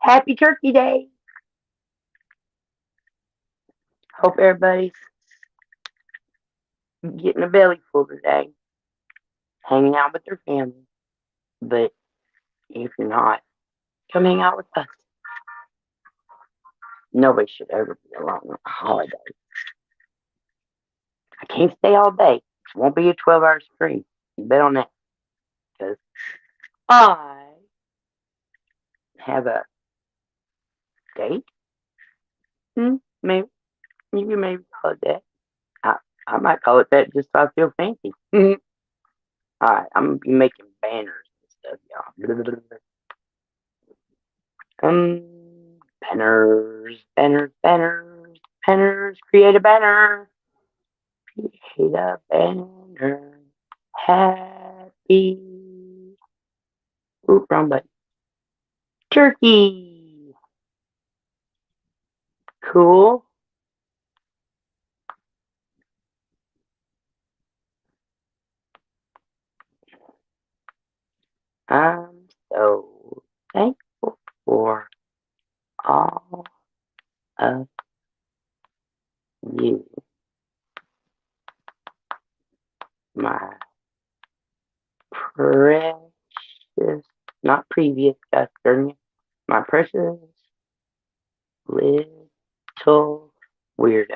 Happy Turkey Day. Hope everybody's getting a belly full today, hanging out with their family. But if you're not, come hang out with us. Nobody should ever be alone on a holiday. I can't stay all day. It won't be a 12-hour stream. You bet on that. Because I have a date. Maybe. You can maybe call it that. I, I might call it that just so I feel fancy. Alright, I'm going to be making banners and stuff, y'all. Banners. Create a banner. Create a banner. Happy. Oop, wrong button. Turkey. Cool. I'm so thankful for all of you, my precious, not previous customers, my precious little weirdos.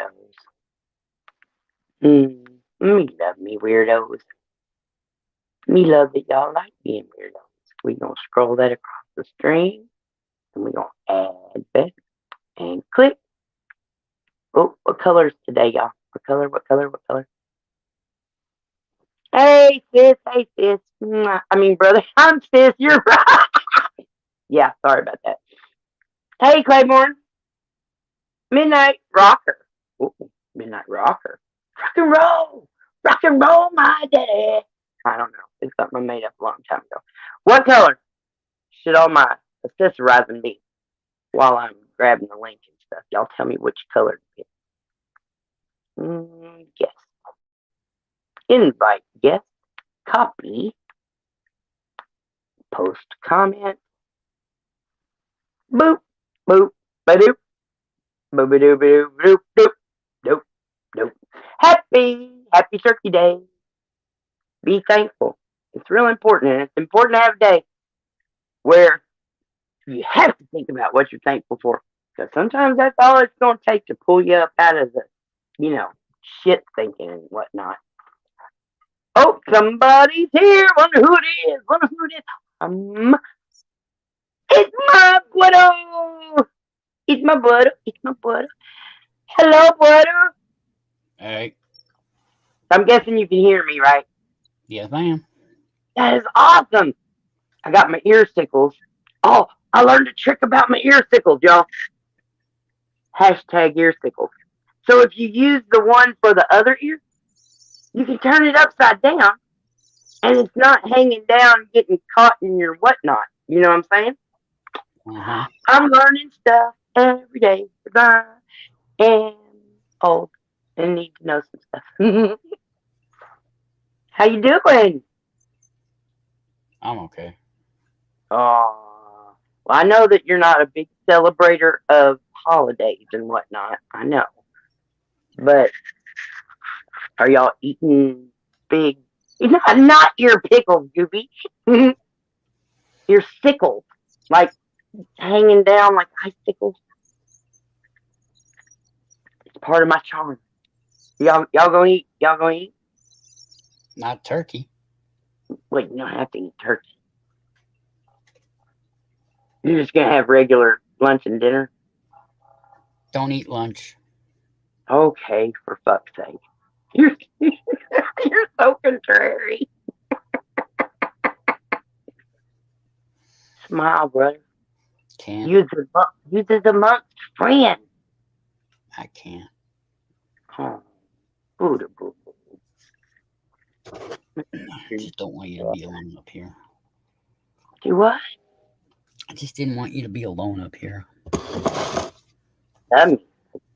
Me love me weirdos. Me love that y'all like being weirdos. We gonna scroll that across the stream, and we gonna add that and click. Oh, what colors today, y'all? What color? What color? What color? Hey, sis. Hey, sis. I mean, brother. I'm sis. You're right. Yeah, sorry about that. Hey, Claiborne. Midnight Rocker. Ooh, Midnight Rocker. Rock and roll. Rock and roll, my daddy. I don't know. It's something I made up a long time ago. What color should all my accessorizing be while I'm grabbing the link and stuff? Y'all tell me which color to pick. Yes. Invite guest. Copy. Post comment. Boop. Boop. Ba-doop. Boop-a-doop-a-doop. Doop. Doop. Doop. Doop. Happy Turkey Day. Be thankful. It's real important, and it's important to have a day where you have to think about what you're thankful for. Because sometimes that's all it's going to take to pull you up out of the, shit thinking and whatnot. Oh, somebody's here. Wonder who it is. It's my butter. It's my butter. Hello, butter. Hey. I'm guessing you can hear me, right? Yes, ma'am. That is awesome. I got my ear sickles. Oh, I learned a trick about my ear sickles, y'all. Hashtag ear sickles. So if you use the one for the other ear, you can turn it upside down and it's not hanging down getting caught in your whatnot. You know what I'm saying? Uh-huh. I'm learning stuff every day because I am old and need to know some stuff. How you doing? I'm okay. Oh, well, I know that you're not a big celebrator of holidays and whatnot. I know. But are y'all eating big? Not your pickles, Goopy. Your sickles, like hanging down like icicles. It's part of my charm. Y'all gonna eat? Y'all gonna eat? Not turkey. Wait, you don't have to eat turkey. You're just gonna have regular lunch and dinner. Don't eat lunch. Okay, for fuck's sake. You're you're so contrary. Smile, brother. Can't. Use as amongst friends. I can't. Oh, Buddha, Buddha. I just don't want you to be alone up here. Do what? I just didn't want you to be alone up here. That means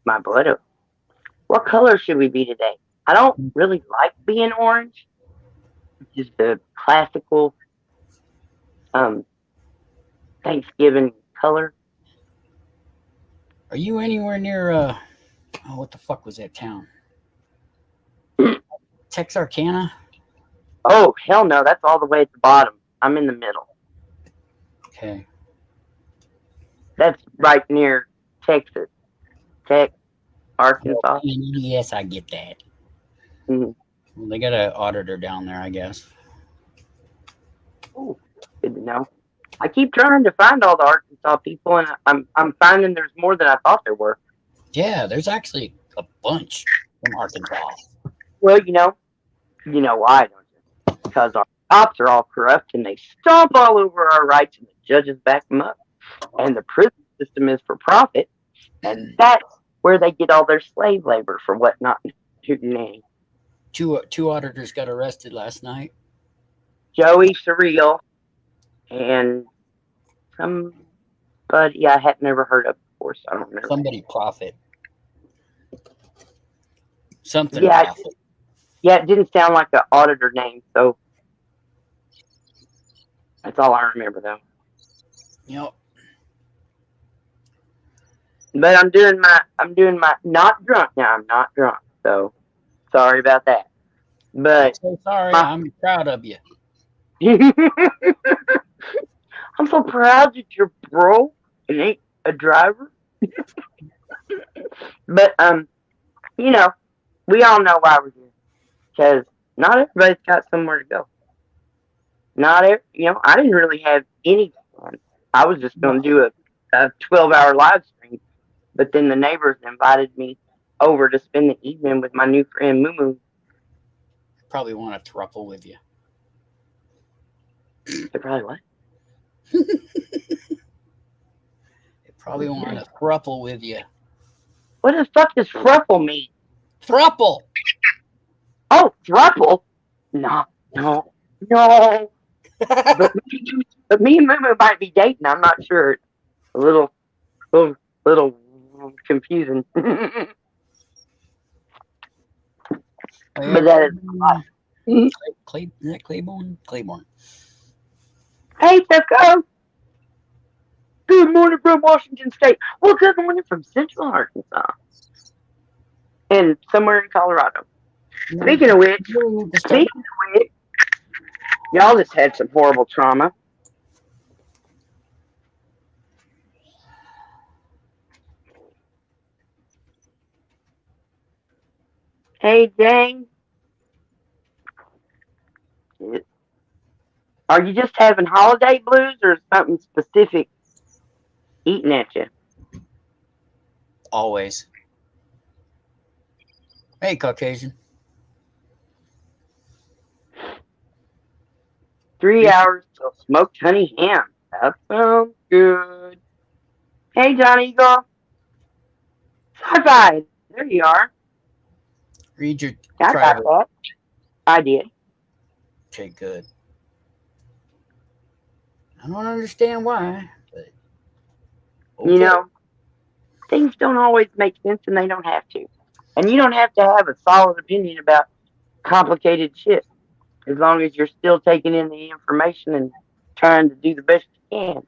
my brother. What color should we be today? I don't really like being orange. It's just the classical um Thanksgiving color. Are you anywhere near what the fuck was that town? Texarkana? Oh, hell no, that's all the way at the bottom. I'm in the middle. Okay. That's right near Texas. Arkansas. Yes, I get that. Mm-hmm. Well, they got an auditor down there, I guess. Ooh, good to know. I keep trying to find all the Arkansas people, and I'm finding there's more than I thought there were. Yeah, there's actually a bunch from Arkansas. Well, you know why, don't you? Because our cops are all corrupt and they stomp all over our rights, and the judges back them up. And the prison system is for profit, and that's where they get all their slave labor for what not hootenanny. Two auditors got arrested last night. Joey Surreal and somebody I had never heard of before, so I don't know. Somebody profit. Something Yeah, profit. yeah, it didn't sound like an auditor name, so that's all I remember though. Yep. But I'm doing my not drunk now. I'm not drunk, so sorry about that. But So sorry, my, I'm proud of you. I'm so proud that you're broke and ain't a driver. But you know, we all know why we're here because not everybody's got somewhere to go. Not every, I didn't really have any plans. I was just going to do a 12-hour live stream, but then the neighbors invited me over to spend the evening with my new friend Moo Moo. Probably want to thruple with you. They probably what? They probably want to thruple with you. What the fuck does thruple mean? Thruple. Oh, thruple? No. But me and Moo Moo might be dating. I'm not sure. It's a little confusing. But that is Is that Claiborne? Claiborne. Hey, Tucko. Good morning from Washington State. Well, good morning from Central Arkansas. And somewhere in Colorado. Speaking of which, y'all just had some horrible trauma. Hey, Jane. Are you just having holiday blues or something specific eating at you? Always. Hey, Caucasian. 3 hours till smoked honey ham. That sounds good. Hey, Johnny Eagle. Sci-fi. There you are. Read your I got that. I did. Okay, good. I don't understand why, but okay. Things don't always make sense and they don't have to. And you don't have to have a solid opinion about complicated shit as long as you're still taking in the information and trying to do the best you can.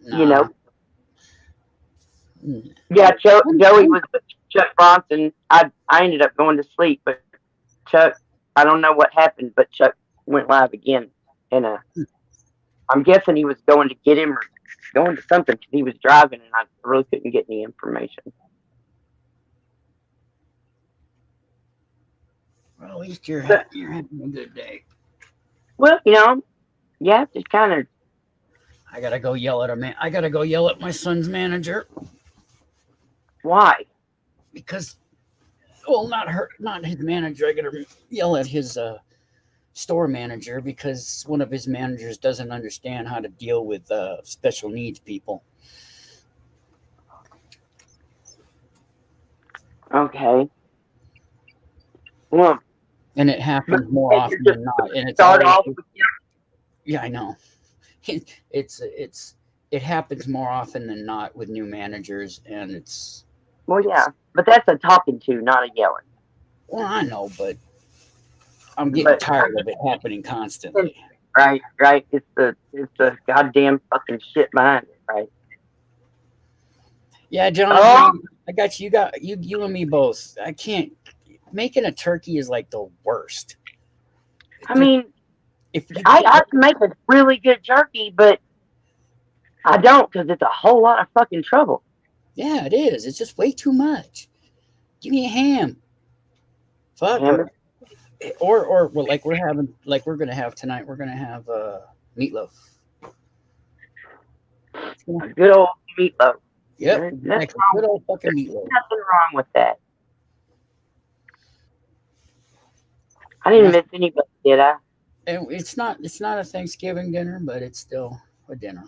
Nah. Yeah, Joey was with Chuck Bronson. I ended up going to sleep, but Chuck, I don't know what happened, but Chuck went live again. And I'm guessing he was going to get him or going to something because he was driving and I really couldn't get any information. Well, at least you're having a good day. Well, yeah, just kind of. I gotta go yell at I gotta go yell at my son's manager. Why? Because, well, not his manager. I gotta yell at his store manager because one of his managers doesn't understand how to deal with special needs people. Okay. Well, and it happens more often than not. And it's yeah, I know. It happens more often than not with new managers, and it's. Well, yeah, but that's a talking to, not a yelling. Well, I know, but I'm getting tired of it happening constantly. Right. It's the goddamn fucking shit behind it, right? Yeah, John, Oh, man, I got you. You got you and me both. I can't. Making a turkey is like the worst. I Just mean, if you I can make a really good turkey, but I don't because it's a whole lot of fucking trouble. yeah, it is. It's just way too much. Give me a ham. Fuck. Ham is Or well, like we're gonna have tonight. We're gonna have meatloaf. a good old meatloaf. Yep, There's nothing like a wrong, good old fucking there's meatloaf. nothing wrong with that. I And didn't that's miss anybody, did I? and it's not a Thanksgiving dinner, but it's still a dinner.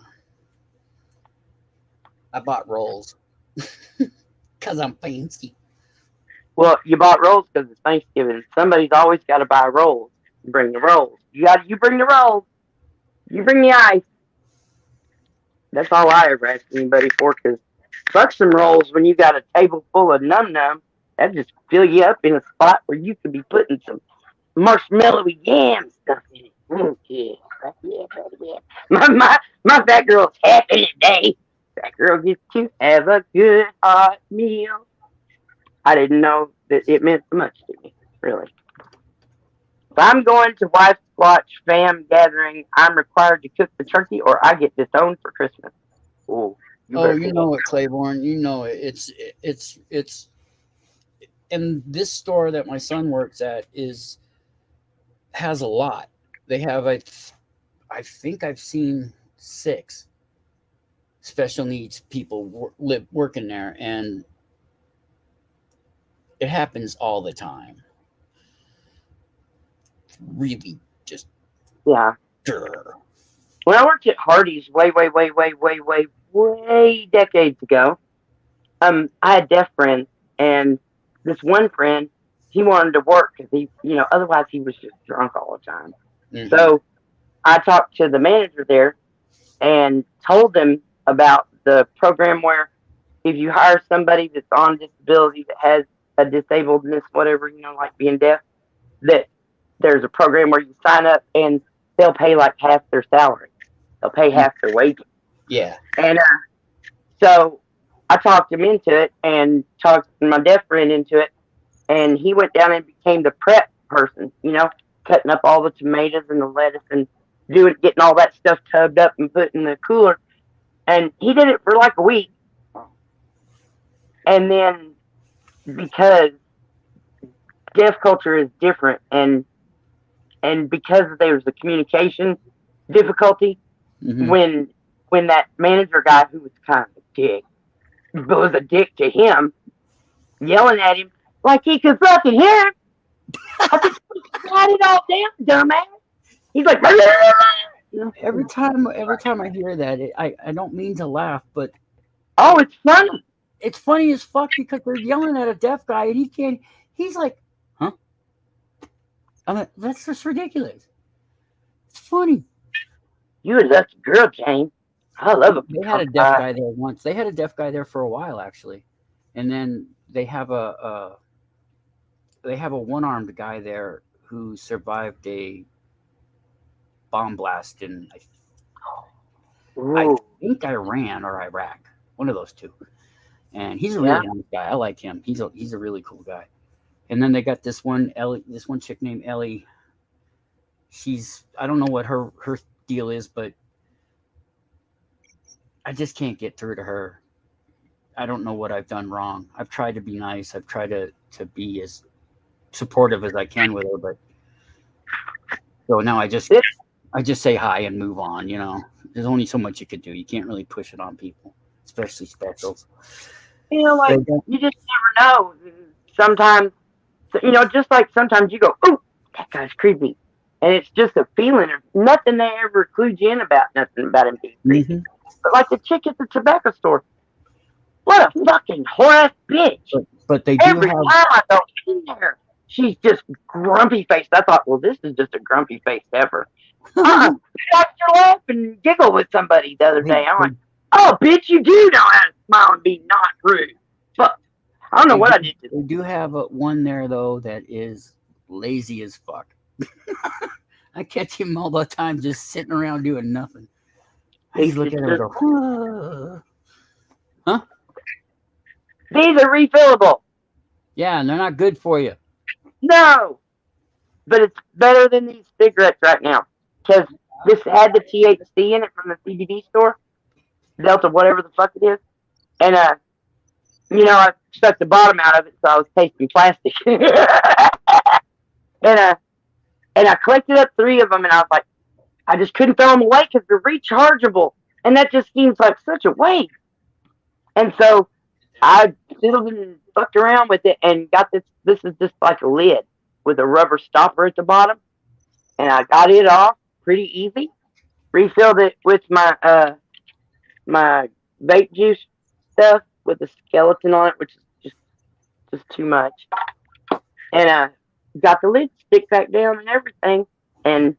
I bought rolls because I'm fancy. Well, you bought rolls because it's Thanksgiving. Somebody's always got to buy rolls. Bring the rolls. You bring the rolls. You bring the ice. That's all I ever ask anybody for. Because fuck some rolls when you got a table full of num num. That just fill you up in a spot where you could be putting some marshmallowy yam stuff in it. Yeah, yeah, yeah. My fat girl's happy today. That girl gets to have a good hot meal. I didn't know that it meant so much to me, really. If I'm going to wife's watch fam gathering, I'm required to cook the turkey or I get disowned for Christmas. Oh, you Oh, better you cook it. know it, Claiborne. You know it. It's and this store that my son works at is has a lot. They have I think I've seen six special needs people live working there, and it happens all the time. Really, just Yeah. grr. When I worked at Hardee's way decades ago, I had deaf friends, and this one friend, he wanted to work because otherwise he was just drunk all the time. Hmm. So I talked to the manager there and told them about the program where if you hire somebody that's on disability that has a disabledness, whatever, like being deaf, that there's a program where you sign up and they'll pay like half their salary. They'll pay half their wages. Yeah. And so I talked him into it and talked my deaf friend into it. And he went down and became the prep person, cutting up all the tomatoes and the lettuce and getting all that stuff tubbed up and put in the cooler. And he did it for like a week. And then because deaf culture is different and because there's a communication difficulty Hmm. when that manager guy who was kind of a dick was a dick to him, yelling at him like he could fucking hear him. I said, write it all down, dumbass. He's like, Every time I hear that, I don't mean to laugh, but oh, it, it's funny. it's funny as fuck because they're yelling at a deaf guy and he can't. He's like, huh? I mean, that's just ridiculous. It's funny. You a lucky girl, Jane. I love a They had a pecan deaf pie. guy there once. They had a deaf guy there for a while actually, and then they have a one-armed guy there who survived a bomb blast in I Ooh, think Iran or Iraq, one of those two. And he's a yeah. really nice guy. I like him. He's a really cool guy. And then they got this one chick named Ellie. I don't know what her deal is, but I just can't get through to her. I don't know what I've done wrong. I've tried to be nice. I've tried to be as supportive as I can with her, but so now It, I just say hi and move on. There's only so much you could do. You can't really push it on people, especially specials. like They don't. you just never know. Sometimes, just like sometimes you go, ooh, that guy's creepy, and it's just a feeling of nothing they ever clued you in about nothing about him being creepy. Hmm. But like the chick at the tobacco store, what a fucking whore bitch. But they do Every have. time I go in there, she's just grumpy faced. I thought, well, this is just a grumpy face ever. I watched her laugh and giggle with somebody the other they, day. I'm like, they oh, bitch, you do know how to smile and be not rude. But I don't know they what do I did to they do have one there though that is lazy as fuck. I catch him all the time just sitting around doing nothing. I just It's look just, at him and go, huh? These are refillable. Yeah, and they're not good for you. No, but it's better than these cigarettes right now because this had the THC in it from the CBD store, Delta, whatever the fuck it is, and I stuck the bottom out of it, so I was tasting plastic, and uh, and I collected up three of them, and I was like, I just couldn't throw them away because they're rechargeable, and that just seems like such a waste. And so I fiddled and fucked around with it and got this. This is just like a lid with a rubber stopper at the bottom, and I got it off pretty easy. Refilled it with my vape juice stuff with a skeleton on it, which is just too much. And got the lid stick back down and everything. And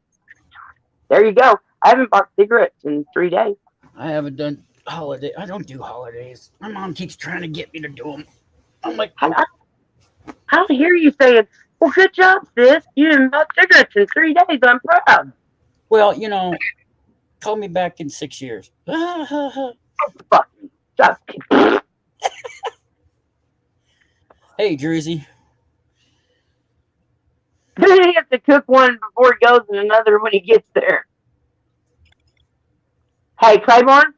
there you go. I haven't bought cigarettes in 3 days. I haven't done holiday. I don't do holidays. My mom keeps trying to get me to do them. I'm like, I don't hear you saying, "Well, good job, sis. You didn't buy cigarettes in 3 days. I'm proud." well, call me back in 6 years. Fucking shut. Hey, Jersey. He has to cook one before he goes and another when he gets there. Hey, Claiborne,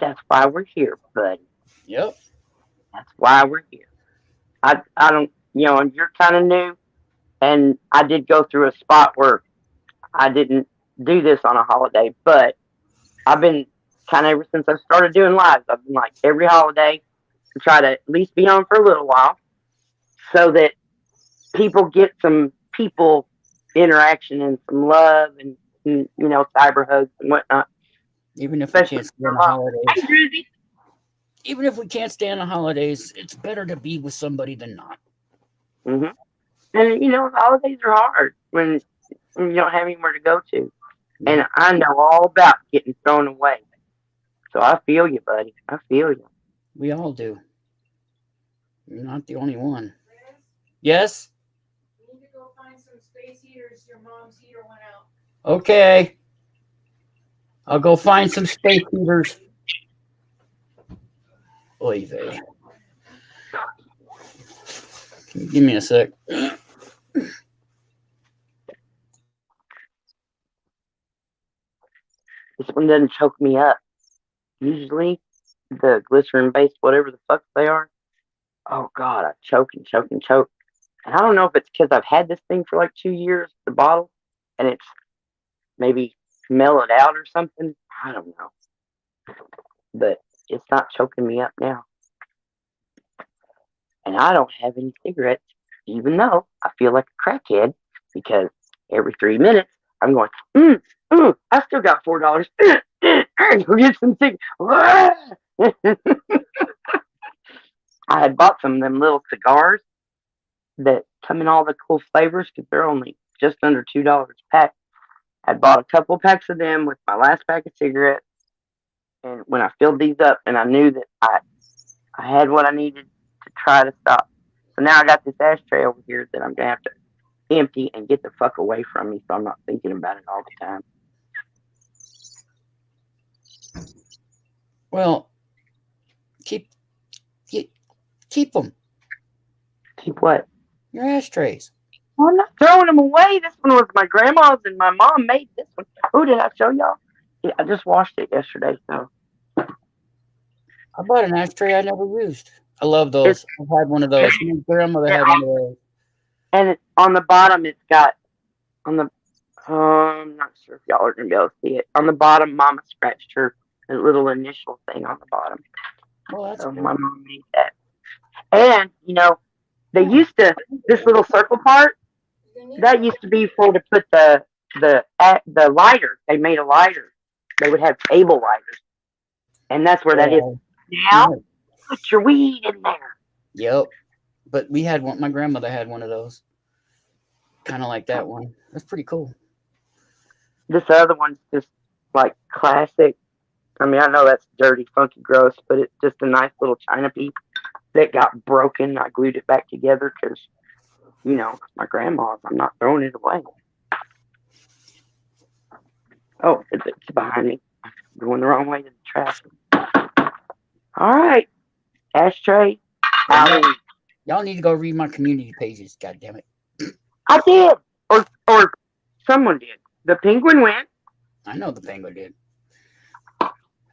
that's why we're here, buddy. Yep. That's why we're here. I don't, and you're kind of new, and I did go through a spot where I didn't do this on a holiday, but I've been kind of ever since I started doing lives. I've been like every holiday to try to at least be on for a little while, so that people get some people interaction and some love and cyber hugs and whatnot. Even if we Especially can't stand for the mom. Hey, holidays. Drizzy. Even if we can't stand the holidays, it's better to be with somebody than not. Mm-hmm. And the holidays are hard when you don't have anywhere to go to. And I know all about getting thrown away. So I feel you, buddy. I feel you. We all do. You're not the only one. Yes? You need to go find some space heaters. Your mom's heater went out. Okay. I'll go find some space heaters. Oy vey. Give me a sec. This one doesn't choke me up. Usually, the glycerin based, whatever the fuck they are, oh God, I choke and choke and choke. And I don't know if it's because I've had this thing for like 2 years, the bottle, and it's maybe mellowed out or something. I don't know. But it's not choking me up now. And I don't have any cigarettes, even though I feel like a crackhead because every 3 minutes I'm going, I still got $4. Go get some cigarettes. I had bought some of them little cigars that come in all the cool flavors because they're only just under $2 a pack. I bought a couple packs of them with my last pack of cigarettes, and when I filled these up, and I knew that I had what I needed to try to stop. So now I got this ashtray over here that I'm gonna have to empty and get the fuck away from me, so I'm not thinking about it all the time. Well, keep keep them. Keep what? Your ashtrays. Well, I'm not throwing them away. This one was my grandma's, and my mom made this one. Oh, did I show y'all? Yeah, I just washed it yesterday, so I bought an ashtray I never used. I love it's those. I've had one of those. My grandmother had one of those. and on the bottom it's got on the I'm not sure if y'all are gonna be able to see it. On the bottom, Mama scratched her little initial thing on the bottom. Oh, that's So cool. my mom made that. And they used to this little circle part that used to be for to put the lighter. They made a lighter. They would have table lighters, and that's where that is now. Yeah. Put your weed in there. Yep. But we had one. My grandmother had one of those. Kind of like that one. That's pretty cool. This other one's just like classic. I mean, I know that's dirty, funky, gross, but it's just a nice little china piece that got broken. I glued it back together because, my grandma's. I'm not throwing it away. Oh, it's behind me. Going the wrong way to the trash. All right, ashtray. Halloween. Y'all need to go read my community pages. God damn it! I did, or someone did. The penguin went. I know the penguin did.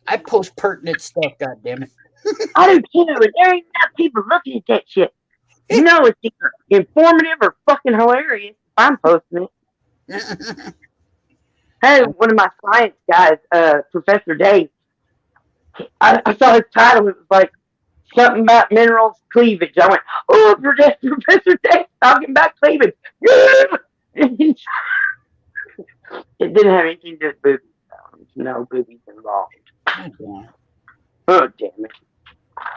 I post pertinent stuff. God damn it! I do too, and there ain't enough people looking at that shit. You know it's either informative or fucking hilarious. I'm posting it. Hey, one of my science guys, Professor Dave, I saw his title. It was like something about minerals cleavage. I went, oh, Professor Dave talking about cleavage. It didn't have anything to do with boobies. No boobies involved. God damn it. Oh, damn it.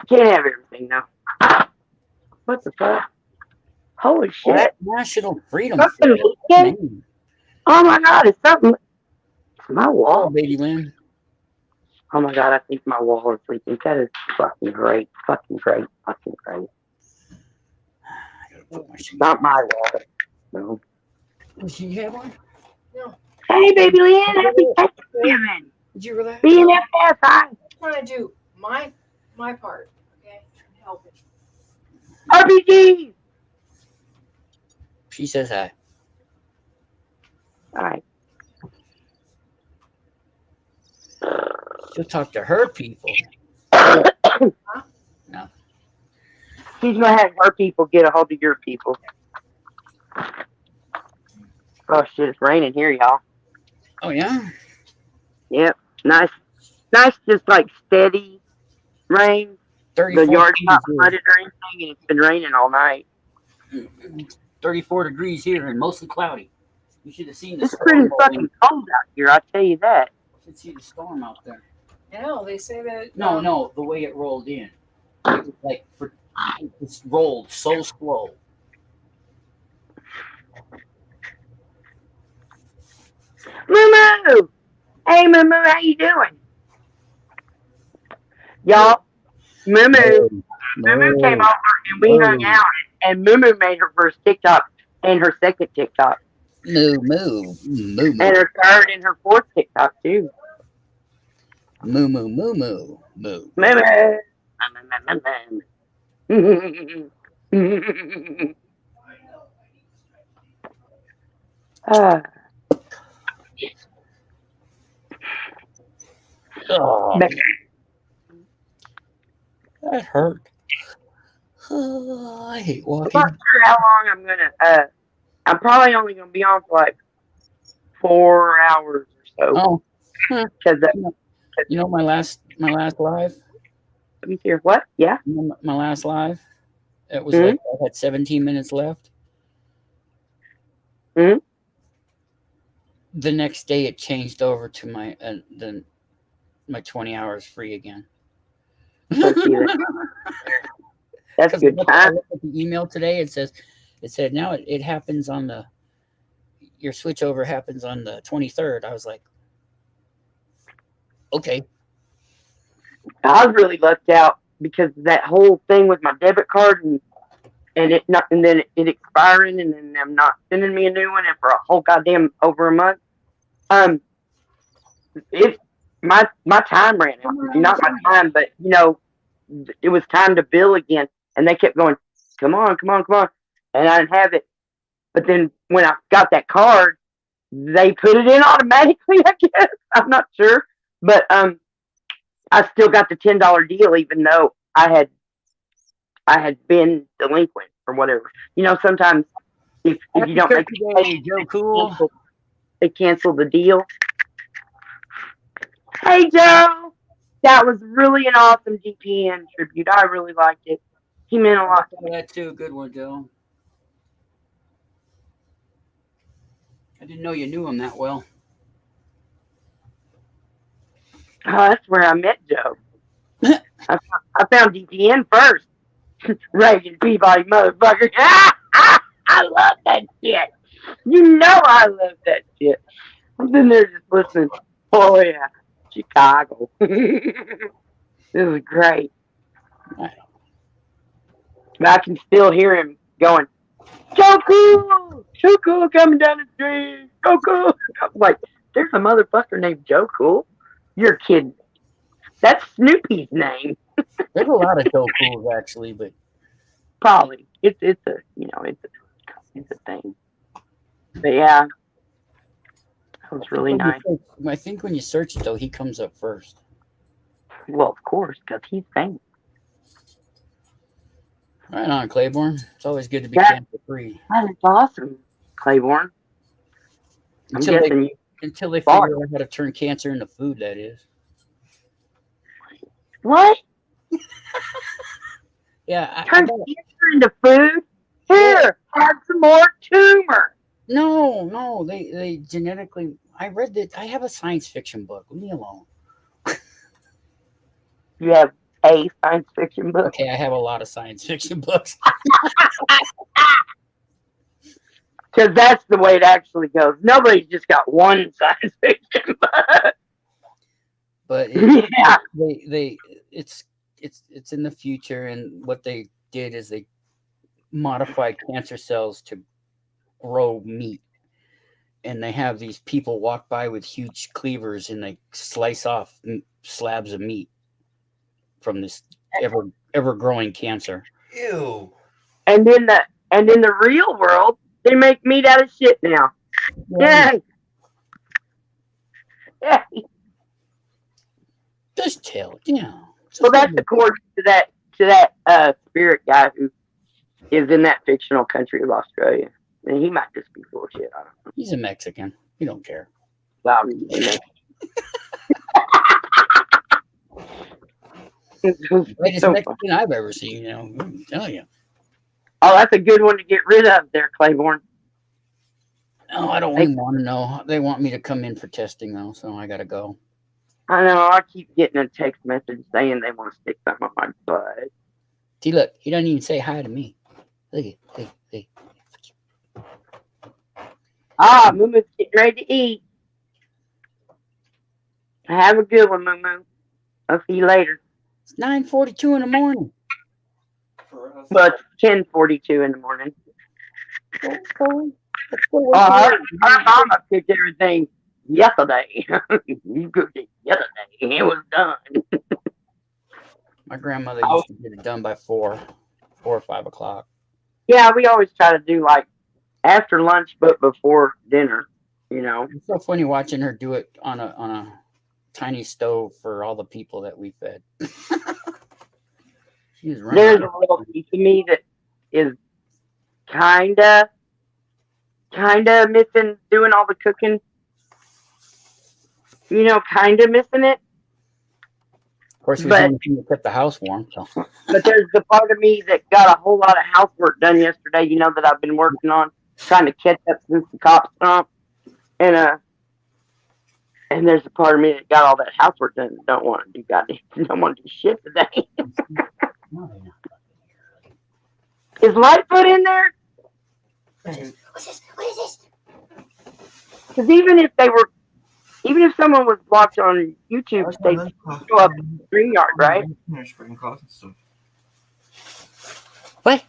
Can't have everything now. What the fuck? Holy shit. National Freedom Fucking weekend? Name. Oh my god, it's something. It's my Oh, wall. baby Lynn. Oh my god, I think my wall is leaking. That is fucking great. Fucking great. Fucking great. Not my wall. No. Does she have one? No. Hey, baby Leanne, happy Thanksgiving. Did you relax? BNFS, hi. I'm trying to do my part, okay? I'm helping. RPG. She says hi. Alright. She'll talk to her people. No. She's gonna have her people get a hold of your people. Oh shit, it's raining here, y'all. Oh yeah. Yep. Nice, just like steady rain. 34 The yard's not degrees flooded or anything, and it's been raining all night. here. 34 degrees here and mostly cloudy. You should have seen the It's pretty storm. fucking cold out here, I'll tell you that. You should see the storm out there. I know, they say that. No, the way it rolled in. It was like it just rolled so slow. Moo! Hey, Moo, how you doing? Y'all, Moo came over and we hung out, and Moo made her first TikTok and her second TikTok. Moo. And her third and her fourth TikTok, too. Moo. Moo. Oh, that hurt. I hate walking. I'm not sure how long I'm gonna. I'm probably only gonna be on for like 4 hours or so. Oh, Because you know my last live. let me hear what? Yeah. You know my last live. It was like I had 17 minutes left. Mhm. The next day, it changed over to my 20 hours free again. That's Because good I time. looked at the email today. It said now it happens on your switchover happens on the 23rd. I was like, okay. I was really lucked out because that whole thing with my debit card and then it expiring and then them not sending me a new one and for a whole goddamn over a month. My time ran out. Not my time, but it was time to bill again, and they kept going, come on, and I didn't have it. But then when I got that card, they put it in automatically. I guess I'm not sure, but I still got the $10 deal, even though I had been delinquent or whatever. Sometimes if you don't make it, Joe Cool. they cancel the deal. Hey Joe, that was really an awesome DPN tribute. I really liked it. He meant a lot to me. That too, good one, Joe. I didn't know you knew him that well. Oh, that's where I met Joe. I found DPN first. Reagan Peabody motherfucker. I love that shit. You know I love that shit. I've been there just listening. Oh yeah, Chicago. This is great. But I can still hear him going, so cool coming down the street, so cool. I'm like, there's a motherfucker named Joe Cool. You're kidding. That's Snoopy's name. There's a lot of Joe Cools actually, but Probably. It's a it's a thing. But yeah, that was really nice. I think when you search it though, he comes up first. Well, of course, because he's famous. Right on, Claiborne. It's always good to be Yeah. cancer free. That is awesome, Claiborne. I'm Until guessing you until they bought figure out how to turn cancer into food, that is. what? Yeah, I Turn got cancer into food? Here, have some more tumor. no, they genetically. I read that. I have a science fiction book. Leave me alone. You have a science fiction book. Okay, I have a lot of science fiction books. Because that's the way it actually goes. Nobody's just got one science fiction book. But Yeah. it's in the future, and what they did is they modified cancer cells to grow meat, and they have these people walk by with huge cleavers, and they slice off slabs of meat from this ever growing cancer. Ew. And in the real world, they make meat out of shit now. Yay! Yay! Just tell, yeah. Well, that's according to that spirit guy who is in that fictional country of Australia. And he might just be full of shit. I don't know. He's a Mexican. We don't care. Well, Greatest so Mexican I've ever seen. I'm telling you. Oh, that's a good one to get rid of there, Claiborne. No, I don't even want to know. They want me to come in for testing though, so I gotta go. I know. I keep getting a text message saying they want to stick something on my butt. See, look, he doesn't even say hi to me. Look at, look. Ah, Moo-Moo's getting ready to eat. Have a good one, Moo-Moo. I'll see you later. It's 9:42 in the morning. Well, it's 10:42 in the morning. Our Our mama cooked everything yesterday. You cooked it yesterday. It was done. My grandmother used to get it done by 4 or 5 o'clock. Yeah, we always try to do like after lunch, but before dinner. You know. It's so funny watching her do it on a tiny stove for all the people that we fed. She was running. There's a little piece of me that is kinda missing doing all the cooking. You know, kinda missing it. Of course, we was the only thing that kept the house warm. So. But there's the part of me that got a whole lot of housework done yesterday, you know, that I've been working on, trying to catch up since the cops stopped. And there's a part of me that got all that housework done and don't want to do shit today. Is Lightfoot in there? What's this? Because even if someone was blocked on YouTube, they go up StreamYard, right? What?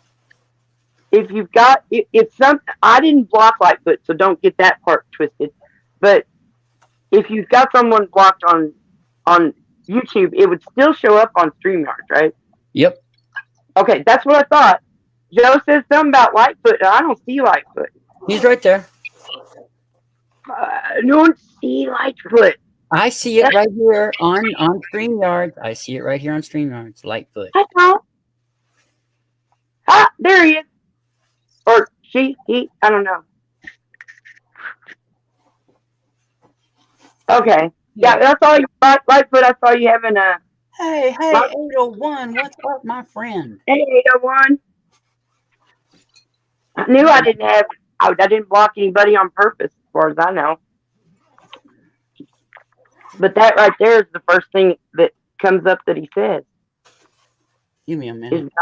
If you've got, I didn't block Lightfoot, so don't get that part twisted. But if you've got someone blocked on YouTube, it would still show up on StreamYard, right? Yep. Okay, that's what I thought. Joe says something about Lightfoot, and I don't see Lightfoot. He's right there. I don't see Lightfoot. I see it right here on StreamYard. I see it right here on StreamYard. It's Lightfoot. I don't. Ah, there he is. Or she, he, I don't know. Okay. Yeah, that's all you Lightfoot. I saw you having a. Hey, 801. What's up, my friend? Hey, 801. I knew I didn't block anybody on purpose, as far as I know. But that right there is the first thing that comes up that he says. Give me a minute. It's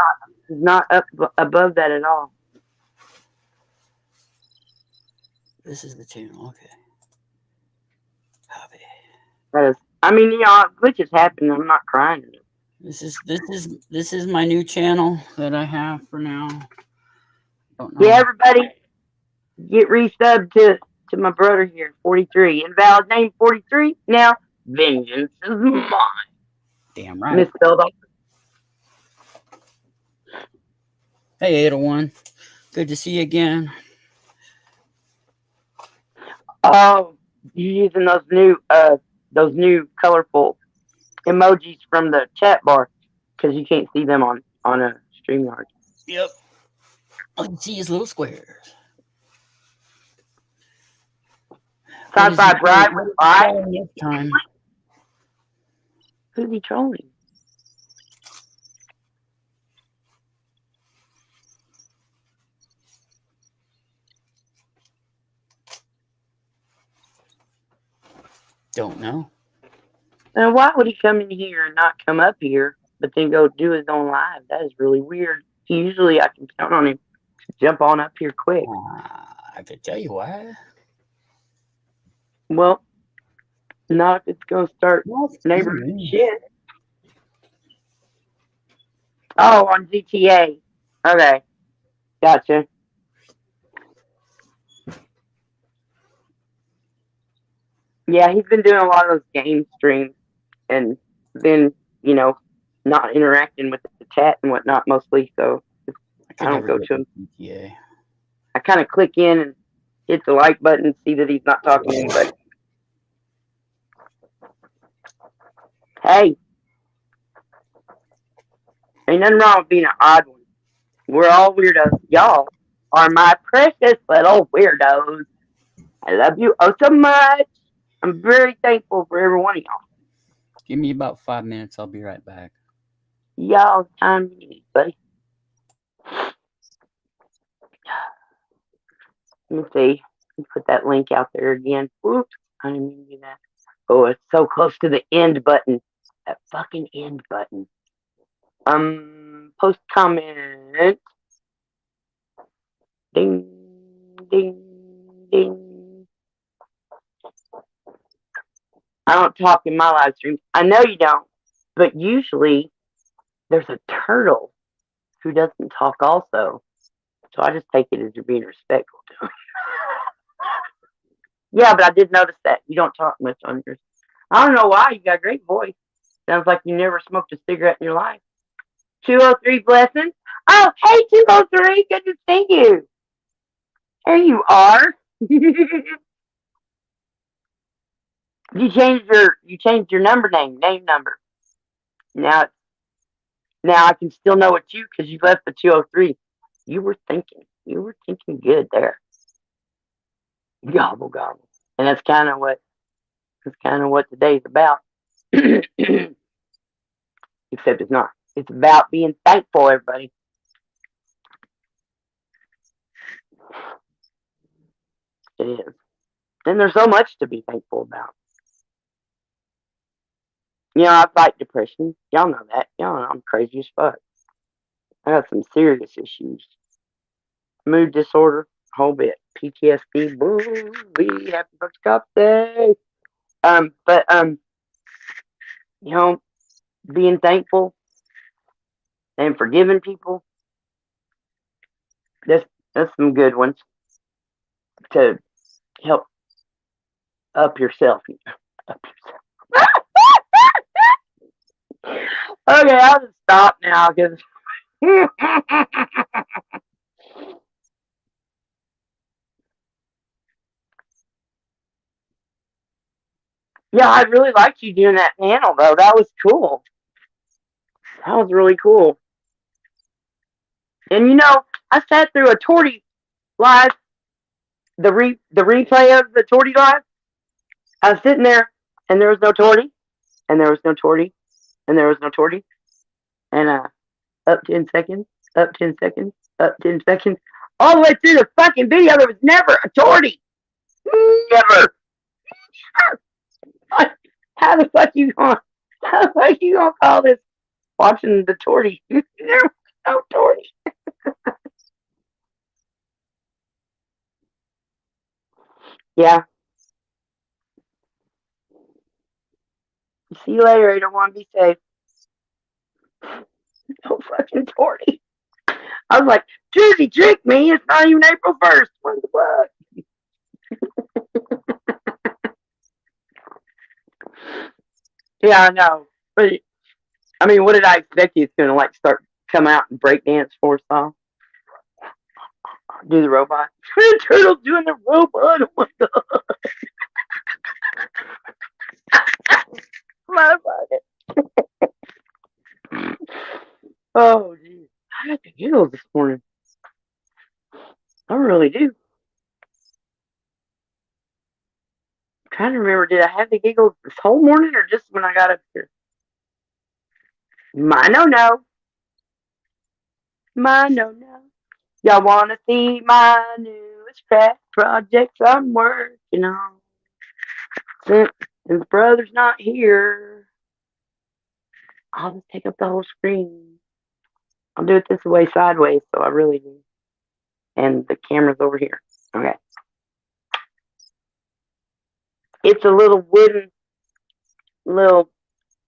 not up above that at all. This is the channel. Okay. Copy. That is, I mean, you know, glitches happen. I'm not crying. This is my new channel that I have for now. Don't know. Yeah, everybody, get resubbed to my brother here, 43. Invalid name 43. Now, vengeance is mine. Damn right. Misspelled. Hey, 801. Good to see you again. Oh, you're using those new colorful emojis from the chat bar because you can't see them on a StreamYard. Yep. I can see his little squares. What Side is he by bright with light. trolling this time? Who's he trolling? Don't know. And why would he come in here and not come up here, but then go do his own live? That is really weird. Usually I can count on him to jump on up here quick. I could tell you why. Well, not if it's going to start neighborhood shit. Oh, on GTA. Okay. Gotcha. Yeah, he's been doing a lot of those game streams and been, not interacting with the chat and whatnot mostly, so I don't go to him. GTA. I kind of click in and hit the like button and see that he's not talking to anybody. Hey, ain't nothing wrong with being an odd one. We're all weirdos. Y'all are my precious little weirdos. I love you oh so much. I'm very thankful for every one of y'all. Give me about 5 minutes. I'll be right back. Y'all time you need, buddy. Let me see. Let me put that link out there again. Whoop. I didn't mean to do that. Oh, it's so close to the end button. That fucking end button. Post comment. Ding, ding, ding. I don't talk in my live streams. I know you don't, but usually there's a turtle who doesn't talk also. So I just take it as you're being respectful to him. Yeah, but I did notice that. You don't talk much on yours. I don't know why. You got a great voice. Sounds like you never smoked a cigarette in your life. 203 blessings. Oh, hey, 203. Good to see you. There you are. You changed your name number. Now I can still know it's you because you left the 203. You were thinking good there. Gobble gobble. And that's kind of what today's about. Except it's not. It's about being thankful, everybody. It is. And there's so much to be thankful about. I fight depression. Y'all know that. Y'all know I'm crazy as fuck. I got some serious issues. Mood disorder, whole bit. PTSD, boo, we happy fuck's Cop Day. But being thankful and forgiving people. That's some good ones to help up yourself. Up yourself. Okay, I'll just stop now because. Yeah, I really liked you doing that panel though. That was cool. That was really cool. And I sat through a Torty live, the replay of the Torty live. I was sitting there, and there was no Torty, and there was no Torty, and there was no Torty, and up 10 seconds, up 10 seconds, up 10 seconds, all the way through the fucking video. There was never a Torty. Never. How the fuck you gonna call this watching the Torty? There was no Torty. Yeah. See you later. I don't want to be safe. No fucking Torty. I was like, Jersey tricked me. It's not even April 1st. What the fuck? Yeah, I know. But I mean, what did I expect? He's gonna start come out and break dance for us all? Do the robot. Turtle's doing the robot. Oh my god. Motherfucker. Oh, geez. I got the giggles this morning. I really do. I'm trying to remember, did I have the giggles this whole morning or just when I got up here? My no. My no. Y'all want to see my newest craft projects I'm working on? Since brother's not here, I'll just take up the whole screen. I'll do it this way sideways, so I really do. And the camera's over here. Okay. It's a little wooden,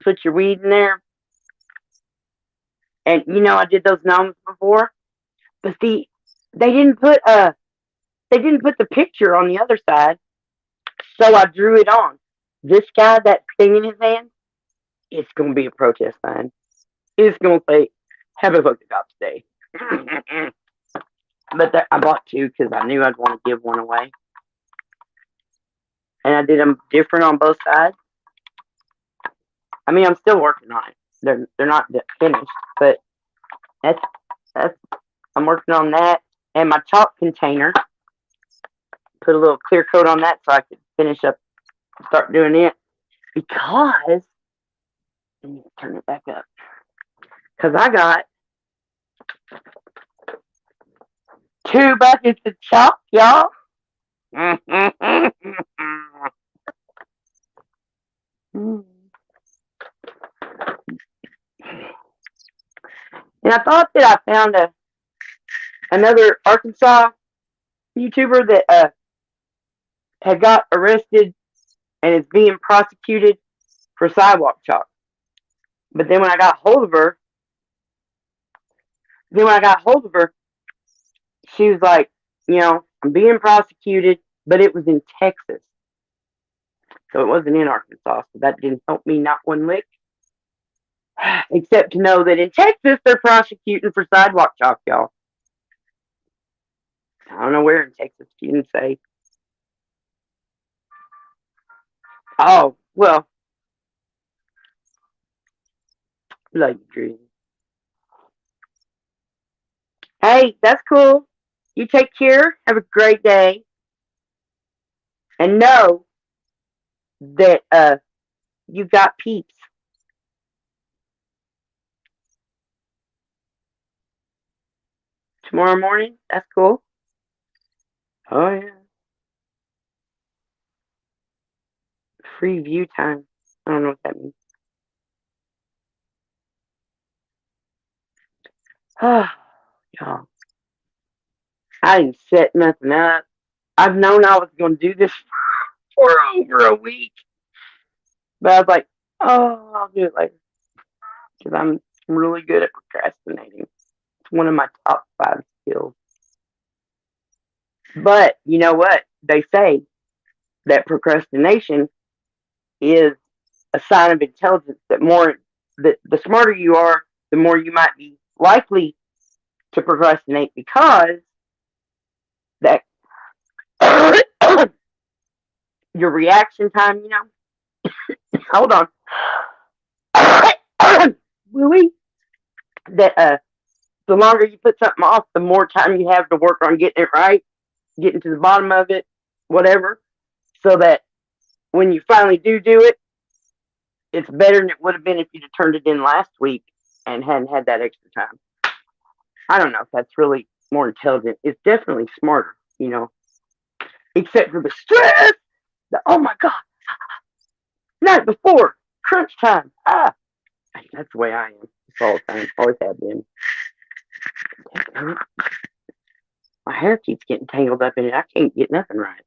put your weed in there. And you know I did those gnomes before, but see, they didn't put the picture on the other side, so I drew it on. This guy, that thing in his hand, it's gonna be a protest sign. It's gonna say, "Have a fucking cops day." But I bought two because I knew I'd want to give one away, and I did them different on both sides. I mean, I'm still working on it. They're not finished, but that's I'm working on that, and my chalk container. Put a little clear coat on that so I could finish up, start doing it. Because let me turn it back up. Because I got 2 buckets of chalk, y'all. And I thought that I found another Arkansas YouTuber that had got arrested and is being prosecuted for sidewalk chalk. But then when I got hold of her, she was like, I'm being prosecuted, but it was in Texas. So it wasn't in Arkansas. So that didn't help me not one lick. Except to know that in Texas, they're prosecuting for sidewalk chalk, y'all. I don't know where in Texas. She didn't say. Oh, well. Like dream. Hey, that's cool. You take care. Have a great day. And know that you got peeps. Tomorrow morning? That's cool. Oh, yeah. Free view time. I don't know what that means. Oh, y'all. I didn't set nothing up. I've known I was going to do this for over a week. But I was like, oh, I'll do it later. Because I'm really good at procrastinating. It's one of my top 5 skills. But you know what? They say that procrastination is a sign of intelligence. The smarter you are, the more you might be likely to procrastinate because that your reaction time, hold on. Really? That the longer you put something off, the more time you have to work on getting it right, getting to the bottom of it, whatever, so that when you finally do it, it's better than it would have been if you'd have turned it in last week and hadn't had that extra time. I don't know if that's really more intelligent. It's definitely smarter, except for the stress. Oh my God. Night before, crunch time. That's the way I am. It's all the time. Always have been. My hair keeps getting tangled up in it. I can't get nothing right.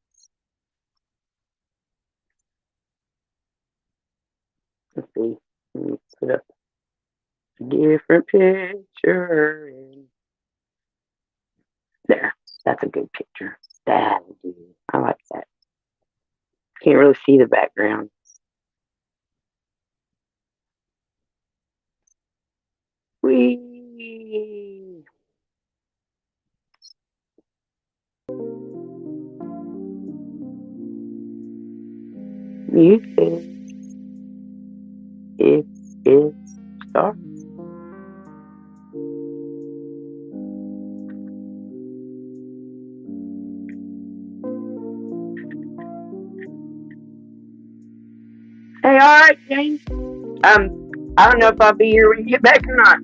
Let's see. Let me put up a different picture. There. That's a good picture. That is. I like that. Can't really see the background. Whee! It is start. Hey, all right, James. I don't know if I'll be here when you get back or not.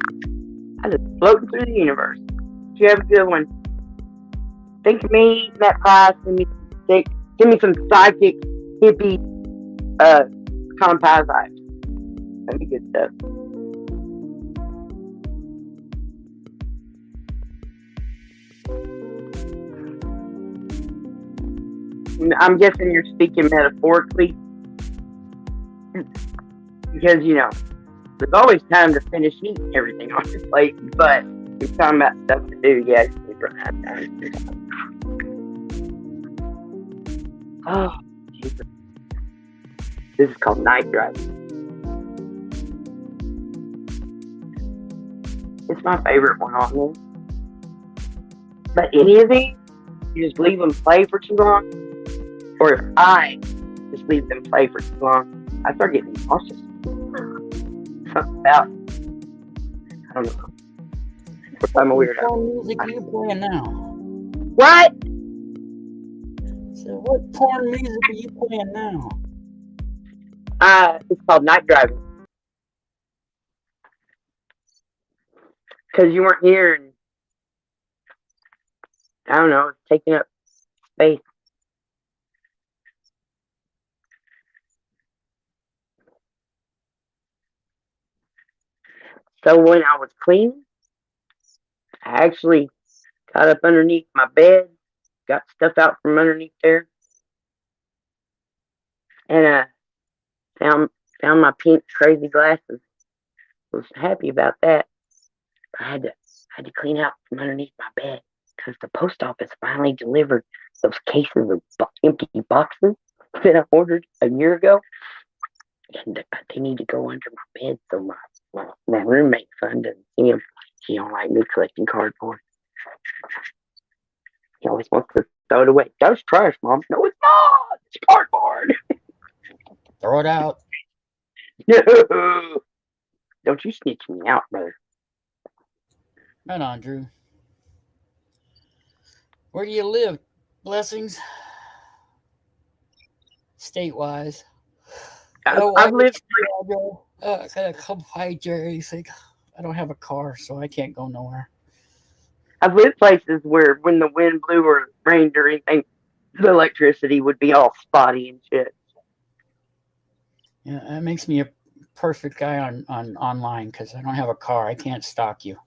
I just floating through the universe. You have a good one. Think of me, eating that pie. Send me some psychic hippie common pie vibes. That'd be good stuff. I'm guessing you're speaking metaphorically because there's always time to finish eating everything on your plate, but you're talking about stuff to do. Yeah, you run out of time. Oh, Jesus. This is called night driving. It's my favorite one on there. But any of these, you just leave them play for too long. Or if I just leave them play for too long, I start getting nauseous. Something about, I don't know. I'm a weirdo. What music are you playing now? What? So what porn music are you playing now? It's called night driving. Because you weren't here and, I don't know, it's taking up space. So when I was cleaning, I actually got up underneath my bed, got stuff out from underneath there, and found my pink crazy glasses. Was happy about that. I had to clean out from underneath my bed because the post office finally delivered those cases of empty boxes that I ordered a year ago, and they need to go under my bed so my roommate's son doesn't see them. He don't like me collecting cardboard. He always wants to throw it away. That's trash, Mom. No, it's not. It's cardboard. Throw it out. No. Don't you snitch me out, brother. Right on, Drew. Where do you live? Blessings. State-wise. I've lived. I gotta come by Jerry. I don't have a car, so I can't go nowhere. I've lived places where when the wind blew or rained or anything, the electricity would be all spotty and shit. Yeah, that makes me a perfect guy on online because I don't have a car. I can't stalk you.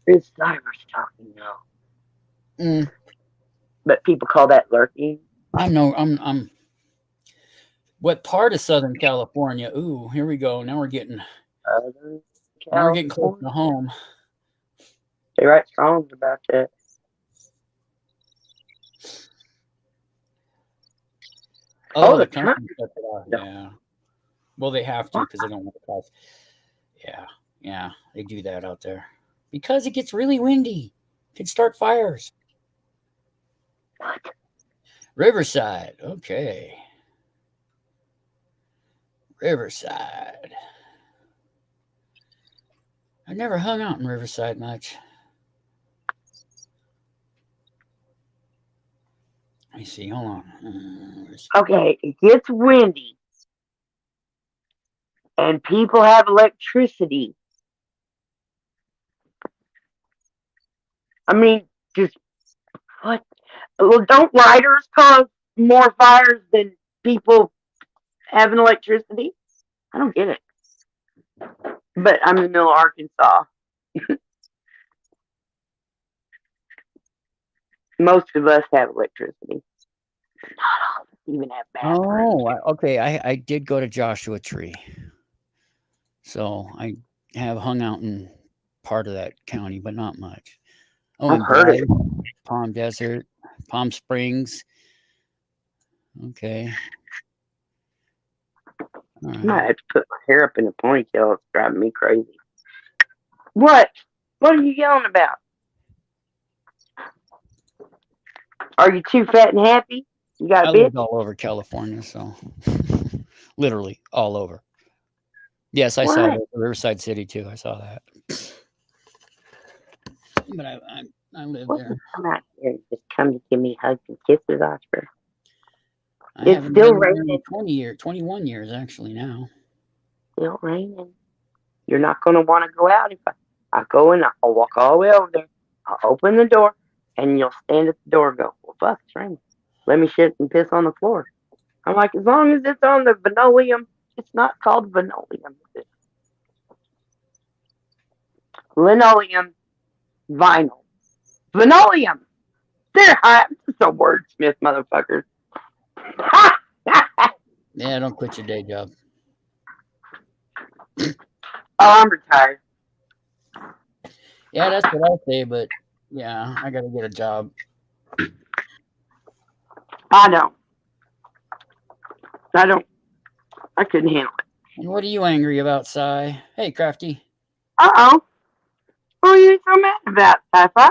It's cyber stalking now. Mm, But people call that lurking. I'm. What part of Southern California? Ooh, here we go. Now we're getting close to home. They write songs about that. Oh, the time. country took it off. Yeah. Well, they have to because they don't want the cost. Yeah, they do that out there because it gets really windy. It can start fires. What? Riverside. Okay. Riverside. I never hung out in Riverside much. Let me see. Hold on. Okay, it gets windy. And people have electricity. I mean, just what? Well, don't lighters cause more fires than people having electricity? I don't get it. But I'm in the middle of Arkansas. Most of us have electricity. Not all of us even have bathrooms. Oh, okay. I did go to Joshua Tree. So I have hung out in part of that county, but not much. Oh, I've heard it. Palm Desert, Palm Springs. Okay. I might have to put my hair up in a ponytail. It's driving me crazy. What? What are you yelling about? Are you too fat and happy? You got I a bitch? lived all over California, so literally all over. Yes, I saw What? Riverside City too. I saw that. But I lived What there. you come out here and just come to give me hugs and kisses, Oscar? I It's haven't still been there in raining. 21 years actually now. Still raining. You're not going to want to go out if I go in. I'll walk all the way over there. I'll open the door, and you'll stand at the door and go, well, fuck, it's raining. Let me shit and piss on the floor. I'm like, as long as it's on the linoleum, it's not called linoleum. It's linoleum, vinyl. Linoleum! They're hot. It's a wordsmith, motherfuckers. Yeah, don't quit your day job. Oh, I'm retired. Yeah, that's what I say, but yeah, I gotta get a job. I don't. I couldn't handle it. And what are you angry about, Cy? Hey, Crafty. Uh-oh. What are you so mad about, Sci-Fi?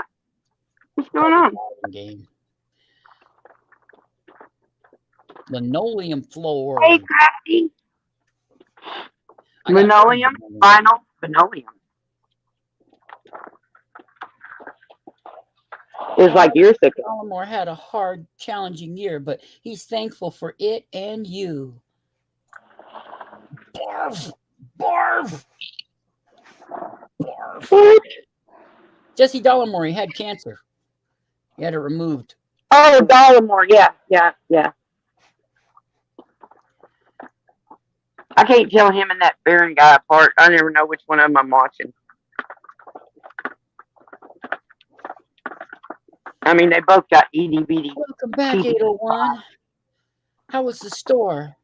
What's going on? Game. Linoleum floor. Hey, Crafty. I got Linoleum, vinyl, linoleum. It's like years ago. Baltimore had a hard, challenging year, but he's thankful for it and you. Barf! Barf! Barf! Jesse Dollamore, he had cancer. He had it removed. Oh, Dollamore. Yeah. I can't tell him and that Baron guy apart. I never know which one of them I'm watching. I mean, they both got itty bitty. Welcome back, 801. How was the store?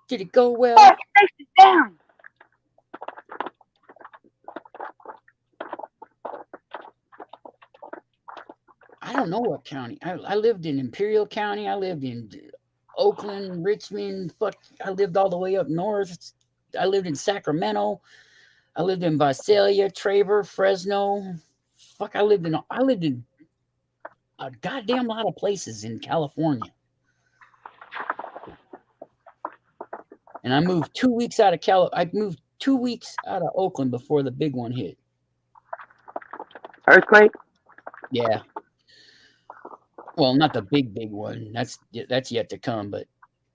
Did it go well? Hey, sit down. I don't know what county. I lived in Imperial County. I lived in Oakland, Richmond. Fuck, I lived all the way up north. I lived in Sacramento. I lived in Visalia, Traver, Fresno. Fuck, I lived in a goddamn lot of places in California. And I moved 2 weeks out of I moved 2 weeks out of Oakland before the big one hit. Earthquake? Yeah. Well, not the big one. That's yet to come, but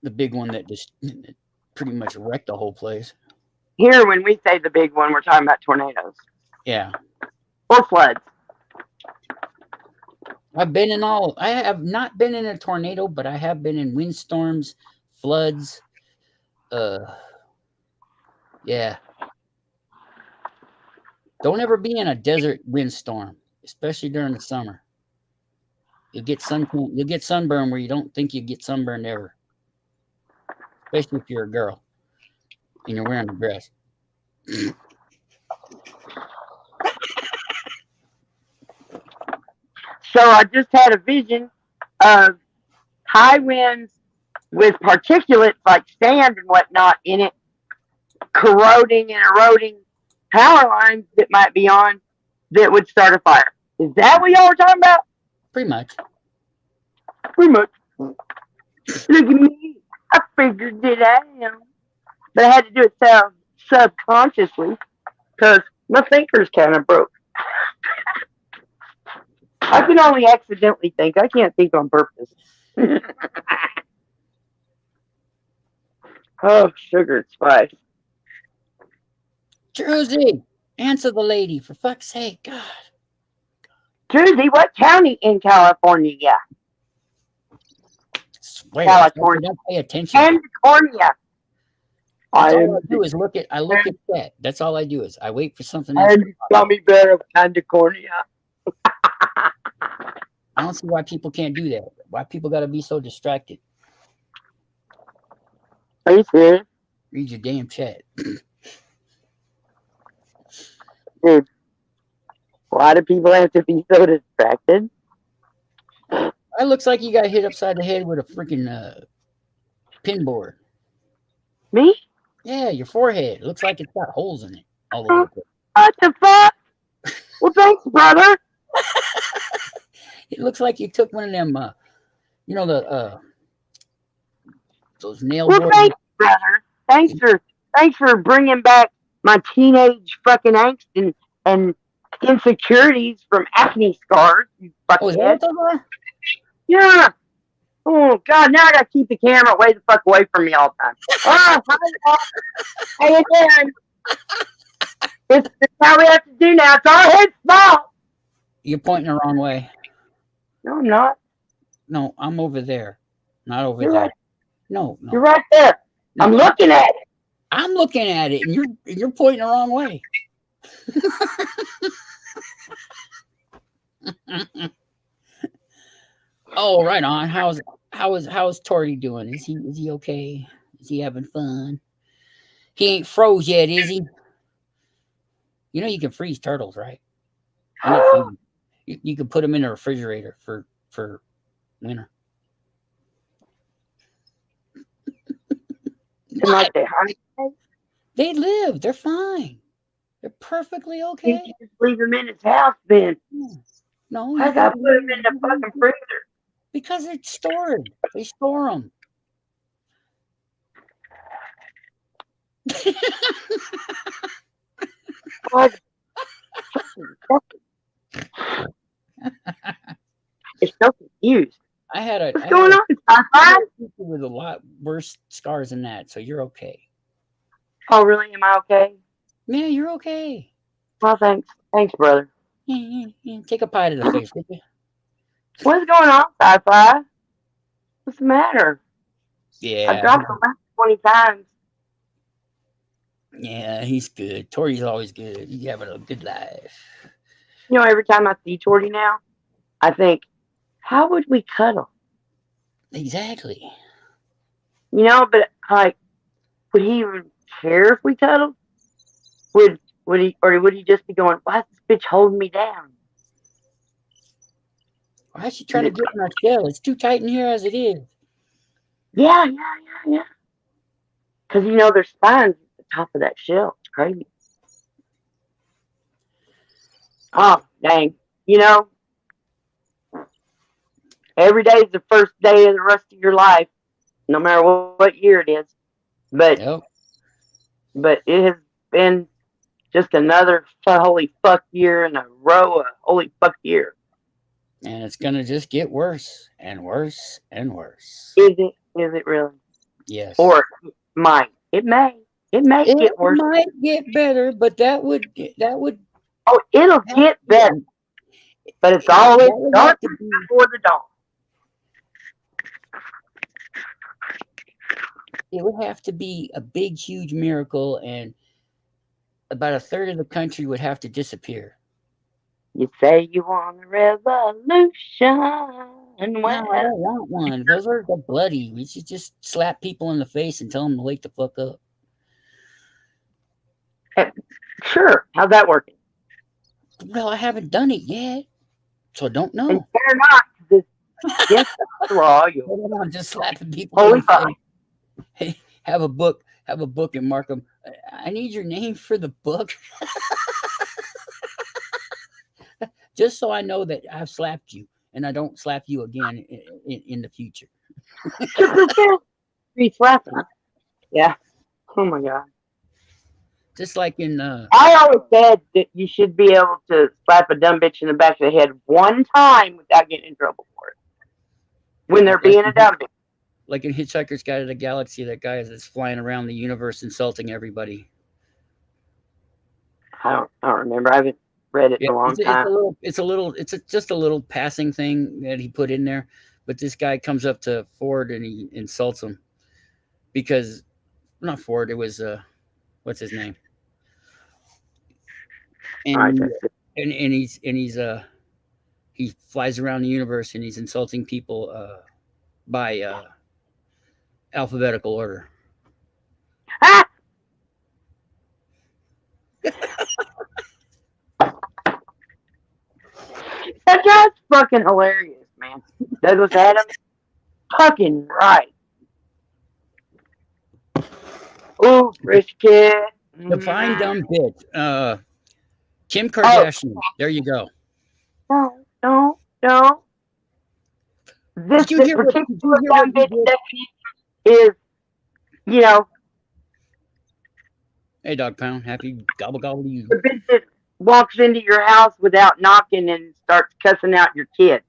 the big one that just pretty much wrecked the whole place. Here, when we say the big one, we're talking about tornadoes. Yeah. Or floods. I have not been in a tornado, but I have been in windstorms, floods. Yeah. Don't ever be in a desert windstorm, especially during the summer. You'll get sunburn where you don't think you get sunburned ever. Especially if you're a girl and you're wearing a dress. So I just had a vision of high winds with particulates like sand and whatnot in it, corroding and eroding power lines that might be on that would start a fire. Is that what y'all were talking about? Pretty much. Pretty much. Look at me. I figured it out. But I had to do it subconsciously because my thinker's kind of broke. I can only accidentally think. I can't think on purpose. Oh, sugar and spice. Jersey, answer the lady, for fuck's sake. God. Jersey, what county in California? Yeah. Swear, California. don't pay attention. California. That's all I do is look at that. That's all I do is I wait for something else. And gummy bear of California. I don't see why people can't do that. Why people got to be so distracted. Are you serious? Read your damn chat. Dude, why do people have to be so distracted? It looks like you got hit upside the head with a freaking pinboard. Me? Yeah, your forehead. It looks like it's got holes in it all over the place. What the fuck? Well, thanks, brother. It looks like you took one of them, those nail Well, board. thanks, brother. Thanks for bringing back my teenage fucking angst and insecurities from acne scars. You Oh, is that what fuckhead. those are? Yeah. Oh God, now I gotta keep the camera way the fuck away from me all the time. Oh, hey again. This is how we have to do now. It's all his fault. You're pointing the wrong way. No, I'm not. No, I'm over there, not over You're there. right. No, You're no. right there. No, I'm looking at it. I'm looking at it, and you're pointing the wrong way. Oh, right on. How's Tori doing? Is he okay? Is he having fun? He ain't froze yet, is he? You know you can freeze turtles, right? Or not freeze. You can put them in the refrigerator for winter. And like they hide. They live. They're fine. They're perfectly You okay. can just leave him in his house then. No, I gotta put him in the fucking freezer. because it's stored. They store them. God, it's so confused. I had a What's going on? Sci-fi? with a lot worse scars than that, so you're okay. Oh, really? Am I okay? Yeah, you're okay. Well, thanks. Thanks, brother. Yeah. Take a pie to the face, would you? What's going on, Sci-Fi? What's the matter? I Yeah, dropped him back 20 times. yeah, he's good. Tori's always good. He's having a good life. You know, every time I see Torty now, I think, how would we cuddle? Exactly. You know, but like, would he even care if we cuddled? Would he, or would he just be going, "Why is this bitch holding me down?" Why is she trying to get in our shell? It's too tight in here as it is. Yeah. Because you know, there's spines at the top of that shell. It's crazy. Oh, dang. You know, every day is the first day of the rest of your life, no matter what year it is. But Yep. it has been just another holy fuck year in a row of holy fuck year. And it's gonna just get worse and worse and worse. Is it? Is it really? Yes. Or it might. It may. It may It get worse. might get better, but that would Oh, it'll get better. But it's always that would dark have to be before the dawn. it would have to be a big, huge miracle, and about a third of the country would have to disappear. You say you want a revolution. No, I don't want one. Those are the bloody. We should just slap people in the face and tell them to wake the fuck up. Sure. How's that working? Well, I haven't done it yet, so I don't And know. better not, because it's against the law. I'm just slapping people Holy in the face. Hey, have a book and mark them. I need your name for the book. Just so I know that I've slapped you and I don't slap you again in the future. Be slapping. Yeah. Oh my God. Just like in I always said that you should be able to slap a dumb bitch in the back of the head one time without getting in trouble for it. When they're being a dumb bitch. like in Hitchhiker's Guide to the Galaxy, that guy that's flying around the universe insulting everybody. I don't remember. I haven't read it in a long time. It's just a little passing thing that he put in there. But this guy comes up to Ford and he insults him because not Ford. It was what's his name? And he flies around the universe and he's insulting people by alphabetical order. Ah! That guy's fucking hilarious, man. Douglas Adams, fucking right. Ooh, rich kid. The fine dumb bitch. Kim Kardashian. There you go. No. This Did you hear particular what dumb bitch is you know, Hey, Dog Pound, happy gobble gobble to you. the bitch that walks into your house without knocking and starts cussing out your kid.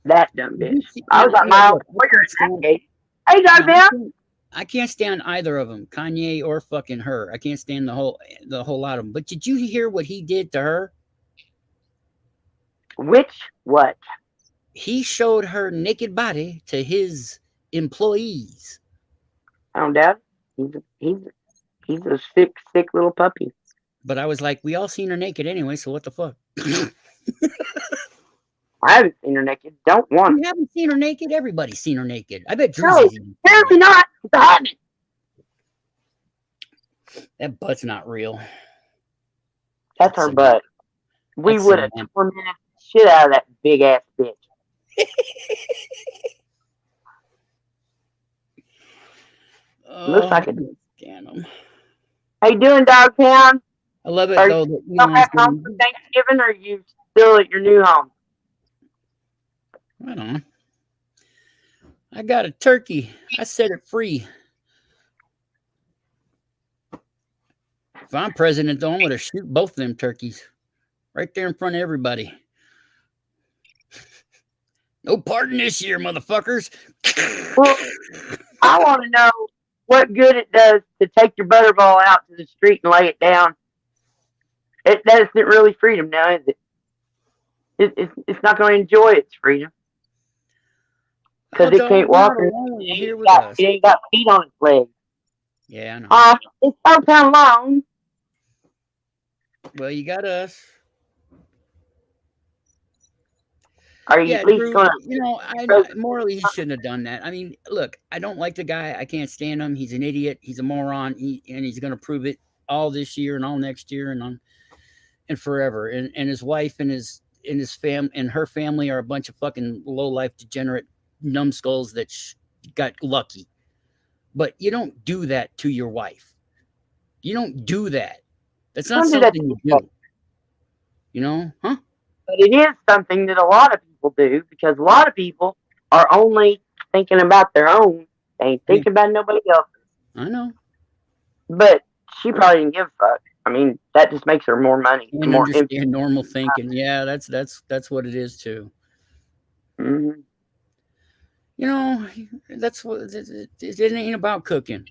That dumb bitch. I was like, my own Look, lawyer in that case. Hey, Dog Pound. I can't stand either of them, Kanye or fucking her. I can't stand the whole lot of them. But did you hear what he did to her? Which what? He showed her naked body to his employees. I don't doubt it. He's a sick little puppy. But I was like, we all seen her naked anyway, so what the fuck? I haven't seen her naked. Don't want. You haven't seen her naked? Everybody's seen her naked. I bet No, Drizzy's seen her apparently naked. not. It's a haven't. That butt's not real. That's her butt. We that's would have cement. tormented the shit out of that big ass bitch. Looks like a. Damn 'em. How you doing, Dog Pound? I love it Are though. you That, still back home for Thanksgiving, or are you still at your new home? Right on. I got a turkey. I set it free. If I'm president, though, I'm going to shoot both of them turkeys right there in front of everybody. No pardon this year, motherfuckers. Well, I want to know what good it does to take your butterball out to the street and lay it down. That isn't really freedom now, is it? It's not going to enjoy its freedom. Because it can't walk. It ain't got feet on its legs. Yeah, I know. It's 4 pound long. Well, you got us. Are you at least Drew, going to... morally, he shouldn't have done that. I mean, look, I don't like the guy. I can't stand him. He's an idiot. He's a moron. And he's going to prove it all this year and all next year and forever. And his wife and her family are a bunch of fucking low life degenerate numbskulls that got lucky. But you don't do that to your wife. You don't do that. That's not something you do. You know, huh? But it is something that a lot of people do, because a lot of people are only thinking about their own. They ain't thinking about nobody else's. I know. But she probably didn't give a fuck. I mean, that just makes her more money. And more understand normal thinking. Yeah, that's what it is too. Mm-hmm. You know, that's what it ain't about cooking.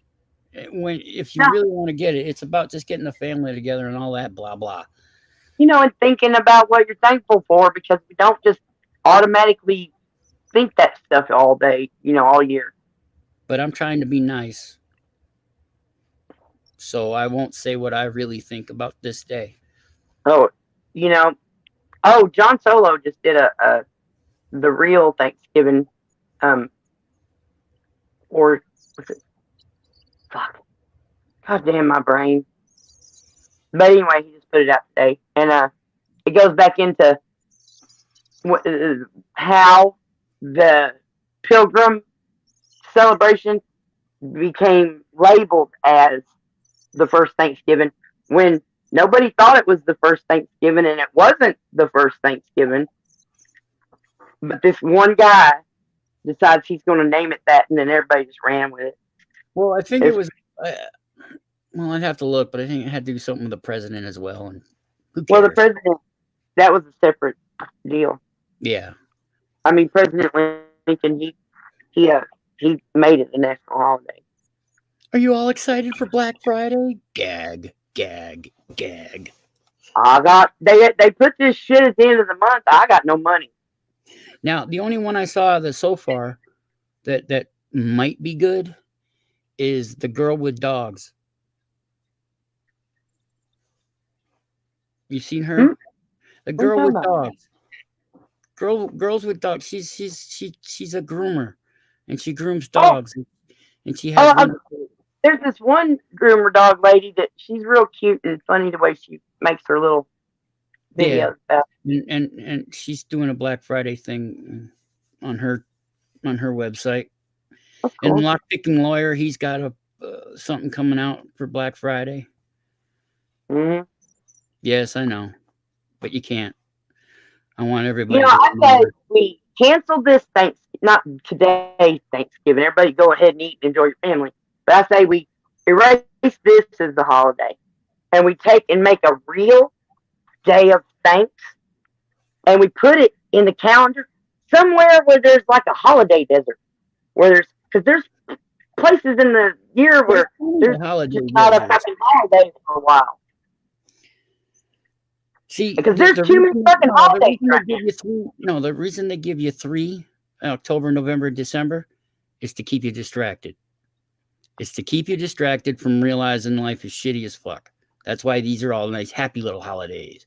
If you really want to get it, it's about just getting the family together and all that blah blah. You know, and thinking about what you're thankful for, because we don't just automatically think that stuff all day, all year. But I'm trying to be nice, so I won't say what I really think about this day. Oh, John Solo just did the real Thanksgiving, or was it? Fuck. God damn my brain. But anyway, he just put it out today, and it goes back into how the Pilgrim celebration became labeled as the first Thanksgiving when nobody thought it was the first Thanksgiving, and it wasn't the first Thanksgiving. But this one guy decides he's going to name it that, and then everybody just ran with it. Well, I think it was. Well, I'd have to look, but I think it had to do something with the president as well. And who cares? Well, the president, that was a separate deal. Yeah. I mean, President Lincoln, he made it the national holiday. Are you all excited for Black Friday? Gag, gag, gag. They put this shit at the end of the month. I got no money. Now, the only one I saw that so far that might be good is The Girl with Dogs. You seen her? Hmm? The Girl with Dogs. Girls with Dogs. She's a groomer, and she grooms dogs, and she has. There's this one groomer dog lady that she's real cute and funny the way she makes her little videos. And she's doing a Black Friday thing on her website. Cool. And Lockpicking Lawyer, he's got something coming out for Black Friday. Mm-hmm. Yes, I know, but you can't. I want everybody. I said we canceled this Thanksgiving not today's Thanksgiving. Everybody go ahead and eat and enjoy your family. But I say we erase this as the holiday, and we take and make a real day of thanks, and we put it in the calendar somewhere where there's like a holiday desert, where because there's places in the year There's where plenty there's of holiday just not a deserts. fucking holiday for a while. See, Because there's too many reason, fucking no, holidays right now. the reason they give you three, October, November, December, is to keep you distracted. It's to keep you distracted from realizing life is shitty as fuck. That's why these are all nice, happy little holidays.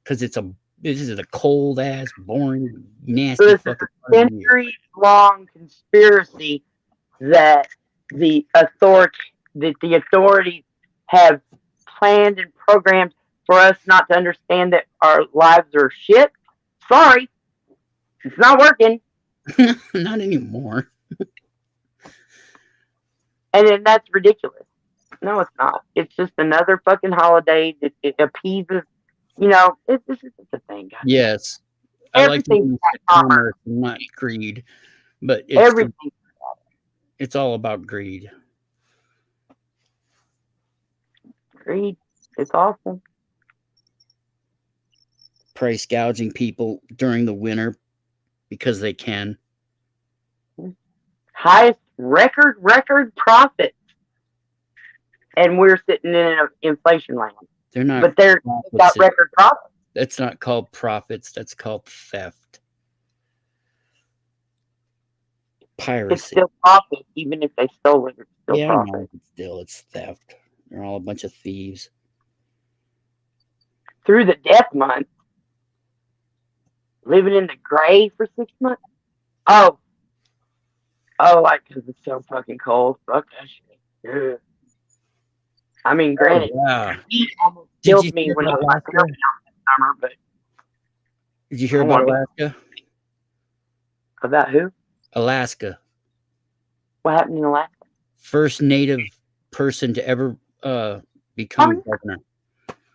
Because this is a cold ass, boring, nasty This is fucking a centuries-long conspiracy that the authorities have planned and programmed for us not to understand that our lives are shit. Sorry, it's not working, Not anymore. and then that's ridiculous. No, it's not. It's just another fucking holiday that it appeases. It's just a thing, guys. Yes. I like to Everything's use about commerce, not greed. But everything. it's all about greed. Greed. It's awesome. Price gouging people during the winter because they can. Highest record profits, and we're sitting in an inflation land. They're not. But they've got record profits. That's not called profits. That's called theft. Piracy. It's still profit, even if they stole it. It's still profit. No, it's theft. They're all a bunch of thieves. Through the death month, living in the grave for 6 months. Oh, like because it's so fucking cold. Fuck that shit. Yeah. I mean, granted, he almost killed me when I was out this summer. But did you hear about Alaska? About who? Alaska. What happened in Alaska? First native person to ever become governor.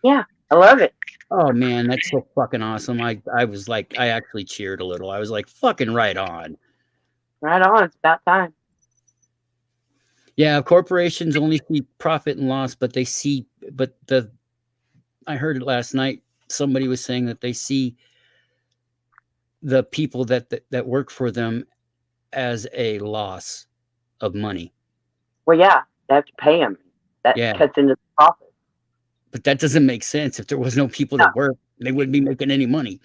Yeah, I love it. Oh man, that's so fucking awesome. I was like, I actually cheered a little. I was like, fucking right on. Right on. It's about time. Yeah, corporations only see profit and loss, but I heard it last night. Somebody was saying that they see the people that work for them as a loss of money. Well, yeah, they have to pay them. That cuts into the profit. But that doesn't make sense. If there was no people to work, they wouldn't be making any money.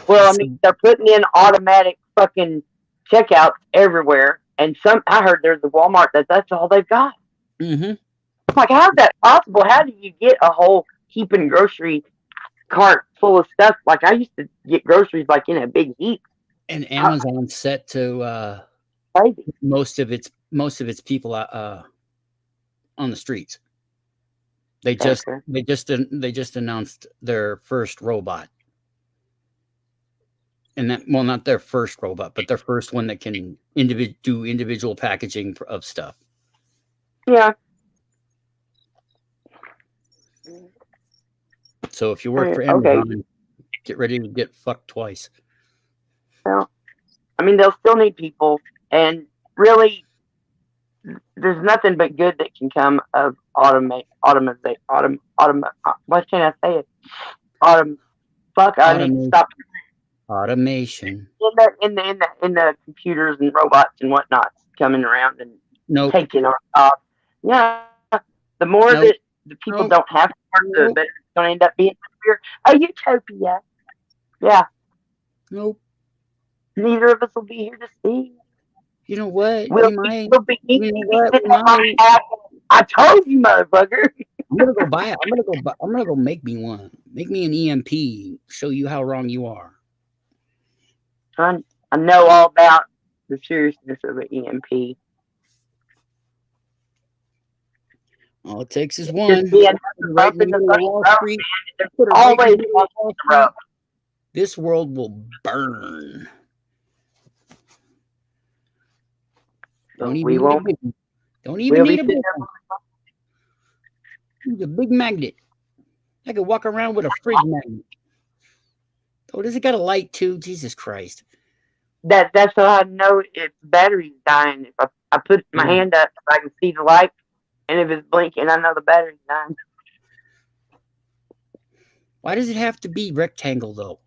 Well, I mean, they're putting in automatic fucking checkouts everywhere, and I heard there's a Walmart that's all they've got. Mm-hmm. Like, how's that possible? How do you get a whole heaping grocery cart full of stuff? Like, I used to get groceries like in a big heap. And Amazon's set to most of its people on the streets. They just announced their first robot. And not their first robot, but their first one that can do individual packaging of stuff. Yeah. So if you work for Amazon, get ready to get fucked twice. Well, I mean, they'll still need people, and really, there's nothing but good that can come of what can I say it? I need to stop. Automation. In the computers and robots and whatnot coming around and taking our jobs. Yeah, the more that the people don't have to work, the better it's going to end up being a utopia. Yeah. Nope. Neither of us will be here to see. You know what? I told you, motherfucker. I'm gonna go make me one. Make me an EMP. Show you how wrong you are. I know all about the seriousness of an EMP. All it takes is one. This world will burn. Don't even need a big one. Use a big magnet. I could walk around with a fridge magnet. Oh, does it got a light too? Jesus Christ. That's how I know its battery's dying. If I put my Yeah. hand up, I can see the light, and if it's blinking, I know the battery's dying. Why does it have to be rectangle though?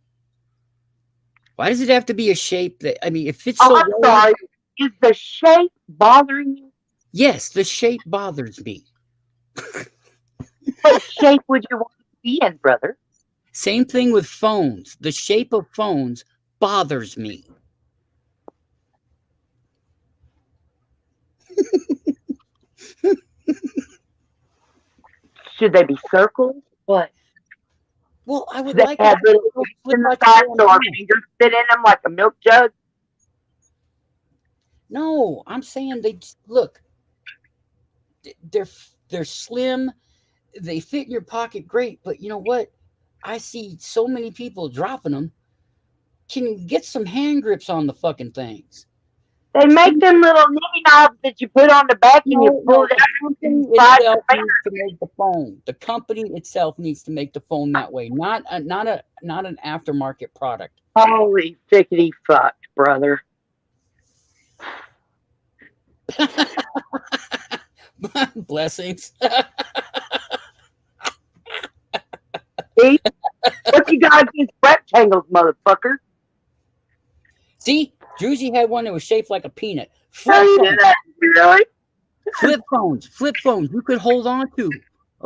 Why does it have to be a shape that? I mean, if it's Oh, so I'm low, sorry. Is the shape bothering you? yes, the shape bothers me. What shape would you want it to be in, brother? Same thing with phones. The shape of phones bothers me. Should they be circles? What? Well, I would Should they like it have little to gaps flip in the like a side damn so our pen. fingers fit in them like a milk jug? No, I'm saying they look. They're they're slim. They fit in your pocket great, but you know what? I see so many people dropping them. Can you get some hand grips on the fucking things? They make See, them little nibby knobs that you put on the back and you no, pull no. it The out and company slide your itself finger. needs to make the phone. The company itself needs to make the phone that way, not an aftermarket product. Holy fickety fuck, brother. Blessings. See? What you got against rectangles, motherfucker? See, Druzy had one that was shaped like a peanut. No, Flip you phone, did that. Really? flip phones. You could hold on to.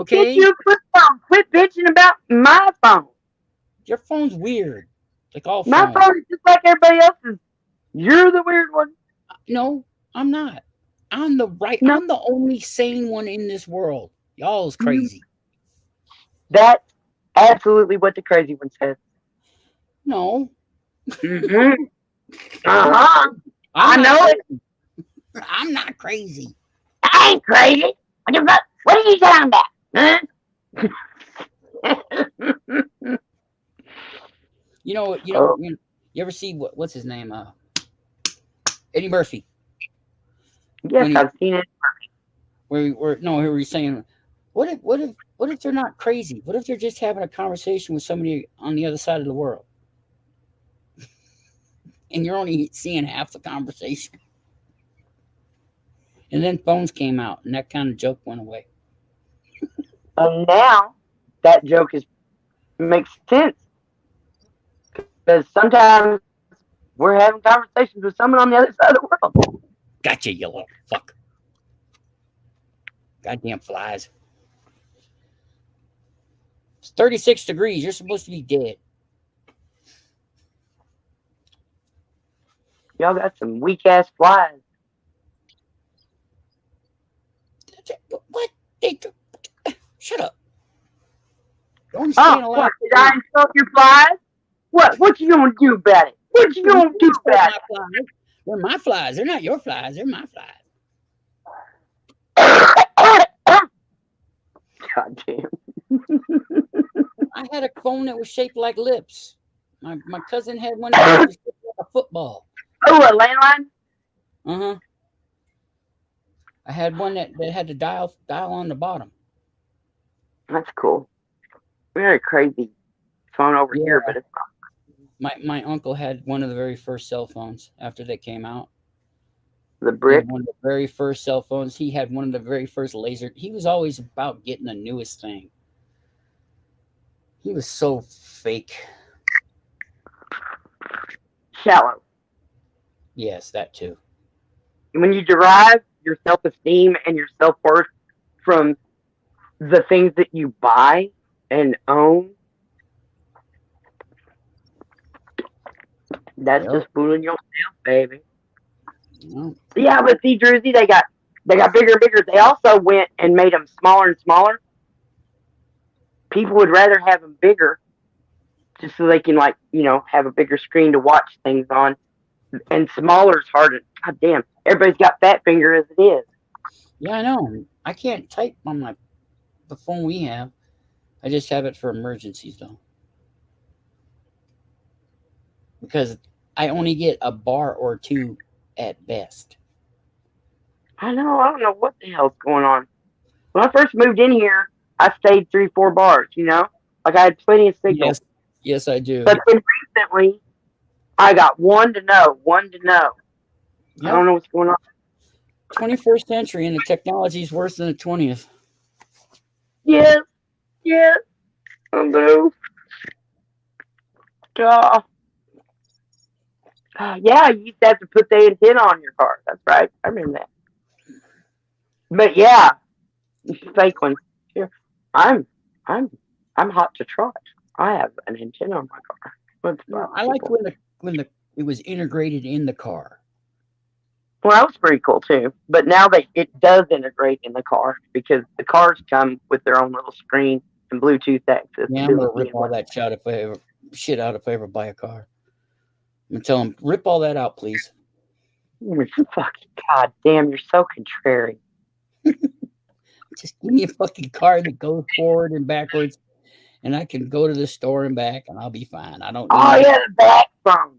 Get Okay, you a flip phone. Quit bitching about my phone. your phone's weird, like all My phones. phone is just like everybody else's. You're the weird one. No, I'm not. I'm the right. No, I'm the only sane one in this world. Y'all is crazy. that's absolutely what the crazy one says. No, Mm-hmm. I'm not. Uh-huh. I'm I not know it. crazy. I'm not crazy. I ain't crazy. What the fuck? What are you talking about? Huh? Oh, You ever see what's his name? Eddie Murphy. yes, When he I've seen it. where he's saying, what if they're not crazy? What if they're just having a conversation with somebody on the other side of the world, and you're only seeing half the conversation? And then phones came out, and that kind of joke went away. And now that joke makes sense because sometimes we're having conversations with someone on the other side of the world. Gotcha, you little fuck. Goddamn flies. It's 36 degrees. You're supposed to be dead. Y'all got some weak ass flies. What? They, shut up. You only Oh, staying alive. what? Did I insult your flies? What? What you gonna do about it? What you gonna do about My flies. They're my flies. They're not your flies. They're my flies. it? God damn. I had a phone that was shaped like lips. My cousin had one that was shaped like a football. Oh, a landline? Uh-huh. I had one that had the dial on the bottom. That's cool. We got a crazy phone over Yeah. here, but it's My uncle had one of the very first cell phones after they came out. the He brick. had one of the very first cell phones. He had one of the very first laser. He was always about getting the newest thing. He was so fake. Shallow. Yes, that too. When you derive your self esteem and your self worth from the things that you buy and own, that's Yep. just fooling yourself, baby. Well, Yeah, but see, Druzy, they got bigger and bigger. They also went and made them smaller and smaller. People would rather have them bigger, just so they can have a bigger screen to watch things on. And smaller is harder. God damn, everybody's got fat finger as it is. yeah, I know. I can't type on the phone we have. I just have it for emergencies though, because I only get a bar or two at best. I know. I don't know what the hell's going on. When I first moved in here, I stayed 3, 4 bars. Like I had plenty of signal. Yes, yes, I do. But then recently, I got one to know. One to know. I Yep. don't know what's going on. 21st century and the technology is worse than the 20th. Yes. Yes. Hello. Uh, yeah, you used to have to put the antenna on your car. That's right. I remember that. But yeah, fake ones. Here, I'm, I'm, I'm hot to trot. I have an antenna on my car. What's No, up, I like people? when it was integrated in the car. Well, that was pretty cool too. But now it does integrate in the car because the cars come with their own little screen and Bluetooth accessibility. Yeah, I'm gonna rip and all whatnot. that shit out if I ever buy a car. I'm gonna tell them rip all that out, please. You're fucking goddamn! You're so contrary. Just give me a fucking car that goes forward and backwards, and I can go to the store and back, and I'll be fine. I don't Oh need. yeah, the backbone.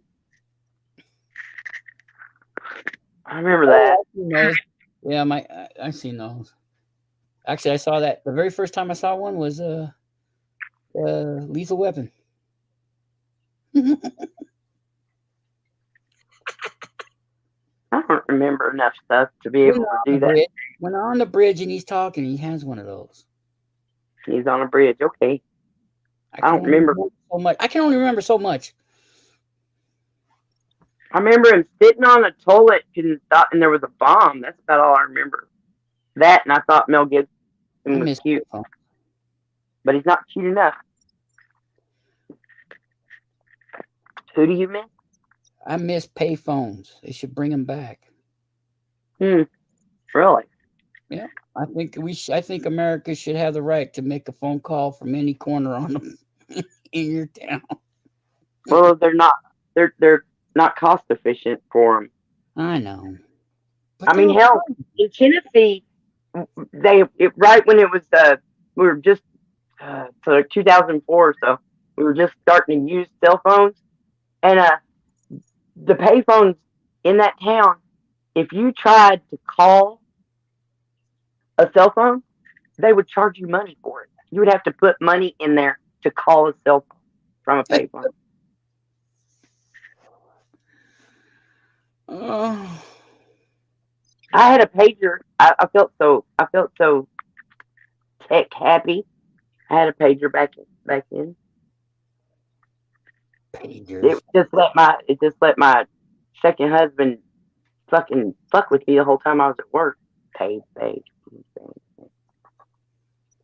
I remember that. I've seen those. Yeah, I've seen those. Actually, I saw that the very first time I saw one was Lethal Weapon. I don't remember enough stuff to be able to do that. When they're on the bridge and he's talking, he has one of those. He's on a bridge. Okay. I don't only remember. so much. I can only remember so much. I remember him sitting on a toilet and there was a bomb. That's about all I remember. That, and I thought Mel Gibson I was miss cute, payphones. but he's not cute enough. Who do you miss? I miss payphones. They should bring them back. Really? Yeah, I think America should have the right to make a phone call from any corner in your town. Well, they're not. They're not cost efficient for them. I know. I mean, hell, in Tennessee, right when it was we were just so like 2004 or so, we were just starting to use cell phones, and the payphones in that town, if you tried to call a cell phone, they would charge you money for it. You would have to put money in there to call a cell phone from a payphone. Oh, I had a pager. I felt so tech happy. I had a pager back then. pagers. It just let my second husband fucking fuck with me the whole time I was at work. Page.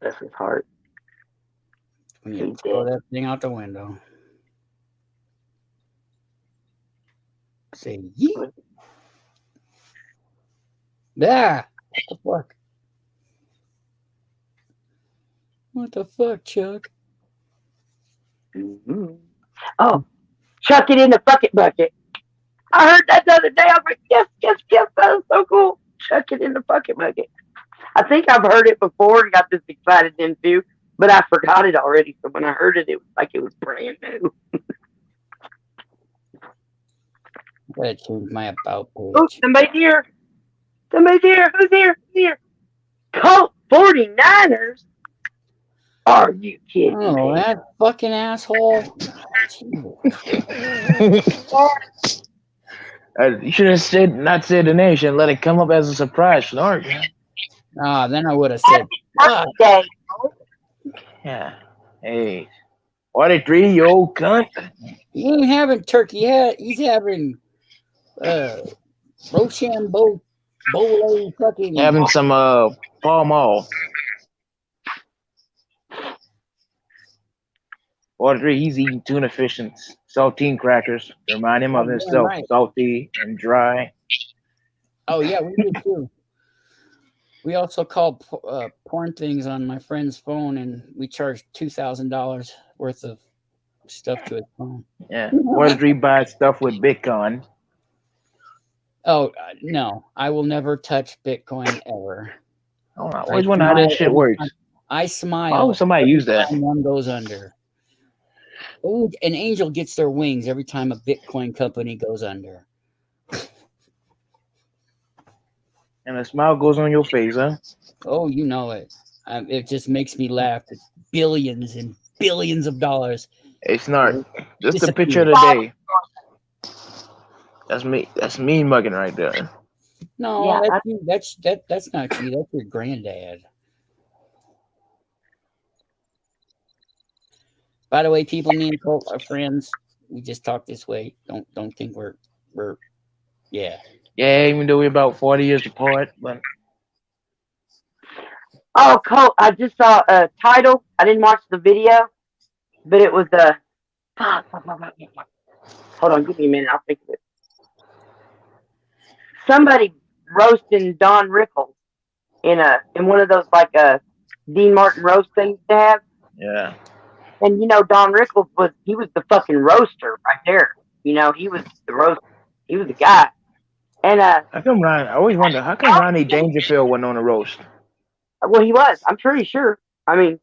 Bless his heart. When you throw that thing out the window. Say yeet. Yeah. What the fuck? What the fuck, Chuck? Mm-hmm. Oh, chuck it in the bucket. I heard that the other day. I was like, yes, that was so cool. Chuck it in the bucket. I think I've heard it before and got this excited then too, but I forgot it already. So when I heard it, it was like it was brand new. I gotta change my about page. Oh, somebody's here. Who's here? Colt 49ers? Are you kidding me? Oh, that fucking asshole. You should have not said the name. Should let it come up as a surprise, Snark. Then I would have said, fuck. Day. Yeah. Hey, 43, you old cunt. He ain't having turkey. He's having Rochambeau fucking. Having some Pall Mall. 43, he's eating tuna fish and saltine crackers. Remind him of himself, right. salty and dry. Oh yeah, we did too. We also called porn things on my friend's phone, and we charged $2,000 worth of stuff to his phone. Yeah, 43 buys stuff with Bitcoin. Oh no, I will never touch Bitcoin ever. Oh, I always wonder how that shit works. I smile. Why would somebody use that? One goes under. Oh, an angel gets their wings every time a Bitcoin company goes under. And a smile goes on your face, huh? Oh, you know it. It just makes me laugh. It's billions and billions of dollars. Hey, Snark, just a picture of the day. That's me. That's mean mugging right there. No, Yeah, that's you. That's not you. That's your granddad. By the way, people, me and Colt are friends. We just talk this way. Don't think we're yeah. Yeah, even though we're about 40 years apart, but Oh, Colt, I just saw a title. I didn't watch the video, but it was hold on, give me a minute. I'll think of it. Somebody roasting Don Rickles in one of those like Dean Martin roast things they have. yeah. And Don Rickles was the fucking roaster right there. He was the roast. He was the guy. And How come Ron? I always wonder how come Ronnie Dangerfield went on a roast. well, he was. I'm pretty sure. I mean,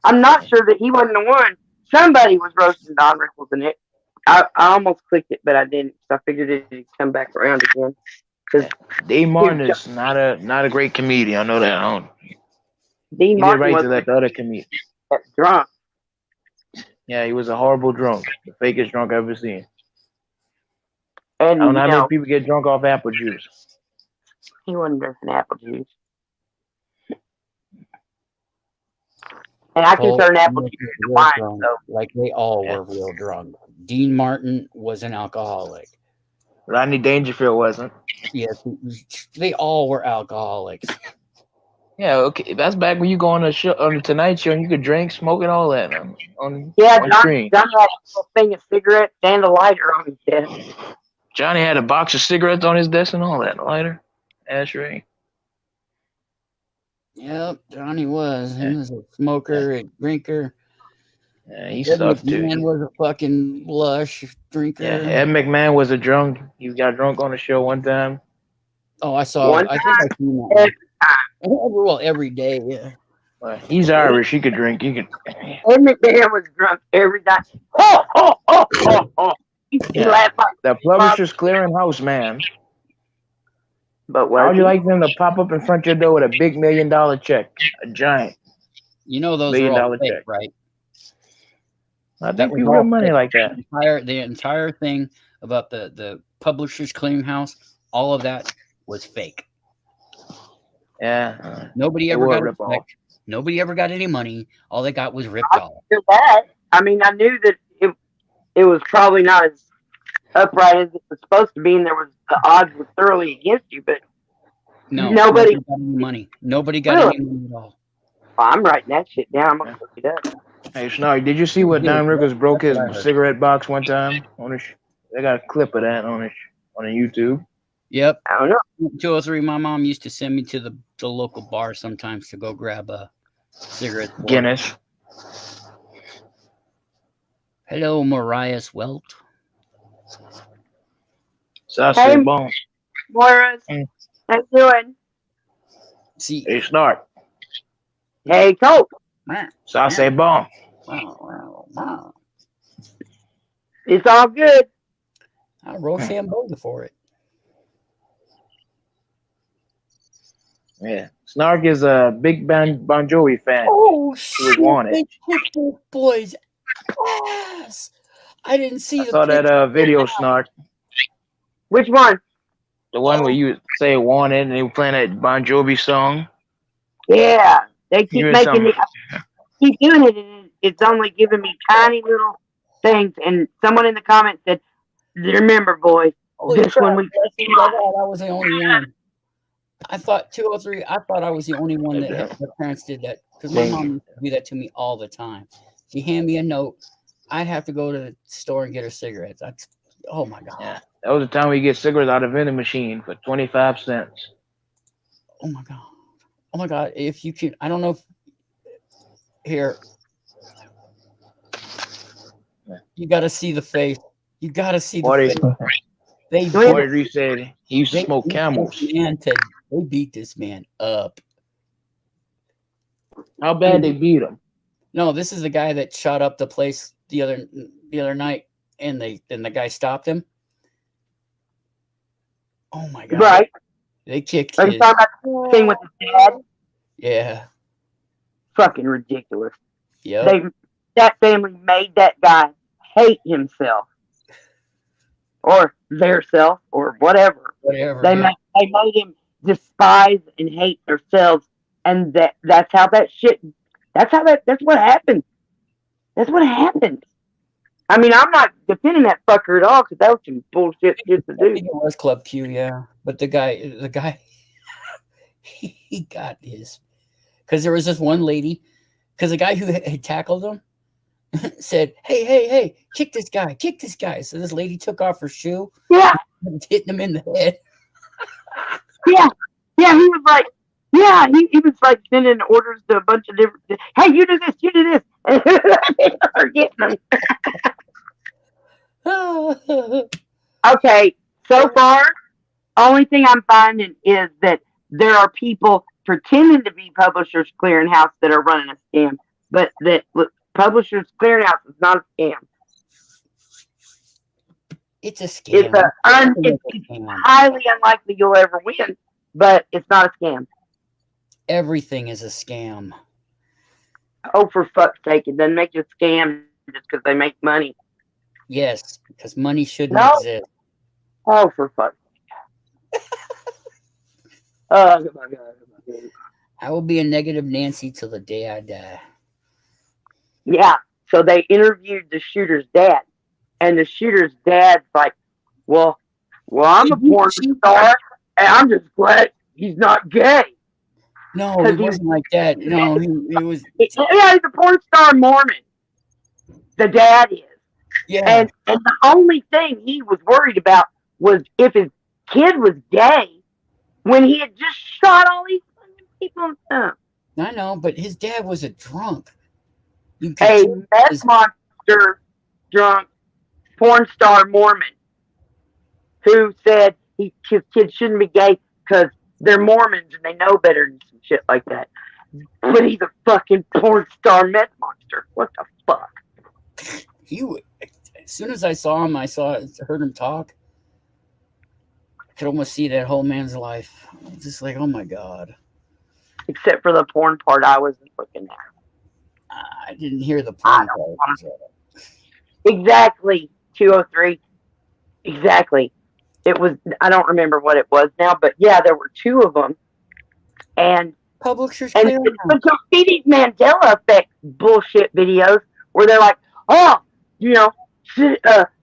I'm not sure that he wasn't the one. Somebody was roasting Don Rickles in it. I almost clicked it, but I didn't. So I figured it'd come back around again. Because Dave Martin is not a great comedian. I know that. Dean He did Martin right was to let the other comedian. drunk. Yeah, he was a horrible drunk. The fakest drunk I've ever seen. And, I don't know how many people get drunk off apple juice. he wasn't drinking apple juice. And I can Colt turn apple was juice into real wine. drunk, So, like they all Yeah. were real drunk. Dean Martin was an alcoholic. Rodney Dangerfield wasn't. Yes, they all were alcoholics. Yeah, okay. That's back when you go on on the Tonight Show and you could drink, smoke, and all that on yeah, on John screen. had a little thing of cigarettes and a lighter on his desk. Johnny had a box of cigarettes on his desk and all that. Lighter, ashtray. Yep, Johnny was. He Yeah, was a smoker, a drinker. yeah, he Ed sucked too. McMahon was a fucking lush Yeah, drinker. Ed McMahon was a drunk. He got drunk on the show one time. Oh, I saw. One I think I seen that every one. Well, every day. Yeah. He's Irish. He could drink. He could. Ed McMahon was drunk every night. Ho, ho, ho, ho, ho. He Yeah. laughed like The Publishers Clearinghouse man. But How would you he? like them to pop up in front of your door with a big $1 million check? A giant You know those $1 are million all fake, check. right? I That think was people all got money fake. like that. The entire thing about the Publishers Clearinghouse, all of that was fake. Yeah. Nobody They ever were got a a rip-off. check. Nobody ever got any money. All they got was ripped off. After that, I mean, I knew that it was probably not as upright as it was supposed to be, and the odds were thoroughly against you. But No, nobody got any money. Nobody got Really? any money at all. I'm writing that shit down. I'm gonna look it up. Hey, Snark, did you see what Don Rickles broke his cigarette box one time? They got a clip of that on YouTube. Yep. I don't know. 203. My mom used to send me to the local bar sometimes to go grab a cigarette. Guinness. Hello, Mariah Welt. Sauce Hey. bon. Moira, Mm. how you doing? See, Hey, Snark. Hey, Colt. Sauce bon. It's all good. I Rochambeau for it. Yeah. Snark is a big Bon Jovi fan. Oh He was wanted. They kicked this boy's ass. I didn't see I the saw picture. that video, Snark. Which one? The one where you say wanted and they were playing that Bon Jovi song. Yeah, they keep Give me making me. some. Keep doing it, and it's only giving me tiny little things. And someone in the comments said, "Remember, boys, Holy this crap, one we." I thought I was the only one. I thought 203. I thought I was the only one that their parents did that because my mom used to do that to me all the time. She hand me a note. I'd have to go to the store and get her cigarettes. Oh my god. Yeah. That was the time we get cigarettes out of the vending machine for 25 cents. Oh my god. Oh my god. If you can, I don't know if here. You got to see the face. You got to see the face. They Audrey said he used to smoke beat Camels. this man they beat this man up. How bad they beat him? No, this is the guy that shot up the place the other night, and the guy stopped him. Oh my god! Right. They kicked Are you his. talking about the thing with his dad? Yeah. Fucking ridiculous. Yep. That family made that guy hate himself. or their self or whatever. Whatever. They Yeah. made him despise and hate themselves, and that's how that shit. That's what happened. That's what happened. I mean, I'm not defending that fucker at all because that was some bullshit shit to I do. think it was Club Q, yeah. But the guy, he got his because there was this one lady, because the guy who had tackled him said, "Hey, hey, hey, kick this guy, kick this guy." So this lady took off her shoe Yeah, and hit him in the head. yeah, yeah. He was like, yeah, he was like sending orders to a bunch of different. Hey, you do this, you do this, and they started getting them. Okay, so far, only thing I'm finding is that there are people pretending to be Publishers Clearinghouse that are running a scam, but that Publishers Clearinghouse is not a scam. It's a It's scam. it's highly unlikely you'll ever win, but it's not a scam. Everything is a scam. Oh, for fuck's sake! It doesn't make it a scam just because they make money. Yes, because money shouldn't No. exist. Oh, for fuck's sake! Oh my god! I will be a negative Nancy till the day I die. Yeah. So they interviewed the shooter's dad, and the shooter's dad's like, "Well, I'm a porn star, and I'm just glad he's not gay." No, it wasn't like that. No, he was. Yeah, he's a porn star Mormon. The dad is. Yeah. And the only thing he was worried about was if his kid was gay when he had just shot all these people and stuff. I know, but his dad was a drunk. You could A tell meth his- monster, drunk, porn star Mormon who said his kids shouldn't be gay because they're Mormons and they know better than some shit like that. But he's a fucking porn star meth monster. What the fuck? As soon as I saw him, heard him talk. I could almost see that whole man's life. Just like, oh my god. Except for the porn part, I wasn't looking at. I didn't hear the porn part. Exactly. 203. Exactly. It was, I don't remember what it was now, but yeah, there were two of them. And Publishers and clearing. but you'll see these Mandela effect bullshit videos where they're like, oh, Ed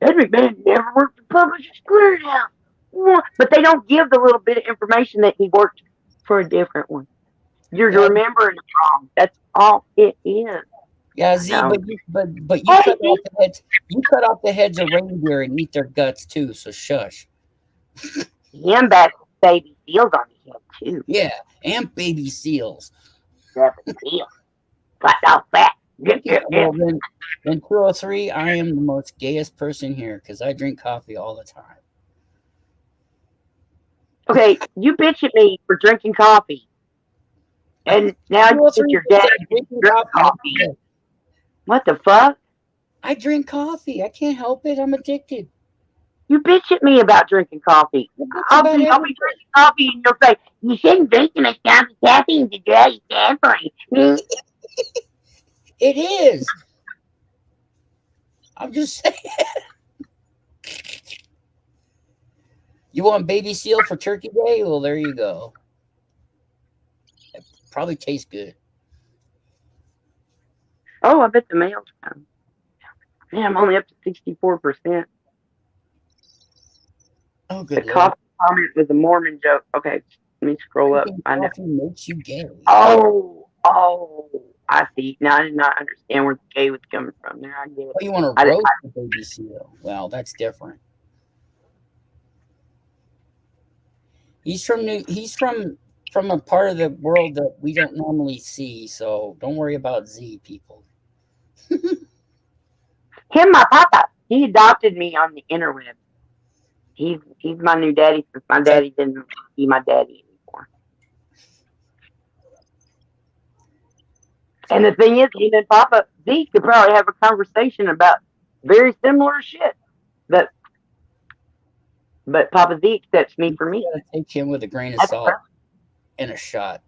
McMahon never worked for Publishers Clearinghouse. But they don't give the little bit of information that he worked for a different one. You're remembering it wrong. That's all it is. Yeah, Z, No. but you cut off the heads. You cut off the heads of reindeer and eat their guts too. So shush. Him back with baby seals on his head too. Yeah, and baby seals. Seven seals. Flat out fat. Well, then 203, I am the most gayest person here because I drink coffee all the time. Okay, you bitch at me for drinking coffee. And now you think your dad drinking coffee. What the fuck? I drink coffee. I can't help it. I'm addicted. You bitch at me about drinking coffee. I'll be drinking coffee and you'll say, you shouldn't drink too much coffee. Caffeine's a drug. It's bad for you. It is. I'm just saying. You want baby seal for Turkey Day? Well, there you go. It probably tastes good. Oh, I bet the mail's come. Man, I'm only up to 64%. Oh, good. The coffee comment was a Mormon joke. Okay, let me scroll up. Coffee makes you gay. Oh, I see. Now I did not understand where the gay was coming from. There, I get it. Oh, you want to roast the baby seal? Well, that's different. He's from a part of the world that we don't normally see, so don't worry about Z people. Him, my papa, he adopted me on the interweb. He's my new daddy since my daddy didn't be my daddy anymore. And the thing is, he and Papa Z could probably have a conversation about very similar shit. But Papa Z accepts me for me. You gotta take him with a grain of salt and a shot.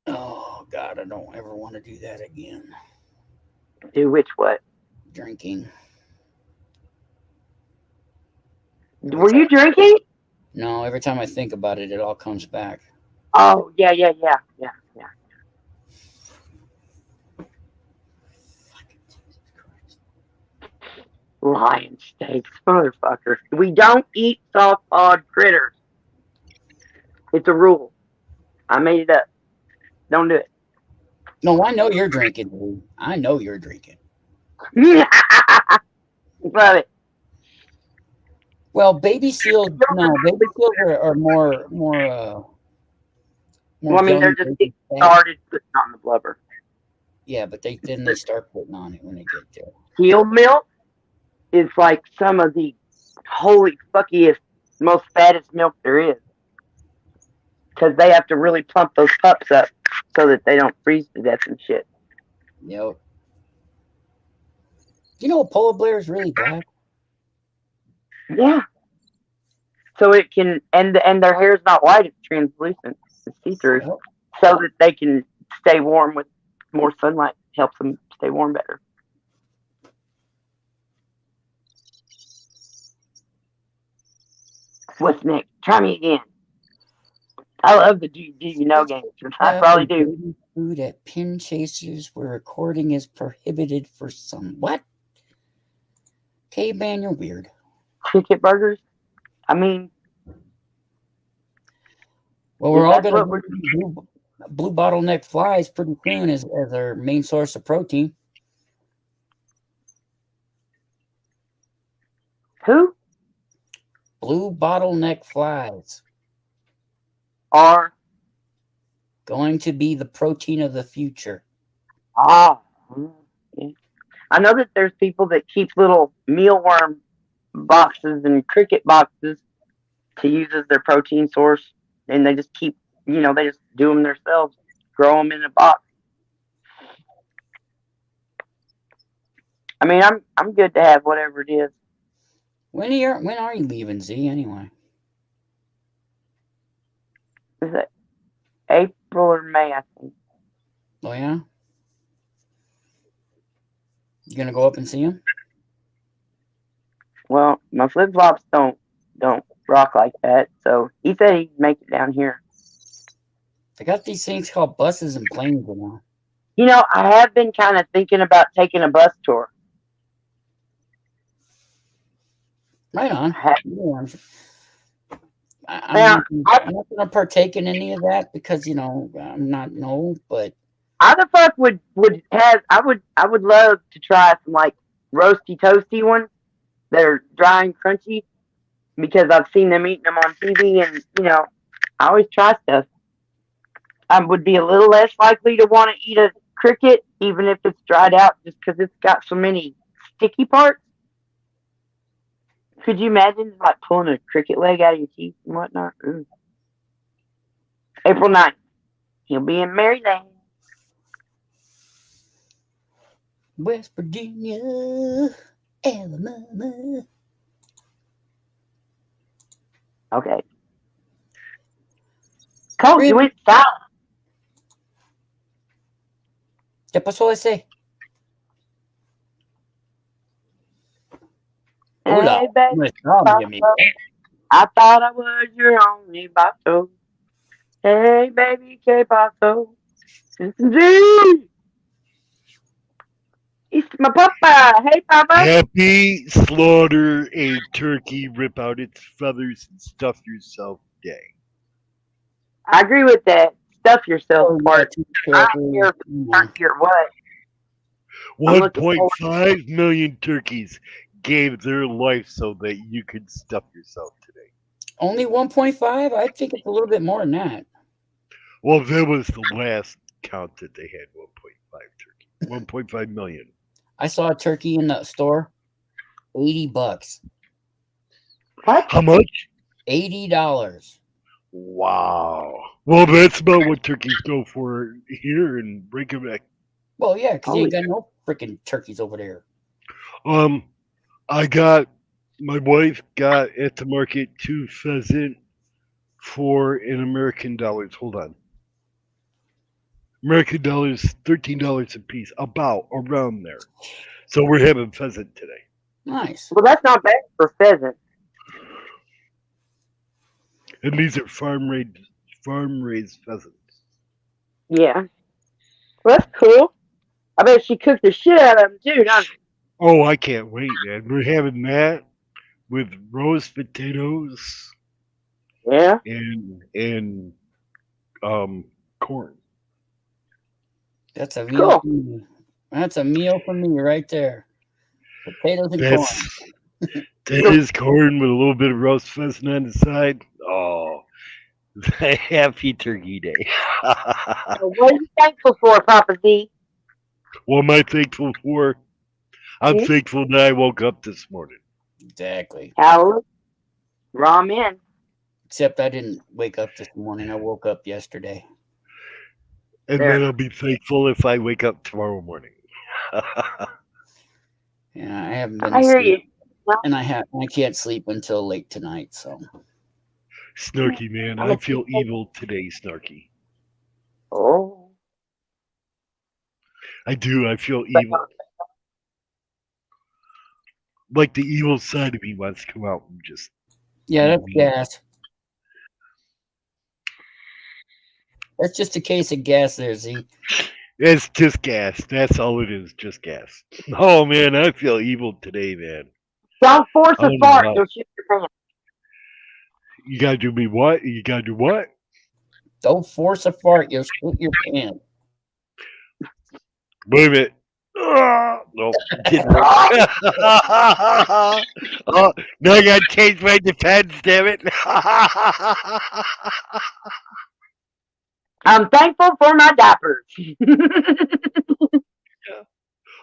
Oh God, I don't ever want to do that again. Do which what? Drinking. Were you drinking? No, every time I think about it, it all comes back. Oh, yeah. Lion steaks, motherfucker. We don't eat soft pod critters. It's a rule. I made it up. Don't do it. No, I know you're drinking, dude. I know you're drinking. Love it. Well, baby seals, no, baby seals are more Well, I mean, they're young. just getting started putting on the blubber. Yeah, but they start putting on it when they get there. Seal milk is like some of the holy fuckiest, most fattest milk there is. Because they have to really pump those pups up so that they don't freeze to death and shit. Yep. You know, a polar bear is really black. Yeah. So it can, and their hair is not white; it's translucent, it's see through, Yep. so that they can stay warm with more sunlight. Helps them stay warm better. What's next? Try me again. I love the do you know games. I probably do. Baby food at pin chasers where recording is prohibited for some what? K-Man, you're weird. Ticket burgers. I mean, Well, we're if all that's going what to blue bottleneck flies pretty soon as our main source of protein. who Blue bottleneck flies are going to be the protein of the future. ah. Yeah. I know that there's people that keep little mealworm boxes and cricket boxes to use as their protein source, and they just keep, they just do them themselves, grow them in a box. I mean, I'm good to have whatever it is. When are you leaving, Z? Anyway, Is it April or May? I think. oh yeah, you gonna go up and see him? Well, my flip flops don't rock like that, so he said he'd make it down here. They got these things called buses and planes now. I have been kind of thinking about taking a bus tour. Right on. Ha- Yeah, I'm Now, not going to partake in any of that because I'm not but how the fuck would have I would love to try some like roasty toasty ones that are dry and crunchy because I've seen them eating them on TV and I always try stuff. I would be a little less likely to want to eat a cricket even if it's dried out just because it's got so many sticky parts. Could you imagine like pulling a cricket leg out of your teeth and whatnot? Ooh. April 9th. He'll be in Maryland. West Virginia, Alabama. Okay. Coach, you went south. ¿Qué pasó ese? Hola. Hey, baby, ¿Cómo está, mi amigo? I thought I was your only vato. Hey, baby, ¿qué pasó? Z! It's my papa. Hey, papa. Happy slaughter a turkey, rip out its feathers, and stuff yourself day. I agree with that. Stuff yourself Oh, part. yeah, I don't care if it's turkey or what. 1.5 million turkeys gave their life so that you could stuff yourself today. Only 1.5? I think it's a little bit more than that. Well, that was the last count that they had 1.5 turkey. 1.5 million. I saw a turkey in the store, $80. What? How much? $80. Wow. Well, that's about what turkeys go for here in Reykjavik. Well, yeah, because you ain't got no freaking turkeys over there. My wife got at the market 2 pheasant for in American dollars. Hold on. American dollars, $13 a piece, about around there. So we're having pheasant today. Nice. Well, that's not bad for pheasant. And these are farm raised pheasants. Yeah. Well, that's cool. I bet she cooked the shit out of them too, don't she? Oh, I can't wait, man. We're having that with roast potatoes Yeah. and corn. That's a meal Cool. for me. That's a meal for me right there. Potatoes and corn. That is corn with a little bit of roast pheasant on the side. Oh, happy turkey day. What are you thankful for, Papa Z? What am I thankful for? I'm Hmm? thankful that I woke up this morning. Exactly. Hallelujah. Ramen. Except I didn't wake up this morning. I woke up yesterday. And There. then I'll be thankful if I wake up tomorrow morning. Yeah, I haven't been I hear asleep, you. and I can't sleep until late tonight. So Snarky, man. I'm I a feel evil today, Snarky. Oh. I do. I feel evil. Like the evil side of me wants to come out and just. yeah, that's be- gas. That's just a case of gas there, Z. It's just gas. That's all it is. Just gas. Oh, man. I feel evil today, man. Don't force I a don't know fart. how. You'll shit your pants. You gotta do me what? You gotta do what? Don't force a fart. You'll shit your pants. Wait a minute. Nope. Didn't work. Oh, now I gotta change my defense, damn it. I'm thankful for my diapers.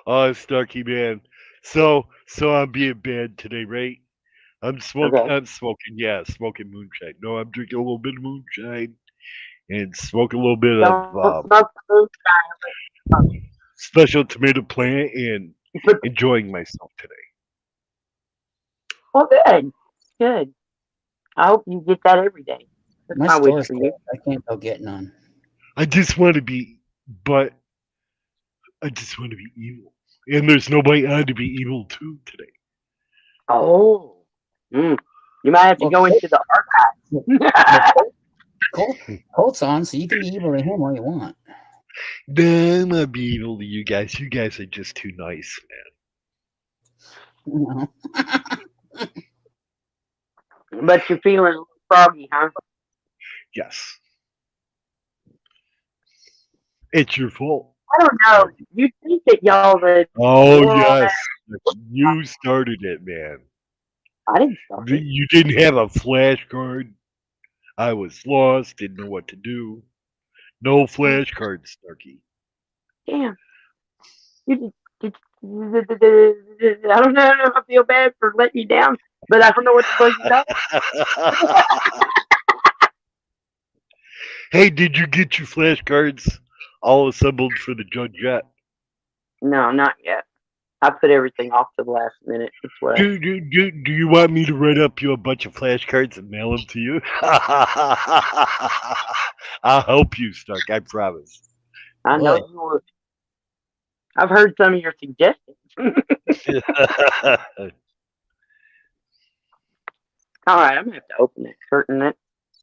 Oh, Snarky, man. So I'm being bad today, right? I'm smoking. Okay. I'm smoking. Yeah, smoking moonshine. No, I'm drinking a little bit of moonshine and smoking a little bit of Don't smoke the special tomato plant and food. enjoying myself today. Well, good. Good. I hope you get that every day. That's My my wish store's for you. closed. I can't go get none. I just want to be, but I just want to be evil, and there's nobody on to be evil too today. Oh. Mm. You might have to Well, go into the archives. Colt's on, so you can be evil to him all you want. Nah, I'm not being evil to you guys. You guys are just too nice, man. You know? But you're feeling a little froggy, huh? Yes, it's your fault. I don't know. You think that y'all that Oh you're all yes, you started it, man. I didn't start it. You didn't have a flashcard. I was lost, didn't know what to do. No flashcards, Snarky. Damn. You just, I don't know if I feel bad for letting you down, but I don't know what the fuck you talking. Hey, did you get your flashcards all assembled for the judge yet? No, not yet. I put everything off to the last minute. That's what I. Do you want me to write up you a bunch of flashcards and mail them to you? I'll help you, Stark. I promise. I know Boy. you were. I've heard some of your suggestions. All right, I'm gonna have to open that curtain. That's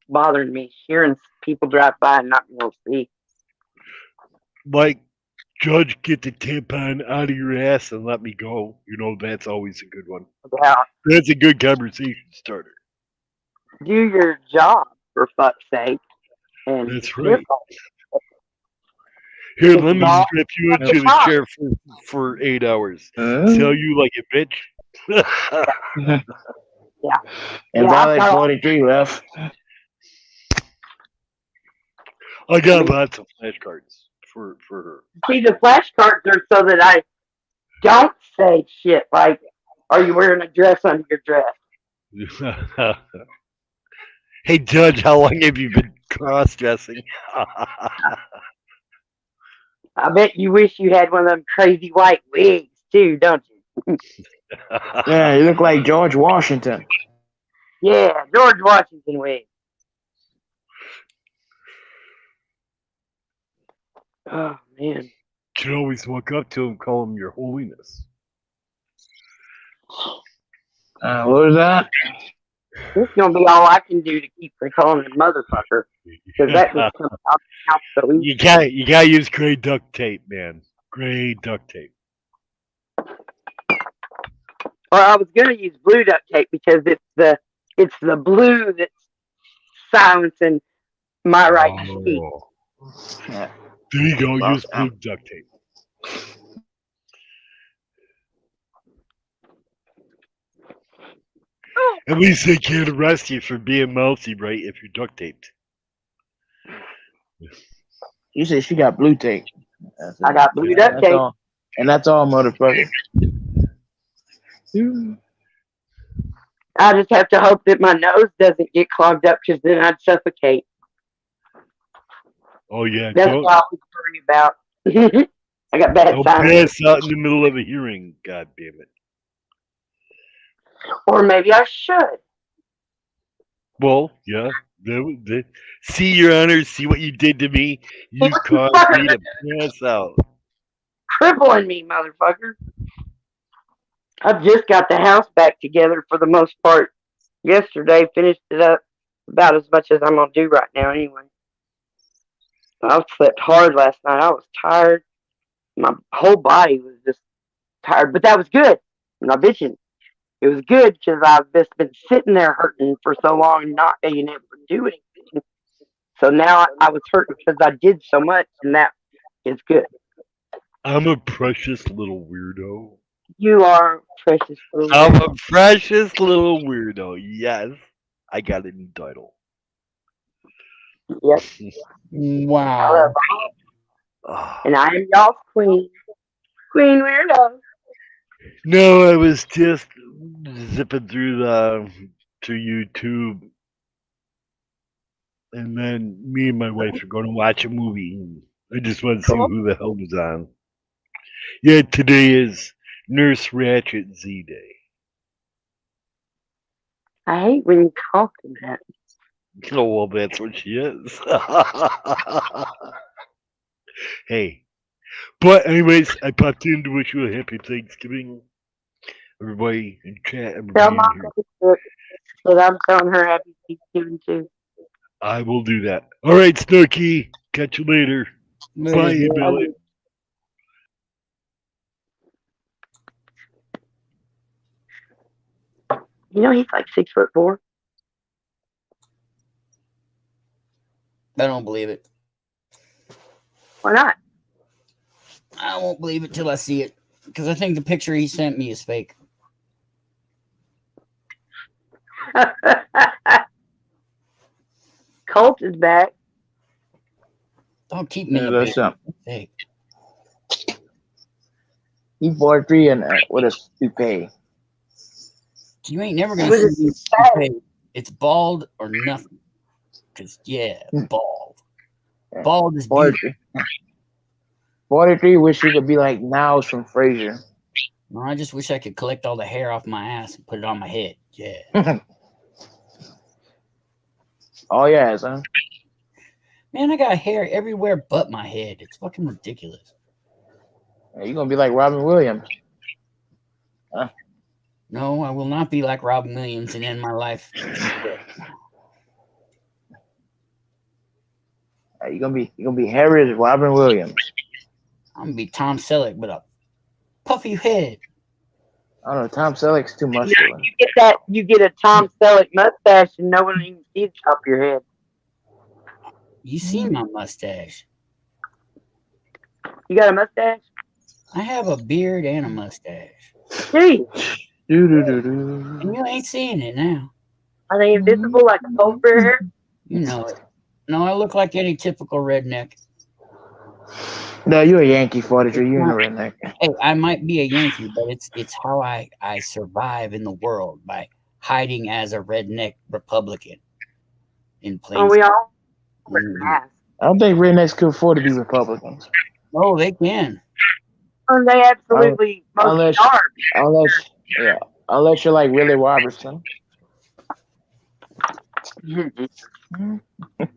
bothering me. Hearing people drive by and not being able to see. Like, Judge, get the tampon out of your ass and let me go. You know, that's always a good one. About That's a good conversation starter. do your job for fuck's sake. And That's right. Here, It's let me not- strap you into it's the not. chair for 8 hours. Tell you like a bitch. And Yeah, Violet I've got- 43 left. I got lots of flashcards for her. See, the flashcards are so that I don't say shit like, "Are you wearing a dress under your dress?" Hey, Judge, how long have you been cross-dressing? I bet you wish you had one of them crazy white wigs too, don't you? Yeah, you look like George Washington. Yeah, George Washington wig. Oh man. You can always walk up to him, call him Your Holiness. What was that? This is gonna be all I can do to keep from calling him motherfucker, because that just comes out the mouth so easy. you gotta use gray duct tape, man. Gray duct tape. Or I was gonna use blue duct tape because it's the blue that's silencing my right to speak. Oh, Yeah. there you go. Well, Use blue duct tape. At least they can't arrest you for being mousy, right? If you're duct taped. You said she got blue tape. I got blue duct That's tape. all. And that's all, motherfucker. I just have to hope that my nose doesn't get clogged up, because then I'd suffocate. Oh yeah, That's what I was worried about. I got bad don't sinus. pass out in the middle of a hearing. God damn it. Or maybe I should. Well, yeah. See, Your Honor, see what you did to me? You caused me to pass out. Crippling me, motherfucker. I've just got the house back together for the most part. Yesterday, finished it up about as much as I'm going to do right now anyway. I slept hard last night. I was tired. My whole body was just tired, but that was good. I'm not bitching. It was good because I've just been sitting there hurting for so long and not being able to do anything. So now I was hurting because I did so much, and that is good. I'm a precious little weirdo. You are precious little. I'm a precious little weirdo. Yes. I got a new title. Yep. Wow. And I am y'all's queen. Queen weirdo. No, I was just zipping through YouTube, and then me and my wife are going to watch a movie. And I just want to see who the hell was on. Yeah, today is Nurse Ratchet Z Day. I hate when you call them that. Oh well, that's what she is. Hey, but anyways, I popped in to wish you a happy Thanksgiving. Everybody in chat, Tell everybody in Mom here. that I'm telling her happy Thanksgiving too. I will do that. All right, Snooky. Catch you later. Bye, Later. Billy. You know he's like 6'4". I don't believe it. Why not? I won't believe it till I see it, because I think the picture he sent me is fake. Colt is back. Don't keep me in Yeah, the that's basement. something. Fake. He 43 and with a toupee. You ain't never gonna With see his me face. toupee. It's bald or nothing. Cause yeah, bald. Yeah. Bald is beautiful. 43 wish he could be like Niles from Frasier. No, I just wish I could collect all the hair off my ass and put it on my head. Yeah. Oh yeah, son. Man, I got hair everywhere but my head. It's fucking ridiculous. You're gonna be like Robin Williams. No, I will not be like Robin Williams and end my life. You're gonna be hairy as Robin Williams. I'm gonna be Tom Selleck with a puffy head. I don't know. Tom Selleck's too muscular. You get a Tom Selleck mustache and no one even sees the top of your head. You see my mustache. You got a mustache? I have a beard and a mustache. Gee, And you ain't seeing it now. are they invisible like a polar bear? You know it. No, I look like any typical redneck. No, you're a Yankee 43. You ain't no redneck. Hey, I might be a Yankee, but it's how I survive in the world, by hiding as a redneck Republican in plain Oh, we all sight. wear masks. I don't think rednecks could afford to be Republicans. Oh, they can. Oh, they absolutely mostly are. Unless you're like Willie Robertson.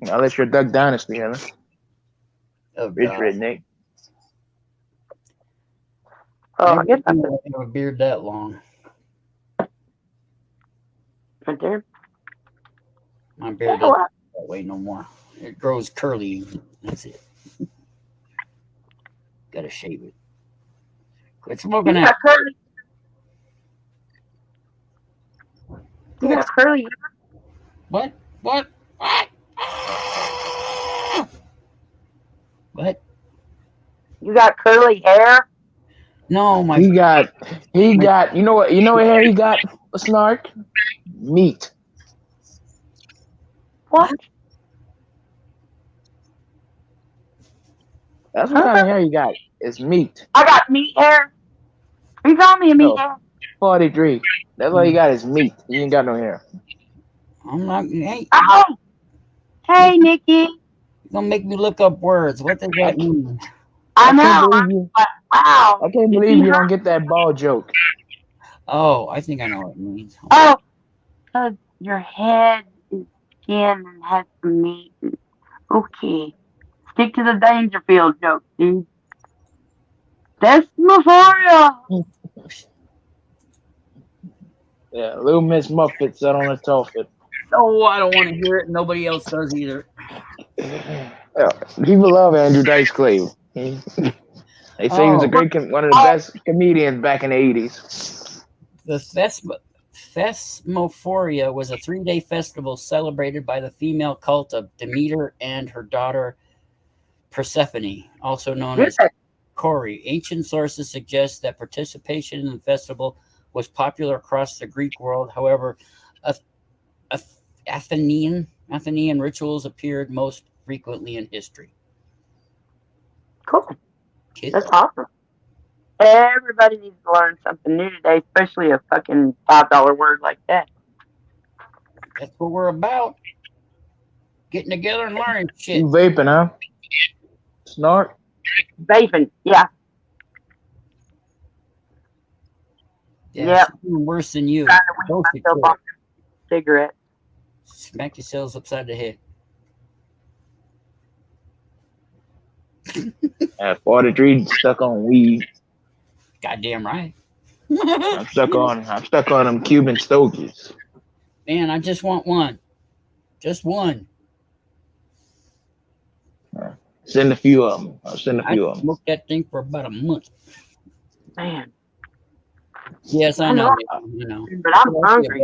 Unless you're Duck Dynasty, you know? Oh Rich God. redneck. Oh, I guess I I'm don't have a beard that long. right there. My Yeah, beard doesn't well, go that way no more. It grows curly. That's it. Gotta shave it. Quit you smoking that. got curly. You Quit. got curly. What? What? What? What? You got curly hair. No, my He got. You know what? You know what hair he got? Snark. Meat. What? That's what Huh? kind of hair he got. It's meat. I got meat hair. You call me a meat No, hair? 43. That's all he got is meat. He ain't got no hair. I'm not. Hey, Oh, hey, Nikki. you're gonna make me look up words. What does that mean? I I can't know. believe you. Wow. I can't Is believe he you hurt? don't get that ball joke. Oh, I think I know what it means. Oh, because your head is skin and has some meat. Okay. Stick to the Dangerfield joke, dude. Desmophoria. Yeah, Little Miss Muffet sat on a Tuffet. Oh, I don't want to hear it. Nobody else does either. Yeah, people love Andrew Dice Clay. They say he was a Oh, great, one of the best comedians back in the 80s. the Thesmophoria was a 3-day festival celebrated by the female cult of Demeter and her daughter Persephone, also known as Kori. Ancient sources suggest that participation in the festival was popular across the Greek world. However, Athenian rituals appeared most frequently in history. Cool. Kids, That's awesome. Everybody needs to learn something new today, especially a fucking $5 word like that. that's what we're about. Getting together and learning shit. You vaping, huh? Snark? Vaping, yeah. Yeah, she's doing worse than you. Trying to Both wean you myself off cigarettes. smack yourselves upside the head. 43 stuck on weed. Goddamn right. I'm stuck on them Cuban stogies. Man, I just want one. Just one. Send a few of them. I'll send a I few of them. smoked that thing for about a month. Man, Yes, I I know. know, I know. but I'm hungry.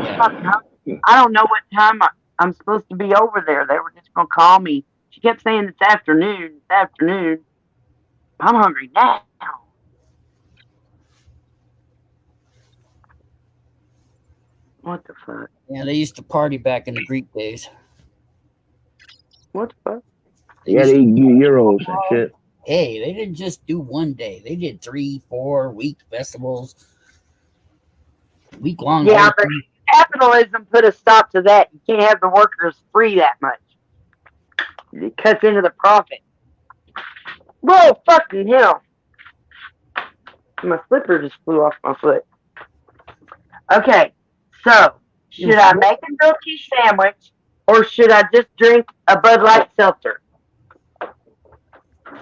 Yeah. Fucking hungry. I don't know what time I'm supposed to be over there. They were just gonna call me. She kept saying it's afternoon. It's afternoon. I'm hungry now. What the fuck? Yeah, they used to party back in the Greek days. What the fuck? Yeah, they eat euros and shit. Hey, they didn't just do one day. They did 3-4 week festivals, week long. Yeah, but capitalism put a stop to that. You can't have the workers free that much. It cuts into the profit. Whoa, fucking hell. My slipper just flew off my foot. Okay, so should I make a grilled cheese sandwich or should I just drink a Bud Light seltzer?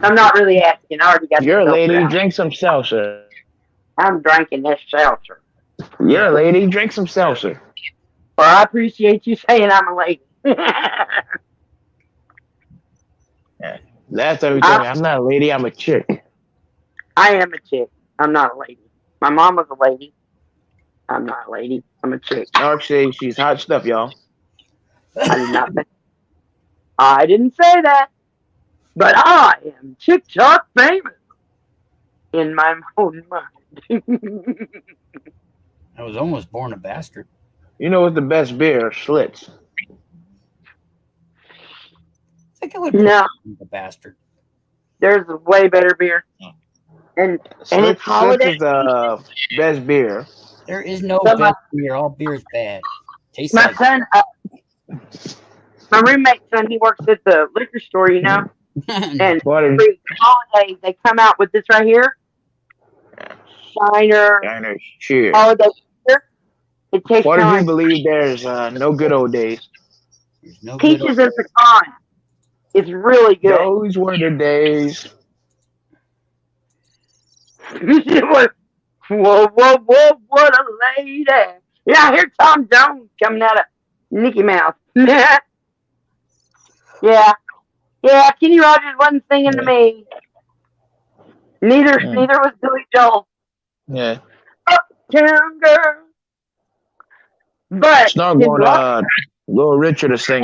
I'm not really asking. I already got You're a the lady, seltzer out. drink some seltzer. I'm drinking this seltzer. You're a lady, drink some seltzer. Well, I appreciate you saying I'm a lady. That's everything. I'm not a lady, I'm a chick. I am a chick. I'm not a lady. My mom was a lady. I'm not a lady. I'm a chick. Snark says she's hot stuff, y'all. I did not say. I didn't say that. But I am TikTok famous in my own mind. I was almost born a bastard. You know what's the best beer? Schlitz. I think I would be No, a bastard. there's a way better beer. And it's Schlitz holiday. is the best beer. There is no So best beer. All beer is bad. Tastes my like son, my roommate's son, he works at the liquor store, you know. And What is every holiday they come out with this right here, Shiner Diners? Cheers. holiday beer. It tastes What if kind you of like believe there's no good old days? there's no good peaches and pecan. It's really good. Those were the days. Whoa, what a lady. Yeah, I hear Tom Jones coming out of Mickey Mouse. Yeah. Yeah, Kenny Rogers wasn't singing to Yeah. me. Neither Mm. was Billy Joel. Yeah. Uptown Girl. But Snark in want Little Richard to sing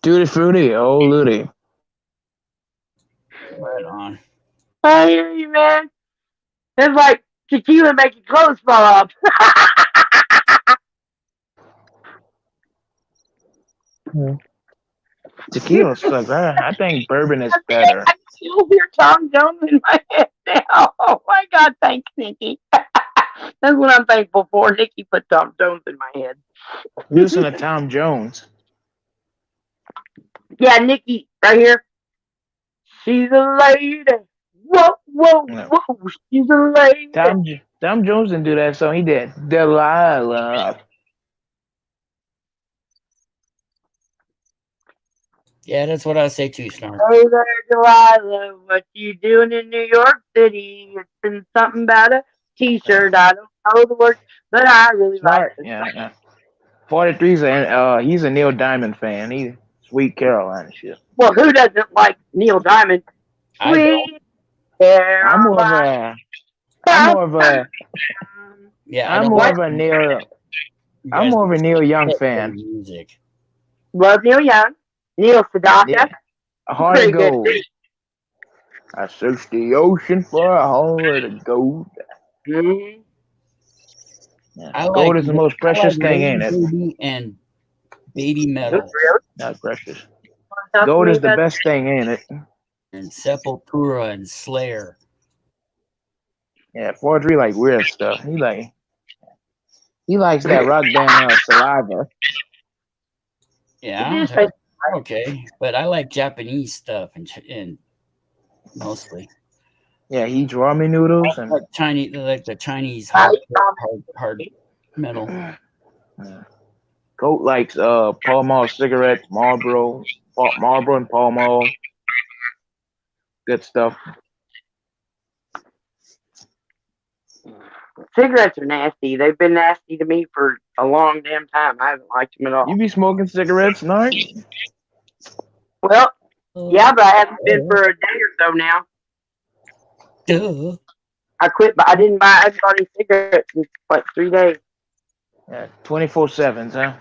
Tutti Frutti, oh Ludi. Right on. I hear you, man. It's like tequila making clothes fall off. Tequila sucks. I think bourbon is better. I still hear Tom Jones in my head now. Oh my God, thanks, Nikki. That's what I'm thankful for. Nikki put Tom Jones in my head. Listen to Tom Jones. Yeah, Nikki, right here. She's a lady. Whoa, No. she's a lady. Tom Jones didn't do that song. He did Delilah. Yeah, that's what I say too, Snark. Hey there, Delilah. What you doing in New York City? It's been something about a T-shirt. I don't know the words, but I really like Smart. it. Yeah. 43's he's a Neil Diamond fan. He's Sweet Caroline and shit. Well, who doesn't like Neil Diamond? I don't. Sweet I'm more of Caroline. Yeah, I I'm don't more like of a Neil you I'm guys more of a Neil Young play fan. music. Love Neil Young. Neil Sedaka. Yeah. A heart Pretty of good. gold. I searched the ocean for a heart of gold. Mm-hmm. Yeah. I Gold like is the most precious thing, ain't it? Baby and Baby Metal Not precious. Talk to Gold me is the about- best thing, ain't it? and Sepultura and Slayer. Yeah, 43 like weird stuff. He likes that rock band Saliva. Yeah, okay, but I like Japanese stuff and mostly Yeah, he eats ramen noodles and like the Chinese hard metal. Goat likes Pall Mall cigarettes, Marlboro and Pall Mall. Good stuff. Cigarettes are nasty. They've been nasty to me for a long damn time. I haven't liked them at all. You be smoking cigarettes, Nark? Well, yeah, but I haven't been for a day or so now. Duh. I quit, but I haven't bought any cigarettes in like 3 days. Yeah, 24/7s, huh?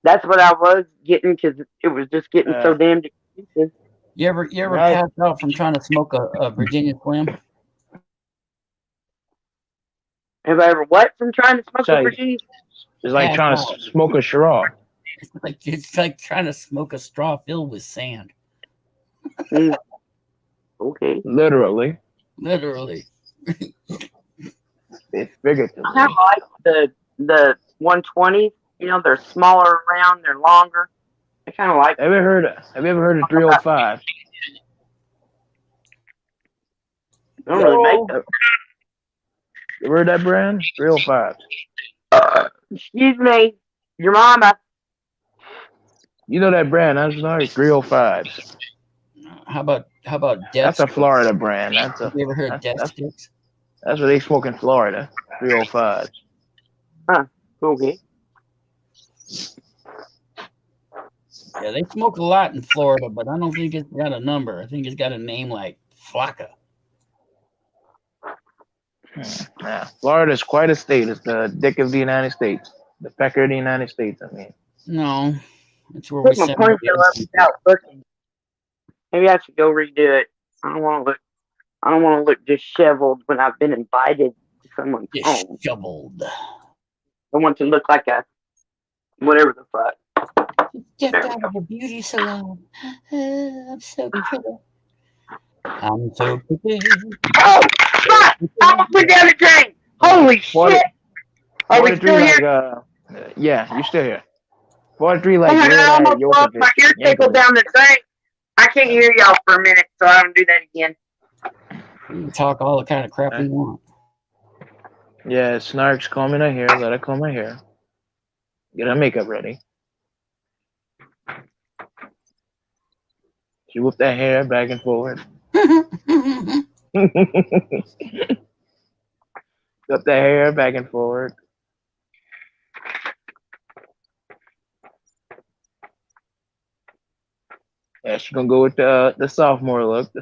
That's what I was getting because it was just getting so damn expensive. You ever Right. pass out from trying to smoke a Virginia Slim? Have I ever what from trying to smoke Sorry. a Virginia? It's like trying to smoke a straw. It's like trying to smoke a straw filled with sand. Okay. Literally. Literally. It's figuratively. I kind of like the 120s. You know, they're smaller around, they're longer. I kind of like. Have you ever heard of 305? They don't really make them. You ever heard that brand? 305. Excuse me, your mama. You know that brand? That's not 305s. How about Death That's a Sticks? Florida brand. That's a. Have you ever heard of Death that's- Sticks? That's what they smoke in Florida. 305s. Okay. Yeah, they smoke a lot in Florida, but I don't think it's got a number. I think it's got a name like Flocka. Yeah, Florida is quite a state. It's the dick of the United States. The pecker of the United States, I mean. No, that's where we Put my send ponytail up without looking. Maybe I should go redo it. I don't want to look disheveled when I've been invited to someone's home. disheveled. I want to look like a whatever the fuck. Stepped out of the beauty salon. I'm so pretty. I'm so pretty. Oh, fuck! I put down the drain. Holy shit! Are we 43 still here? yeah, you're still here. 43 like Oh my weird god, I at almost lost my ear tickle Yankovic. down the drain. I can't hear y'all for a minute, so I don't do that again. We can talk all the kind of crap we want. Yeah, Snark's combing her hair. Let her comb her hair. Get her makeup ready. She whipped that hair back and forward. Whip that hair back and forward. Yeah, she's gonna go with the sophomore look.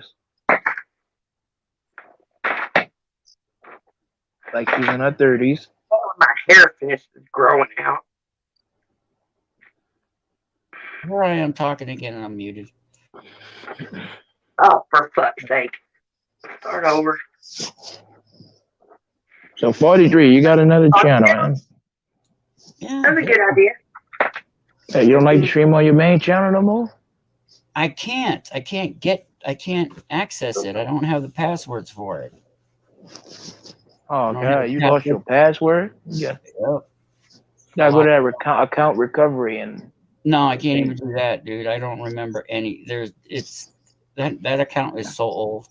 Like she's in her 30s. Oh, my hair finishes growing out. Here I am talking again and I'm muted. Oh, for fuck's sake. Start over. So 43, you got another channel, man. Yeah, That's a good idea. Hey, you don't like to stream on your main channel no more? I can't access it. I don't have the passwords for it. Oh god, you lost your password? Yeah. Yep. Gotta go to that account recovery and No, I can't even do that, dude. I don't remember any. That account is so old.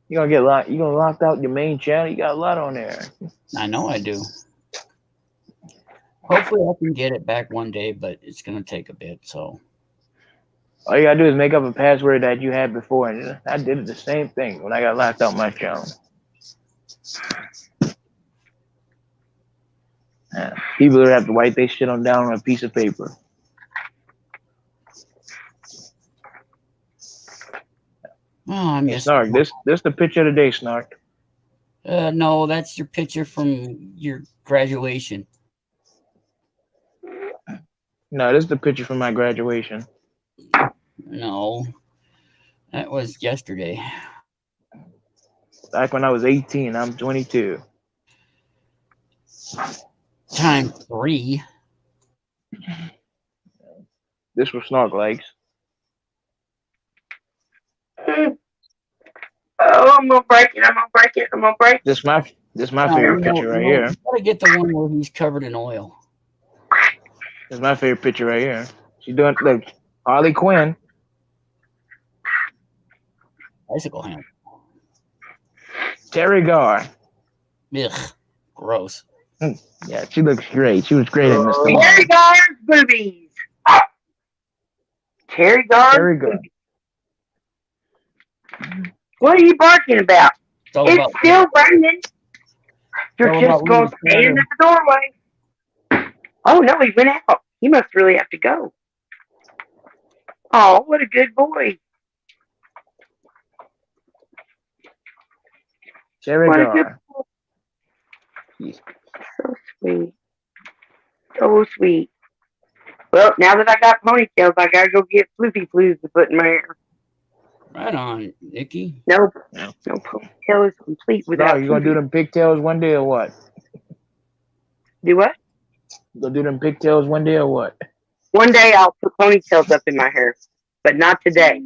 you're gonna get locked. You're gonna lock out your main channel. You got a lot on there. I know I do. Hopefully I can get it back one day, but it's gonna take a bit. So All you gotta do is make up a password that you had before, and I did it the same thing when I got locked out my channel. Yeah, people that have to write their shit down on a piece of paper. I miss. Snark, this the picture of the day, Snark. No, that's your picture from your graduation. No, this is the picture from my graduation. No, that was yesterday. Back when I was 18, I'm 22. Time 3. This was Snark likes. Oh, I'm gonna break it. I'm gonna break it. I'm gonna break it. This my favorite picture right here. You gotta get the one where he's covered in oil. This is my favorite picture right here. She's doing look, Harley Quinn. Bicycle hand. Terry Garr. Ugh, gross. Yeah, she looks great. She was great in Mr. Mom. Terry Gar's boobies. Terry Gar's Terry Garr. boobies. What are you barking about? It's all It's about still raining. You're all just about going to Louis stand at the doorway. Oh, no, he went out. He must really have to go. Oh, what a good boy. Terry What a good Garr. boy. So sweet. So sweet. Well, now that I got ponytails, I gotta go get floofy flues to put in my hair. right on, Nikki. No ponytail is complete without. No, you gonna do them pigtails one day or what? Do what? You gonna do them pigtails one day or what? One day I'll put ponytails up in my hair, but not today.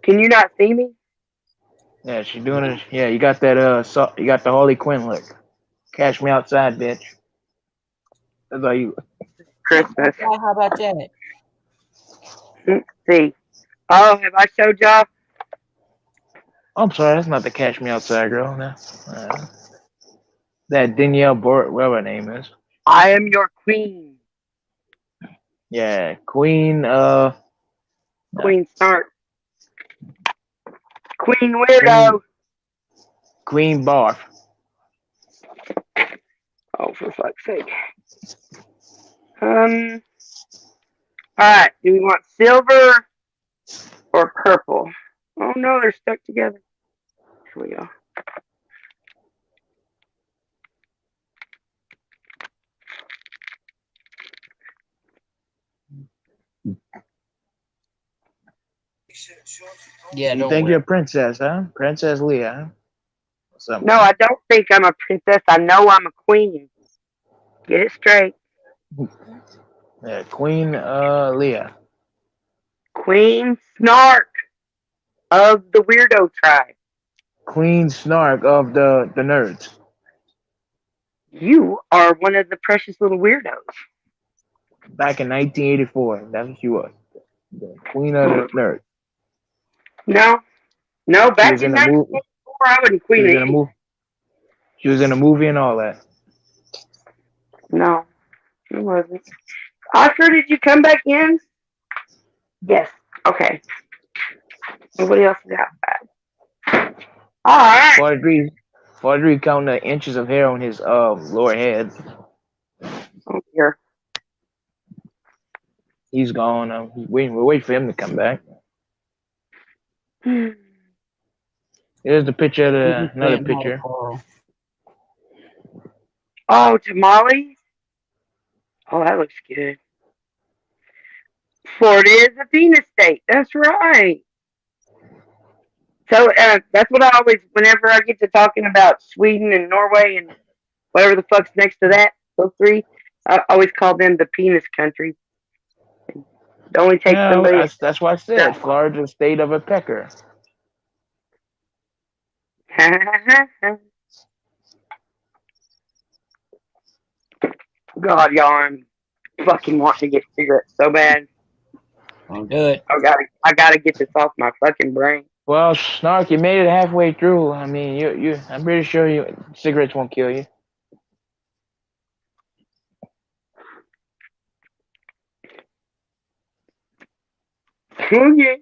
Can you not see me? Yeah, she's doing it. Yeah, you got that you got the Harley Quinn look. Cash me outside, bitch. That's all you. Christmas. How about that? See. Oh, have I showed y'all? I'm sorry, that's not the Cash Me Outside girl. No. That Danielle Bort, whatever her name is. I am your queen. Yeah, Queen. Queen Snark. Queen Weirdo. Queen Barf. Oh, for fuck's sake. Alright, do we want silver or purple? Oh no, they're stuck together. Here we go. Yeah, You don't think worry. you're a princess, huh? Princess Leia, huh? Something. No, I don't think I'm a princess. I know I'm a queen. Get it straight. Yeah, Queen Leia. Queen Snark of the Weirdo tribe. Queen Snark of the nerds. You are one of the precious little weirdos. Back in 1984, that's what she was. The Queen of the nerds. No, No, She back was in in a movie. 1984, I wasn't She Queen was of in a England. movie. She was in a movie and all that. No, it wasn't. Oscar, did you come back in? Yes. Okay. Nobody else is outside. All right. 43, 43 counting the inches of hair on his lower head. Oh dear. He's gone. We're waiting for him to come back. Here's the picture of He's another saying hi to picture. Carl. Oh, tamales. Oh, that looks good. Florida is a penis state. That's right. So that's what I always, whenever I get to talking about Sweden and Norway and whatever the fuck's next to that, those three, I always call them the penis country. It only takes Yeah, somebody. that's why I said Florida's the state of a pecker. God, y'all, I'm fucking wanting to get cigarettes so bad. Don't do it. I gotta get this off my fucking brain. Well, Snark, you made it halfway through. I mean, I'm pretty sure cigarettes won't kill you. Oh yeah.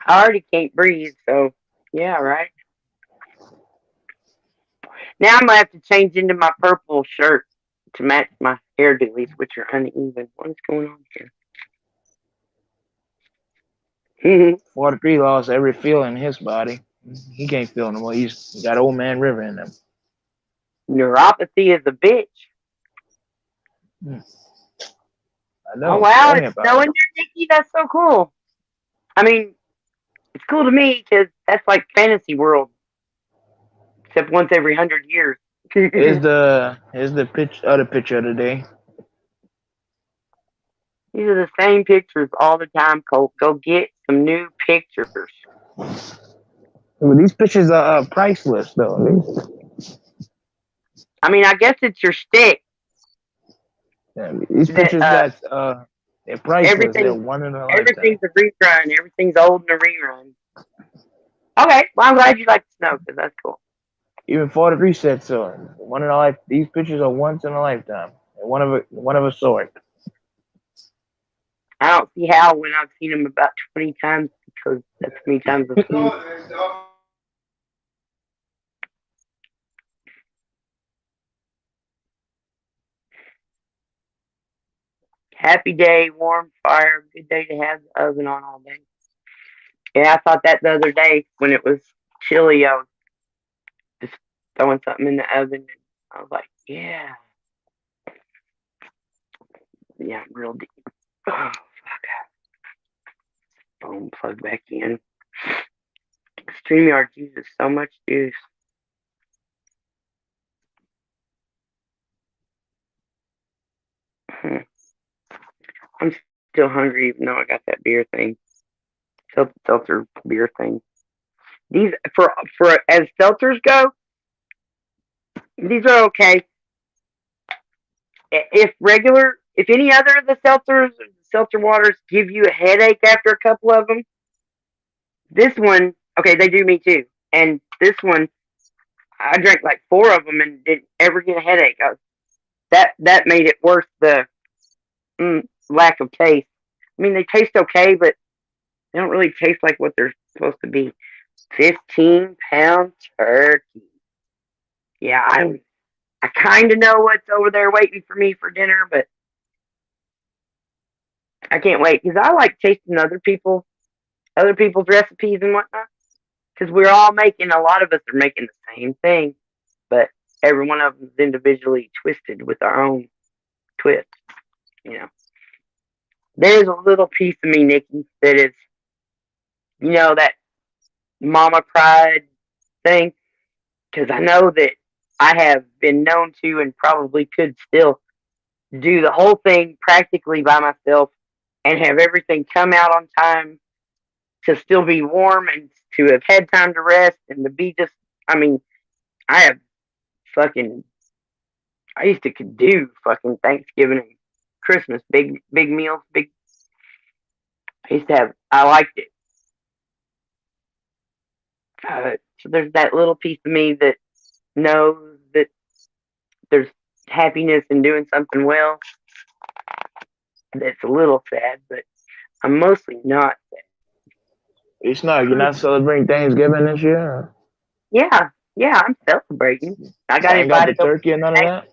I already can't breathe, so yeah, right. Now I'm gonna have to change into my purple shirt to match my hairdos, which are uneven. What is going on here? 43 lost every feeling in his body. He can't feel no more. He got old man river in him. Neuropathy is a bitch. I know. Oh wow, Tell me it's about snowing it. here, Nikki. That's so cool. I mean, it's cool to me because that's like fantasy world, except once every 100 years. Here's the other picture of the day. These are the same pictures all the time, Colt. Go get some new pictures. Well, these pictures are priceless, though. I mean, I guess it's your stick These that pictures got they're priceless. They're everything one in a lifetime. everything's a rerun. Everything's old and a rerun. Okay, well I'm glad you like the snow because that's cool. Even 43 said so. One in a life. These pictures are once in a lifetime. And one of a sort. I don't see how when I've seen them about 20 times because that's how many times I've seen them. Happy day, warm fire, good day to have the oven on all day. Yeah, I thought that the other day when it was chilly. I was just throwing something in the oven and I was like, yeah, real deep. Oh, phone plug back in. StreamYard uses so much juice. I'm still hungry even though I got that beer thing. Seltzer beer thing. These for as seltzers go, these are okay. If any other of the seltzer waters give you a headache after a couple of them, this one, okay, they do me too. And this one, I drank like 4 of them and didn't ever get a headache. That made it worth the lack of taste. I mean, they taste okay, but they don't really taste like what they're supposed to be. 15-pound turkey. Yeah, I kind of know what's over there waiting for me for dinner, but I can't wait because I like tasting other people's recipes and whatnot. Because a lot of us are making the same thing, but every one of them is individually twisted with our own twist. You know, there's a little piece of me, Nikki, that is, that mama pride thing. Because I know that I have been known to and probably could still do the whole thing practically by myself and have everything come out on time to still be warm and to have had time to rest and to be just, I mean, I have fucking, I used to do fucking Thanksgiving and Christmas, big meals, big. I used to have. I liked it. So there's that little piece of me that knows that there's happiness in doing something well. That's a little sad, but I'm mostly not It's not. You're sad. not celebrating Thanksgiving this year. Yeah, yeah, I'm celebrating. I got I ain't got the invited over. turkey and none of that.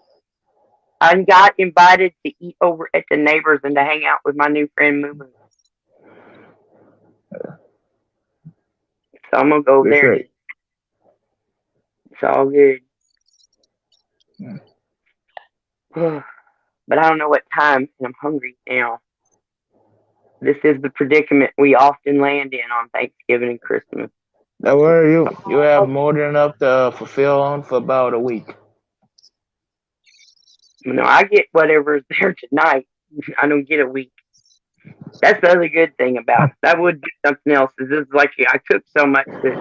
I got invited to eat over at the neighbors and to hang out with my new friend Moo Moo. So I'm gonna go over Good there and shit. eat. It's all good. But I don't know what time, and I'm hungry now. This is the predicament we often land in on Thanksgiving and Christmas. Now, where are you? You have more than enough to fulfill on for about a week. You know, I get whatever is there tonight. I don't get a week. That's the other good thing about it. That would be something else. Is this like I cook so much that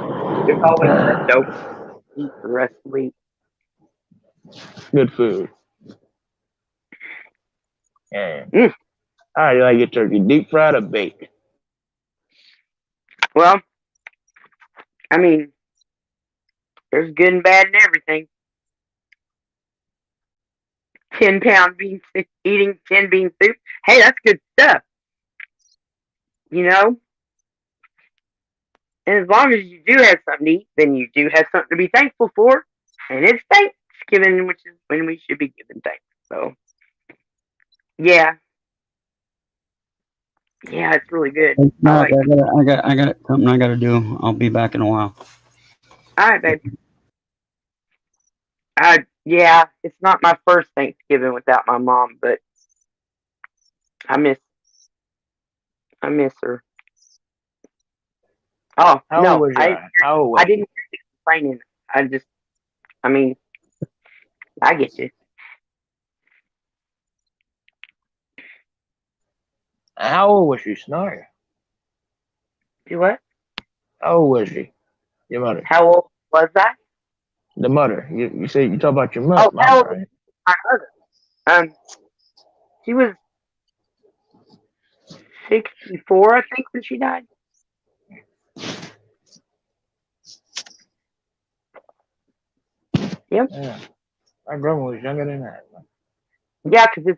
there's always leftover to eat for the rest of the week. Good food. Yeah. Mm. How do you like your turkey? Deep fried or baked? Well, I mean, there's good and bad in everything. 10-pound bean soup, eating 10 bean soup. Hey, that's good stuff. You know? And as long as you do have something to eat, then you do have something to be thankful for. And it's Thanksgiving, which is when we should be giving thanks. So, yeah. Yeah, it's really good. I Mark, like it. I got something I got to do. I'll be back in a while. All right, babe. Yeah, it's not my first Thanksgiving without my mom, but I miss her. Oh How old no, was you? How old was I you? didn't hear you complaining. I mean, I get you. How old was she, Snark? Do what? How old was she? Your mother. How old was I? The mother. You said you talk about your Oh, how mama, old was right? my mother? She was 64, I think, when she died. Yep. Yeah. My grandma was younger than that. Yeah, because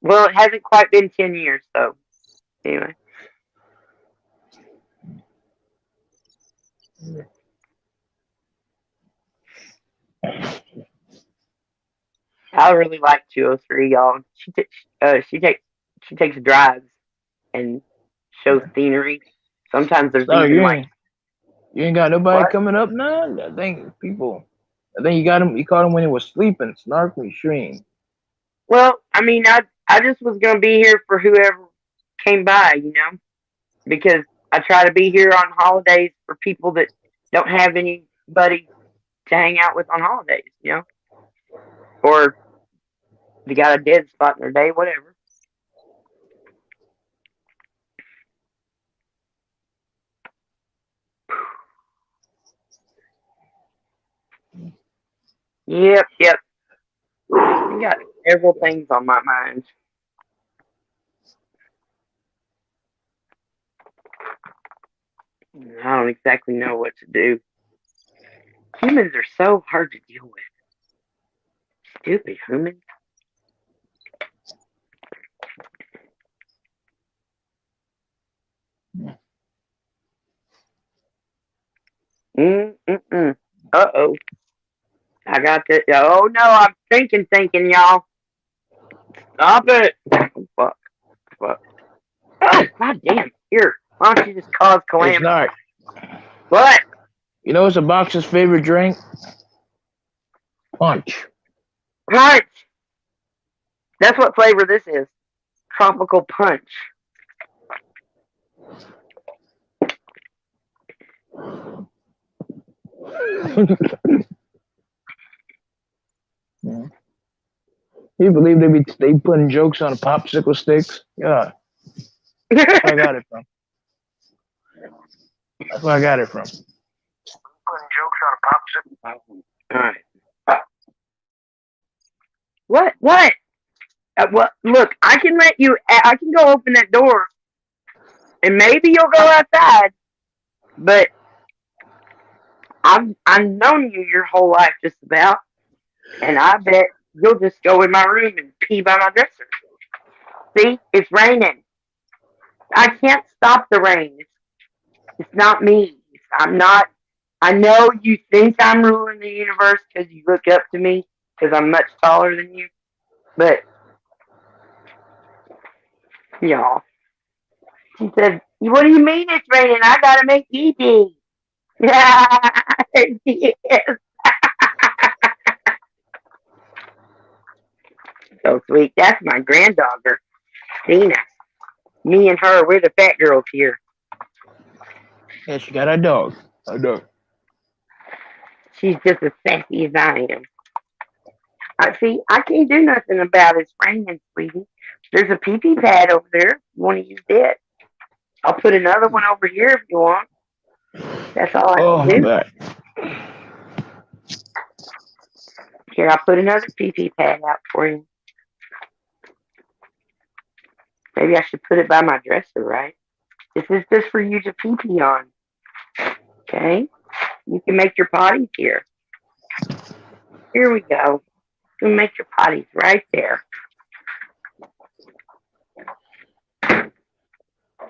it hasn't quite been 10 years, so anyway. I really like 203, y'all. She takes drives and shows scenery. Sometimes there's So even like you ain't got nobody what? coming up now? I think you got him. You caught him when he was sleeping. Snarkly stream. Well, I mean, I just was gonna be here for whoever came by, because I try to be here on holidays for people that don't have anybody to hang out with on holidays, or they got a dead spot in their day, whatever. Yep, yep. I got several things on my mind. I don't exactly know what to do. Humans are so hard to deal with. Stupid humans. Mm-mm-mm. Uh-oh. I got this. Oh, no, I'm thinking, y'all. Stop it. Oh, fuck. Fuck. Oh, god damn. Here. Why don't you just cause Hey, calamity? Snark. What? You know what's a boxer's favorite drink? Punch. Punch. That's what flavor this is. Tropical punch. Yeah. You believe they putting jokes on popsicle sticks? Yeah, that's where I got it from. That's where I got it from. Putting jokes on a popsicle. Alright. What? What? Look, I can let you. I can go open that door and maybe you'll go outside, but I've known you your whole life just about, and I bet you'll just go in my room and pee by my dresser. See, it's raining. I can't stop the rain. It's not me. I'm not. I know you think I'm ruling the universe because you look up to me because I'm much taller than you, but y'all. She said, "What do you mean it's raining? I gotta make pee." Yes. So sweet. That's my granddaughter, Tina. Me and her, we're the fat girls here. Yeah, she got a dog. A dog. She's just as sassy as I am. I see. I can't do nothing about it. It's raining, sweetie. There's a pee pee pad over there. If you want to use it? I'll put another one over here if you want. That's all I Oh can my do. god. Here, I'll put another pee pee pad out for you. Maybe I should put it by my dresser, right? This is just for you to pee pee on. Okay? You can make your potties here. Here we go. You can make your potties right there.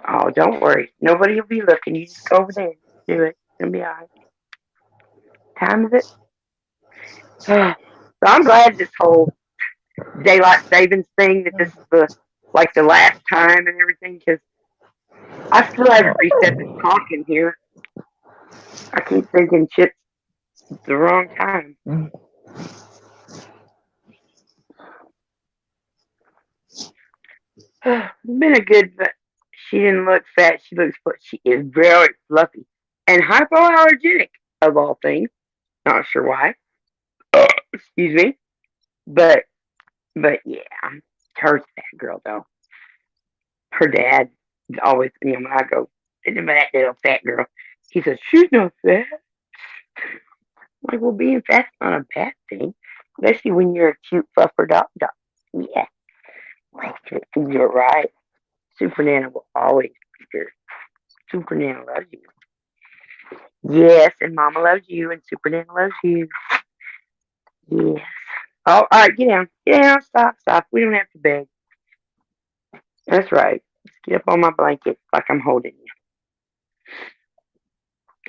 Oh, don't worry. Nobody will be looking. You just go over there. Do it. It'll be alright. Time is it? So I'm glad this whole daylight savings thing that this is the last time and everything because I still haven't reset the clock in here. I keep thinking shit's the wrong time. Been a good, but she didn't look fat. She looks, she is very fluffy and hypoallergenic of all things. Not sure why. Excuse me, but yeah, her fat girl though. Her dad is always, when I go, isn't that little fat girl? He says she's not fat. I'm like, well, being fat's not a bad thing, especially when you're a cute fluffer dog. Yeah, you're right. Super Nana will always be there. Super Nana loves you. Yes, and Mama loves you, and Super Nana loves you. Yes. Oh, all right, get down. Get down. Stop. We don't have to beg. That's right. Just get up on my blanket like I'm holding you.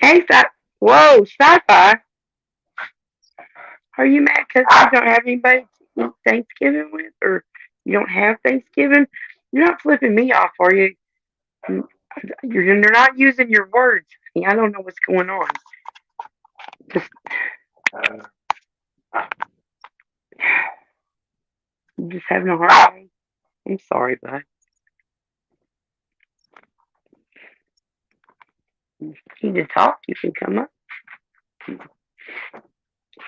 Hey, stop. Whoa, sci-fi. Are you mad because you don't have anybody to eat Thanksgiving with, or you don't have Thanksgiving? You're not flipping me off, are you? You're not using your words. I don't know what's going on. Just, I'm just having a hard day. I'm sorry, bud. If you need to talk, you can come up. But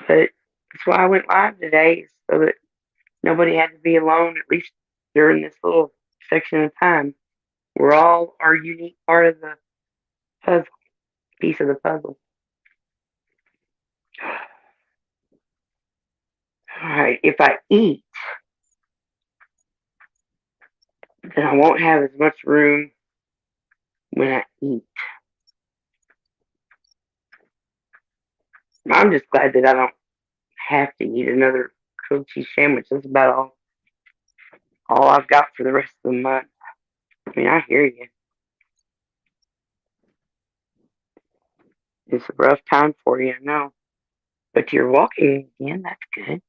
that's why I went live today, so that nobody had to be alone, at least during this little section of time. We're all our unique part of the puzzle, piece of the puzzle. All right, if I eat, then I won't have as much room when I eat. I'm just glad that I don't have to eat another grilled cheese sandwich. That's about all I've got for the rest of the month. I mean, I hear you. It's a rough time for you, I know. But you're walking again. That's good.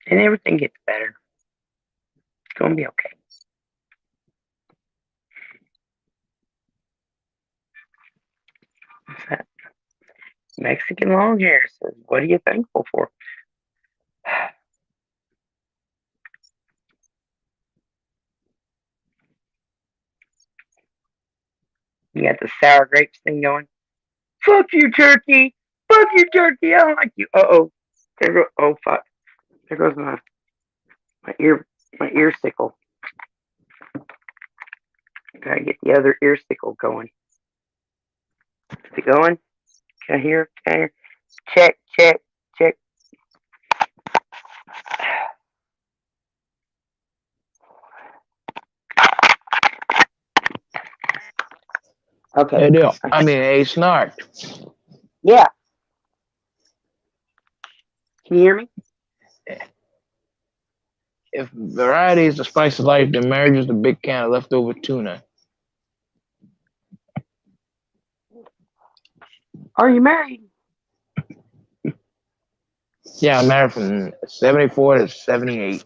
And everything gets better. It's going to be okay. What's that? Mexican long hair says, what are you thankful for? You got the sour grapes thing going. Fuck you, turkey. Fuck you, turkey. I don't like you. Uh-oh. Oh, fuck. There goes my ear sickle. Gotta get the other ear sickle going. Is it going? Can I hear? Check. Okay. Hey, Dale. I mean, hey, Snark. Yeah. Can you hear me? If variety is the spice of life, then marriage is the big can of leftover tuna. Are you married? Yeah, I'm married from 74 to 78.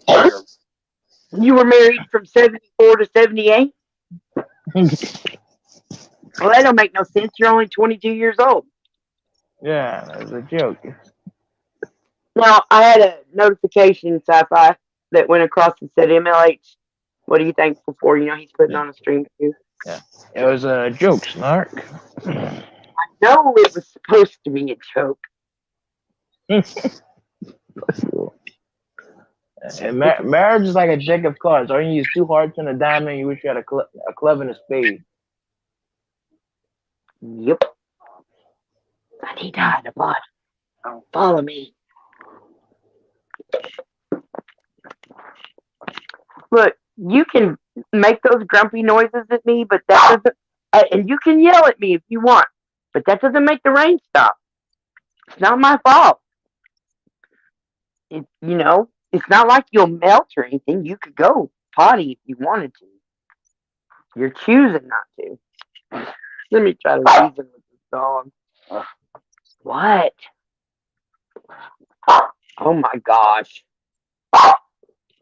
You were married from 74 to 78? Well, that don't make no sense. You're only 22 years old. Yeah, that's a joke. Now, I had a notification in sci-fi that went across and said, MLH, what are you thankful for? You know, he's putting on a stream too. Yeah, it was a joke, Snark. No, it was supposed to be a joke. And marriage is like a deck of cards. All you need is two hearts and a diamond. You wish you had a club and a spade. Yep. I need to hide the body. Don't follow me. Look, you can make those grumpy noises at me, but that doesn't. And you can yell at me if you want, but that doesn't make the rain stop. It's not my fault. It's not like you'll melt or anything. You could go potty if you wanted to. You're choosing not to. Let me try to reason with this dog. What? Oh my gosh.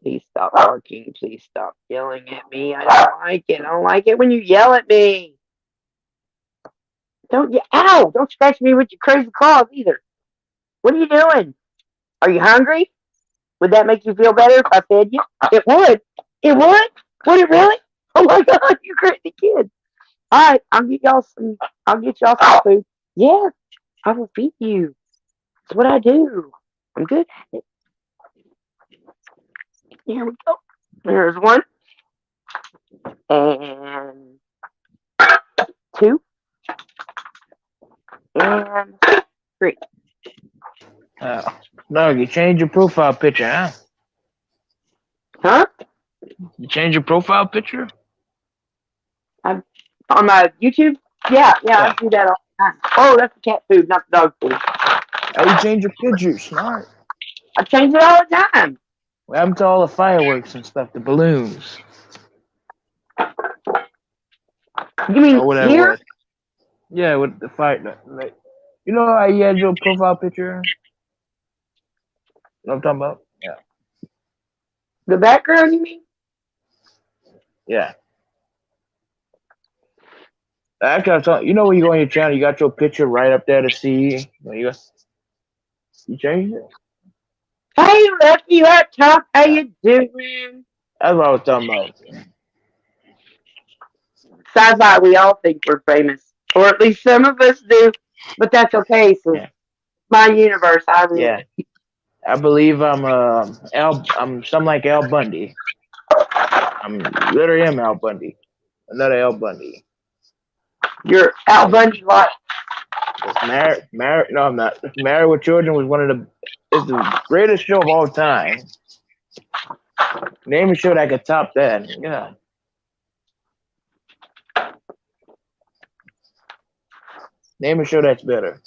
Please stop barking. Please stop yelling at me. I don't like it. I don't like it when you yell at me. Ow! Don't scratch me with your crazy claws either. What are you doing? Are you hungry? Would that make you feel better if I fed you? It would. It would? Would it really? Oh my god, you crazy kid. Alright, I'll get y'all some food. Yeah, I will feed you. That's what I do. I'm good at it. Here we go. There's one. And two. And three. No, you changed your profile picture, huh? Huh? You changed your profile picture? On my YouTube? Yeah, I do that all the time. Oh, that's the cat food, not the dog food. How you change your picture, Smart? I change it all the time. What happened to all the fireworks and stuff, the balloons? You mean Or whatever here? it was. Yeah, with the fire. Like, you know how you had your profile picture? You know what I'm talking about? Yeah. The background, you mean? Yeah. Actually, I'm talking, you know when you go on your channel, you got your picture right up there to see. You changed it? Hey, Lucky Hot Top, how you doing? That's what I was talking about. Sci-fi, we all think we're famous. Or at least some of us do. But that's okay, so Yeah. my universe, I really. Yeah. I believe I'm something like Al Bundy. I'm literally am Al Bundy. Another Al Bundy. You're Al Bundy like. Married. No, I'm not. Married with Children was is the greatest show of all time. Name a show that could top that. Yeah. Name a show that's better.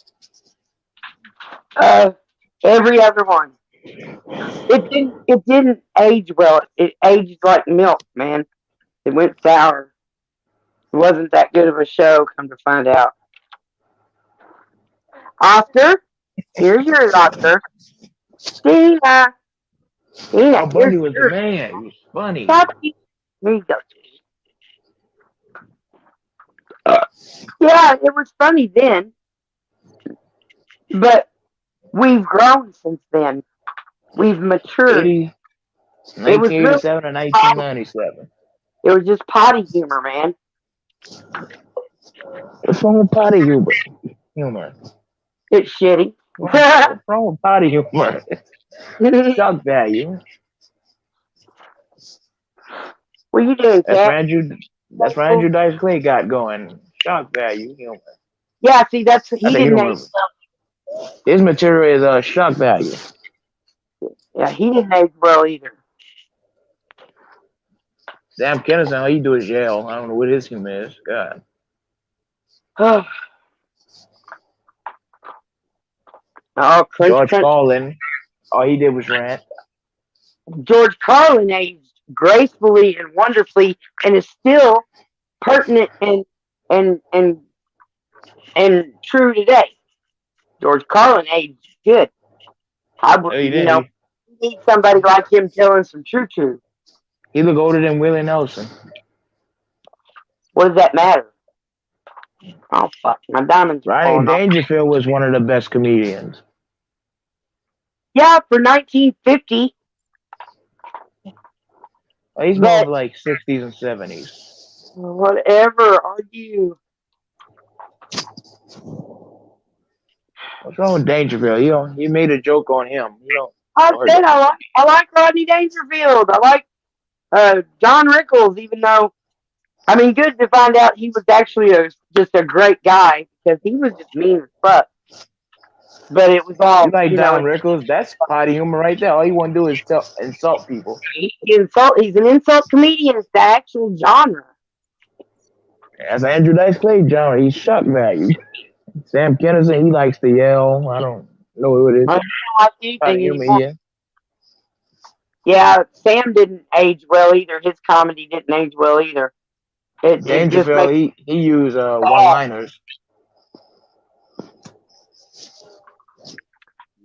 Every other one. It didn't age well. It aged like milk, man. It went sour. It wasn't that good of a show, come to find out. Oscar, here's your Oscar. Tina, Al Bundy here's was the your man. He was funny. puppy. There you go. Yeah, it was funny then, but we've grown since then. We've matured. 1987 and 1997. It was just potty humor, man. What's wrong with potty humor? It's shitty. What's wrong with potty humor? Shock value. What you doing, Cat? That's what Andrew Dice Clay got going. Shock value humor. Yeah, see, he didn't age well. His material is shock value. Yeah, he didn't age well either. Sam Kinison, all he do is yell. I don't know what his humor is. God. Oh, crunch, George crunch. Carlin, all he did was rant. George Carlin aged gracefully and wonderfully, and is still pertinent and and and true today. George Carlin aged good. No, he You didn't. know, we need somebody like him telling some true truth. He looked older than Willie Nelson. What does that matter? Oh fuck, my diamonds are Rodney falling off. Dangerfield was one of the best comedians. Yeah, for 1950, He's more but of like 60s and 70s. whatever. Are you? What's wrong with Dangerfield? You made a joke on him. I Or said I like Rodney Dangerfield. I like John Rickles, even though I mean, good to find out he was actually just a great guy because he was just mean as fuck. But it was you all, like Don Rickles? That's potty humor right there. All you want to do is insult people. He's an insult comedian. It's the actual genre. As Andrew Dice Clay genre, he's shock value. Sam Kinison, he likes to yell. I don't know who it I is. don't like Potty anything humor, anymore. yeah. Yeah, Sam didn't age well either. His comedy didn't age well either. It just Dangerfield, makes he used one-liners.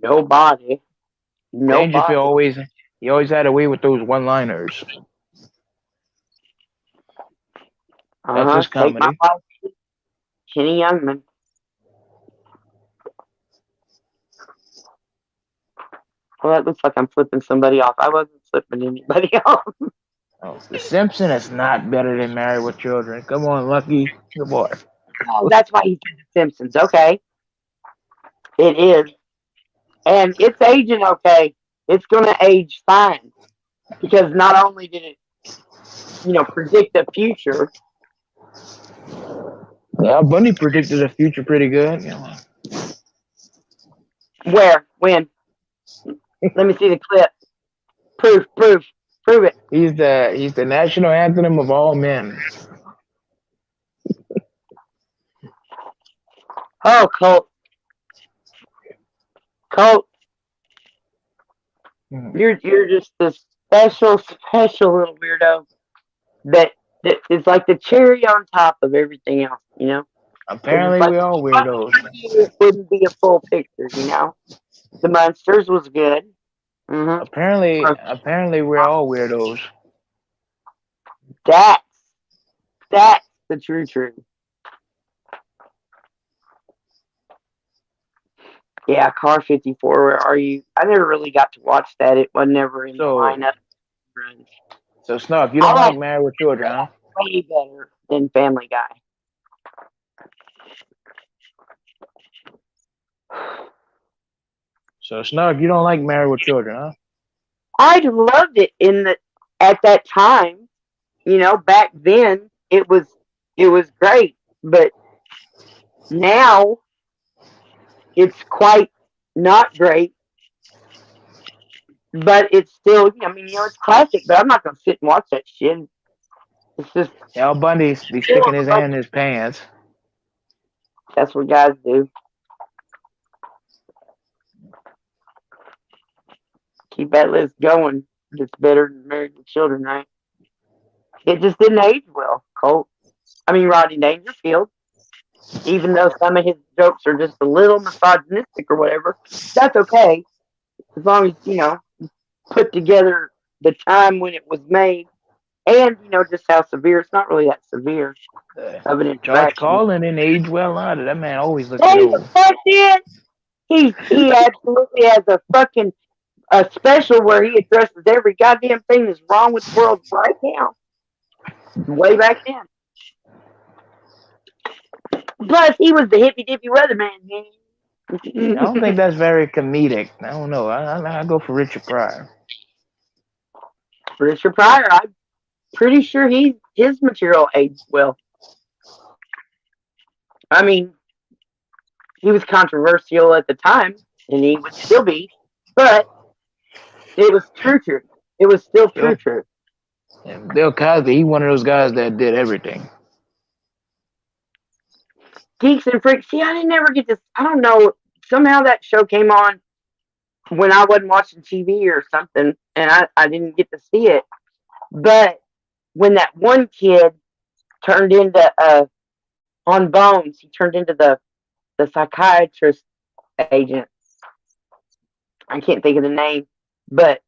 nobody. Dangerfield always had a way with those one-liners. That's his Take my comedy. wife, Kenny Youngman. Well, that looks like I'm flipping somebody off. I wasn't flipping anybody off. Oh, The Simpsons is not better than Married with Children. Come on, Lucky. Good boy. Oh, that's why he did The Simpsons. Okay. It is. And it's aging okay. It's going to age fine. Because not only did it, predict the future. Yeah, Bundy predicted the future pretty good. Where? When? Let me see the clip. Prove it. He's the national anthem of all men. Oh, Colt. You're just this special little weirdo that is like the cherry on top of everything else, Apparently, like, we're all weirdos. it wouldn't be a full picture, The Munsters was good. Mm-hmm. Apparently, we're all weirdos. That's the true truth. Yeah, Car 54. Where are you? I never really got to watch that. It was never in the lineup. So, Snark, you don't like Married with Children, huh? Way better than Family Guy. So, Snark, you don't like Married with Children, huh? I loved it at that time. Back then it was great, but now it's quite not great. But it's still, it's classic. But I'm not gonna sit and watch that shit. It's just Al Bundy's be sticking his hand in his pants. That's what guys do. Keep that list going. It's better than Married with Children, right? It just didn't age well, Colt. Rodney Dangerfield. Even though some of his jokes are just a little misogynistic or whatever, that's okay. As long as, put together the time when it was made and, just how severe. It's not really that severe of an interaction. George Carlin didn't age well either. That man always looked old. old. The fuck did? He absolutely has a special where he addresses every goddamn thing that's wrong with the world right now. Way back then. Plus, he was the hippy dippy weatherman, man. I don't think that's very comedic. I don't know. I go for Richard Pryor. Richard Pryor, I'm pretty sure his material aged well. He was controversial at the time, and he would still be, but it was true. It was still true. And Bill Cosby, he one of those guys that did everything. Geeks and Freaks. See, I didn't never get this. I don't know. Somehow that show came on when I wasn't watching TV or something, and I didn't get to see it. But when that one kid turned into on Bones, he turned into the psychiatrist agent. I can't think of the name, but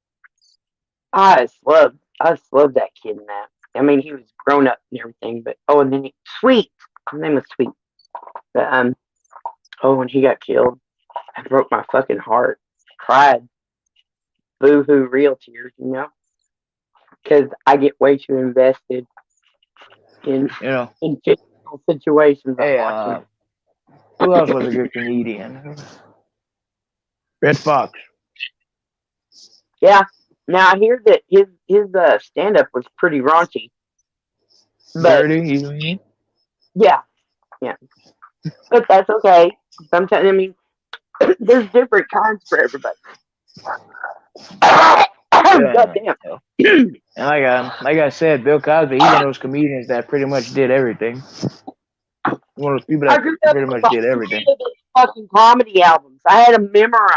I just loved that kid in that. I mean, he was grown up and everything, but and then Sweet. His name was Sweet. But when he got killed, I broke my fucking heart. Cried, boo hoo, real tears, because I get way too invested in fictional situations. Hey, who else was a good comedian? Red Fox. Yeah. Now I hear that his stand up was pretty raunchy. But Dirty, you mean? yeah. But that's okay. Sometimes I mean there's different kinds for everybody. God damn. And like I said, Bill Cosby, he's one of those comedians that pretty much did everything. One of those people that pretty much did everything. Fucking comedy albums. I had them memorized.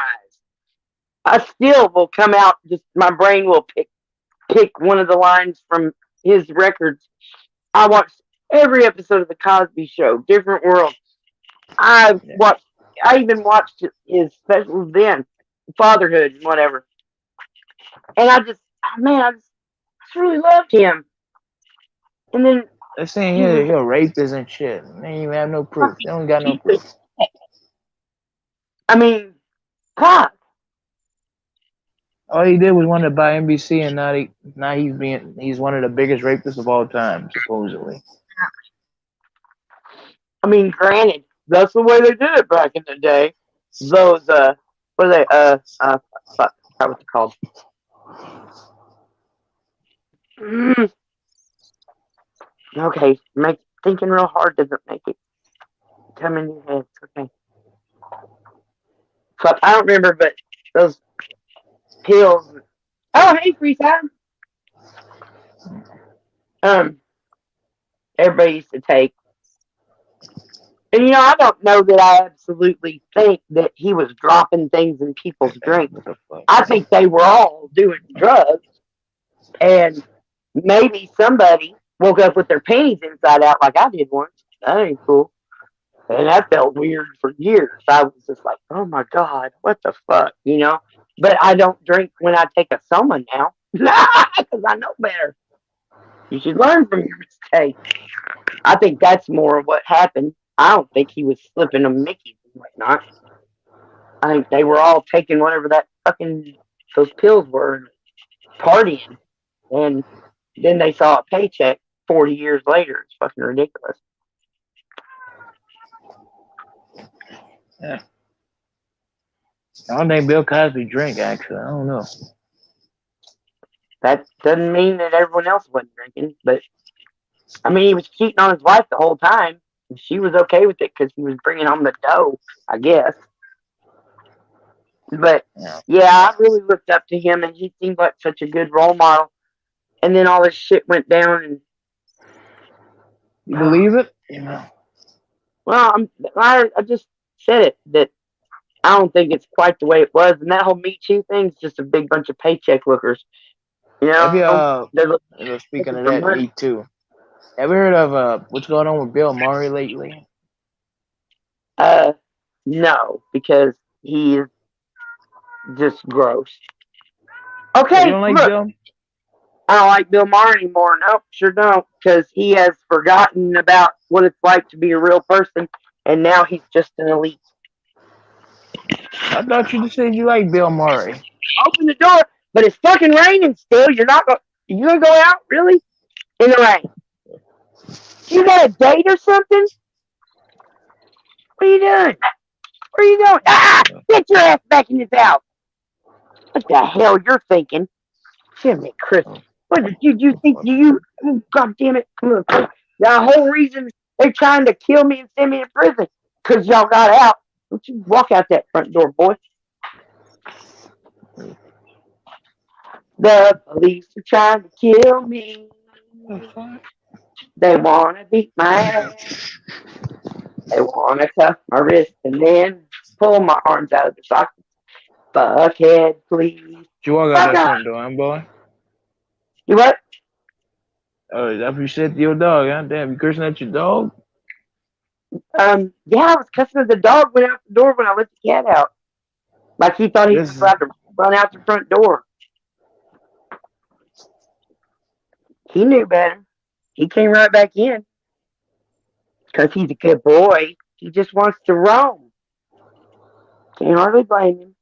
I still will come out. Just my brain will pick one of the lines from his records. I watched every episode of the Cosby Show, Different World. I even watched his specials then, Fatherhood and whatever. And I just really loved him. And then they're saying he'll rapist and shit. They ain't even have no proof. They don't got no proof. I mean, God. All he did was want to buy NBC, and now he's one of the biggest rapists of all time, supposedly. I mean, granted, that's the way they did it back in the day. Those what are they? Fuck, what was it called? Okay, thinking real hard doesn't make it come in your head. Okay. Fuck, I don't remember, but those pills. Oh, hey, free time. Everybody used to take. And I don't know that I absolutely think that he was dropping things in people's drinks. I think they were all doing drugs. And maybe somebody woke up with their panties inside out like I did once. That ain't cool. And that felt weird for years. I was just like, oh my God, what the fuck, But I don't drink when I take a soma now. Because I know better. You should learn from your mistakes. I think that's more of what happened. I don't think he was slipping them Mickeys and whatnot. I think they were all taking whatever those pills were, partying. And then they saw a paycheck 40 years later. It's fucking ridiculous. Yeah. I don't think Bill Cosby drank, actually. I don't know. That doesn't mean that everyone else wasn't drinking, but I mean, he was cheating on his wife the whole time. And she was okay with it because he was bringing home the dough, I guess. But yeah, I really looked up to him, and he seemed like such a good role model. And then all this shit went down, and you believe it? Well, I just said it that I don't think it's quite the way it was, and that whole Me Too thing's just a big bunch of paycheck lookers. Speaking of that, Me Too. Have you heard of what's going on with Bill Murray lately? No, because he is just gross. Okay, you don't like look, Bill? I don't like Bill Maher anymore. Nope, sure don't, because he has forgotten about what it's like to be a real person, and now he's just an elite. I thought you just said you like Bill Murray. Open the door, but it's fucking raining still. You gonna go out, really? In the rain? You got a date or something? What are you doing? Where are you going? Get your ass back in this house. What the hell you're thinking? Jimmy Chris. What did you think? Oh, God damn it. Come on. The whole reason they're trying to kill me and send me to prison because y'all got out. Don't you walk out that front door, boy. The police are trying to kill me. They want to beat my ass. They want to cuff my wrist and then pull my arms out of the socket. Fuckhead, please. You walk out Fuck that off. front door, huh, boy? You what? Oh, that's what you said to your dog, huh? Damn, you cursing at your dog? Yeah, I was cussing at the dog went out the door when I let the cat out. Like he thought he was This is about to run out the front door. He knew better. He came right back in because he's a good boy. He just wants to roam. Can't hardly blame him.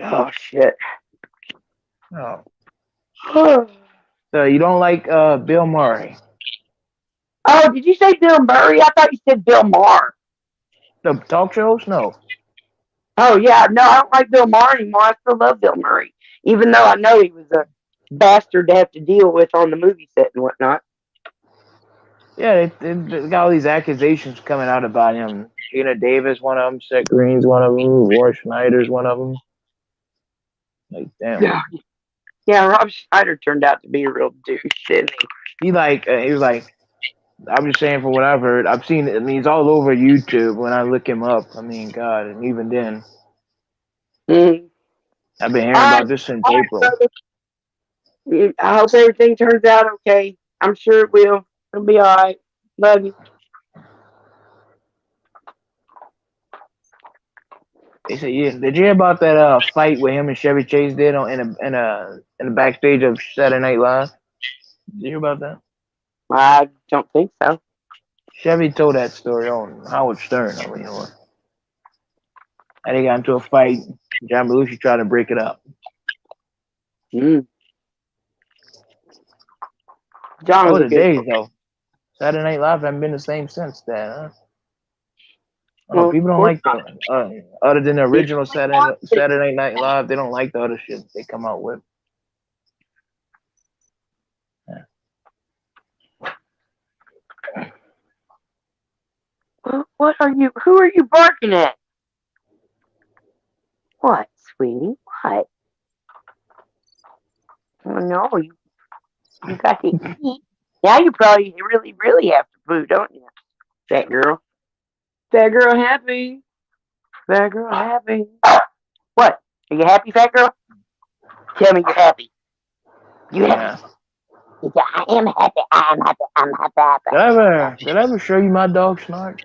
Oh shit. oh. Oh, So you don't like Bill Murray, did you say Bill Murray? I thought you said Bill Maher. the talk shows? No. Oh yeah, no, I don't like Bill Maher anymore. I still love Bill Murray, even though I know he was a bastard to have to deal with on the movie set and whatnot. Yeah, they got all these accusations coming out about him. Gina Davis, one of them. Seth Green's one of them. Roy Schneider's one of them. Like, damn. Yeah, yeah. Rob Schneider turned out to be a real douche, didn't he? He was like, I'm just saying from what I've heard. I've seen it. I mean, he's all over YouTube when I look him up. I mean, God, and even then, Mm-hmm. I've been hearing All about right, this since all right, April. brother. I hope everything turns out okay. I'm sure it will. It'll be all right. Love you. They said, yeah. Did you hear about that fight with him and Chevy Chase did on in the backstage of Saturday Night Live? Did you hear about that? I don't think so. Chevy told that story on Howard Stern. I mean, and they got into a fight. John Belushi tried to break it up. Mm. John Oh, was a the good. days though. Saturday Night Live haven't been the same since then. Huh? Oh, Well, of people don't course like not. the other than the He original Saturday Night Live. They don't like the other shit they come out with. Yeah. What are you? Who are you barking at? What, sweetie? What? Oh no, you got to eat. Now you probably really have to poo, don't you? Fat girl. Fat girl happy. Fat girl happy. What? Are you happy, fat girl? Tell me you're happy. You happy? Yeah. Yeah, I am happy. I am happy. I'm happy. Did I ever show you my dog Snark?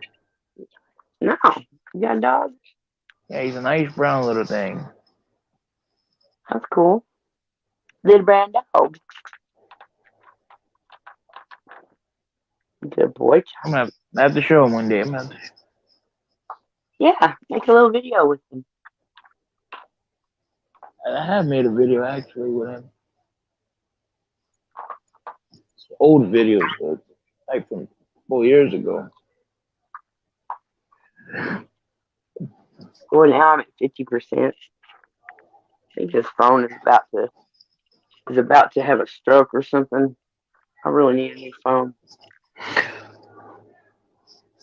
No. You got a dog? Yeah, he's a nice brown little thing. That's cool. Little brown dog. Good boy. I have to show him one day. Yeah, make a little video with him. I have made a video actually with him. It's old videos, but like from 4 years ago. Well, now I'm at 50%. I think his phone is about to have a stroke or something. I really need a new phone.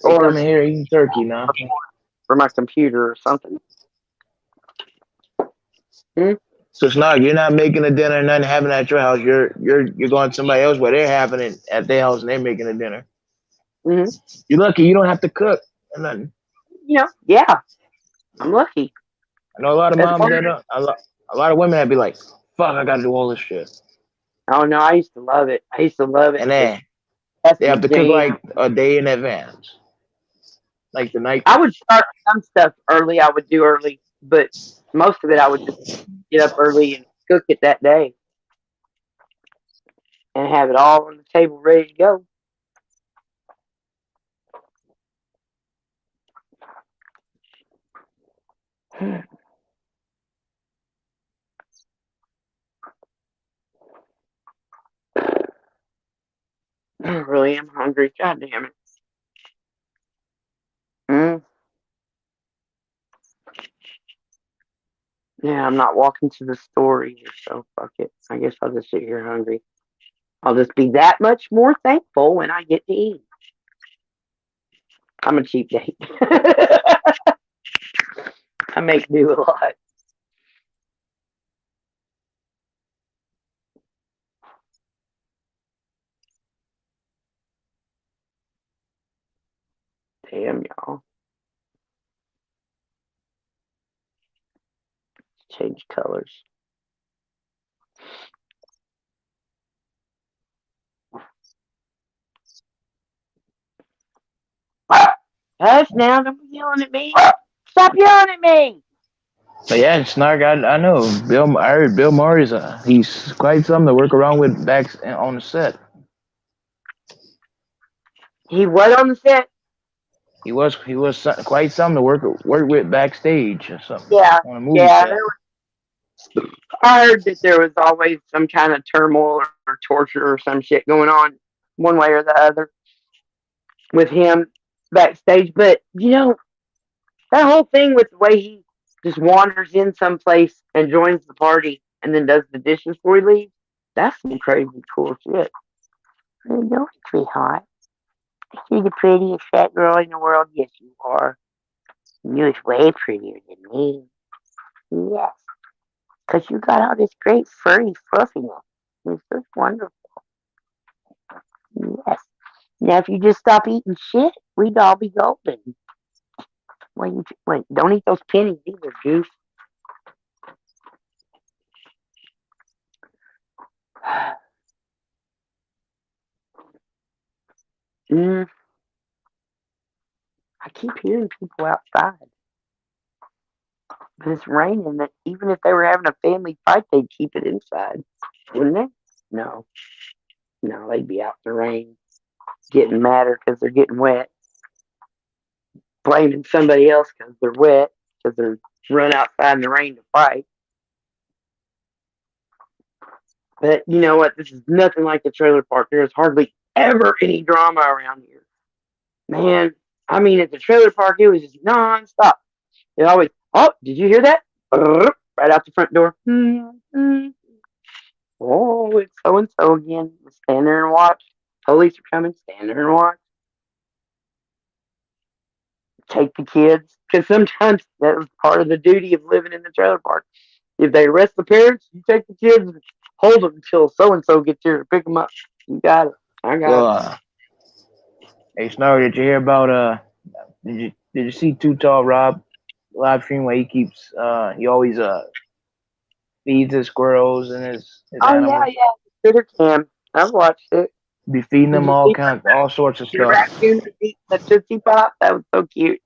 They Or coming here eating turkey now. for my computer or something. Hmm? So Snark, you're not making a dinner, nothing having at your house. You're going to somebody else where they're having it at their house and they're making a dinner. Hmm. You're lucky you don't have to cook or nothing. Yeah, I'm lucky. I know a lot of That's moms one. that don't, a lot of women that be like, "Fuck, I got to do all this shit," Oh no, I used to love it. I used to love it and because then that's they the have to cook jam. like a day in advance, like the night. I would start some stuff early. I would do early, but most of it I would just get up early and cook it that day and have it all on the table ready to go. I really am hungry. God damn it. Mm. Yeah, I'm not walking to the store either, so fuck it. I guess I'll just sit here hungry. I'll just be that much more thankful when I get to eat. I'm a cheap date. I make do a lot. Damn, y'all. Change colors. Hush now, don't be yelling at me. Stop yelling at me. But yeah, Snark, I know. I heard Bill Murray's he's quite something to work around with back on the set. He was on the set. He was quite something to work with backstage or something Yeah, on a movie yeah. set. I heard that there was always some kind of turmoil or torture or some shit going on, one way or the other, with him backstage. But that whole thing with the way he just wanders in someplace and joins the party and then does the dishes before he leaves. That's some crazy cool shit. Hey, you're sweetheart. You're the prettiest fat girl in the world. Yes, you are. You're way prettier than me. Yes. Because you got all this great furry fluffiness. It's just wonderful. Yes. Now, if you just stop eating shit, we'd all be golden. Wait, don't eat those pennies either, Goose. Mm, I keep hearing people outside. But it's raining. That even if they were having a family fight, they'd keep it inside, wouldn't they? No. No, they'd be out in the rain, getting madder because they're getting wet, blaming somebody else because they're wet, because they're run outside in the rain to fight. But you know what? This is nothing like the trailer park. There's hardly ever any drama around here. Man, I mean, at the trailer park, it was just nonstop. It always, oh, did you hear that? Right out the front door. Oh, it's so and so again. Stand there and watch. Police are coming. Stand there and watch. Take the kids, because sometimes that was part of the duty of living in the trailer park. If they arrest the parents, you take the kids and hold them until so and so gets here to pick them up. You got it. I got Well, it. hey Snark, did you hear about did you see Too Tall Rob live stream where he always feeds his squirrels and his Oh yeah, animals? yeah. Critter Cam. I've watched it. Be feeding Did them you see all sorts of the stuff. raccoon eating the Tootsie Pop? That was so cute.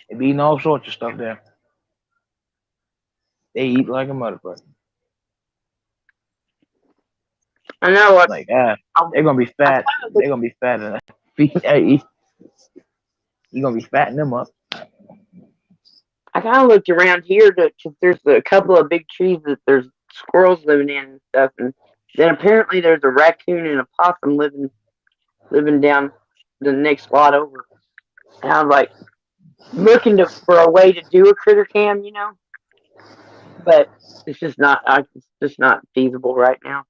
They be eating all sorts of stuff there. They eat like a motherfucker. I know what. Like they're gonna be fat. They're gonna be fat enough. You gonna be fattening them up. I kind of looked around here because there's a couple of big trees that there's squirrels living in and stuff, and then apparently there's a raccoon and a possum living down the next lot over. And I was like looking for a way to do a critter cam, but it's just not. It's just not feasible right now.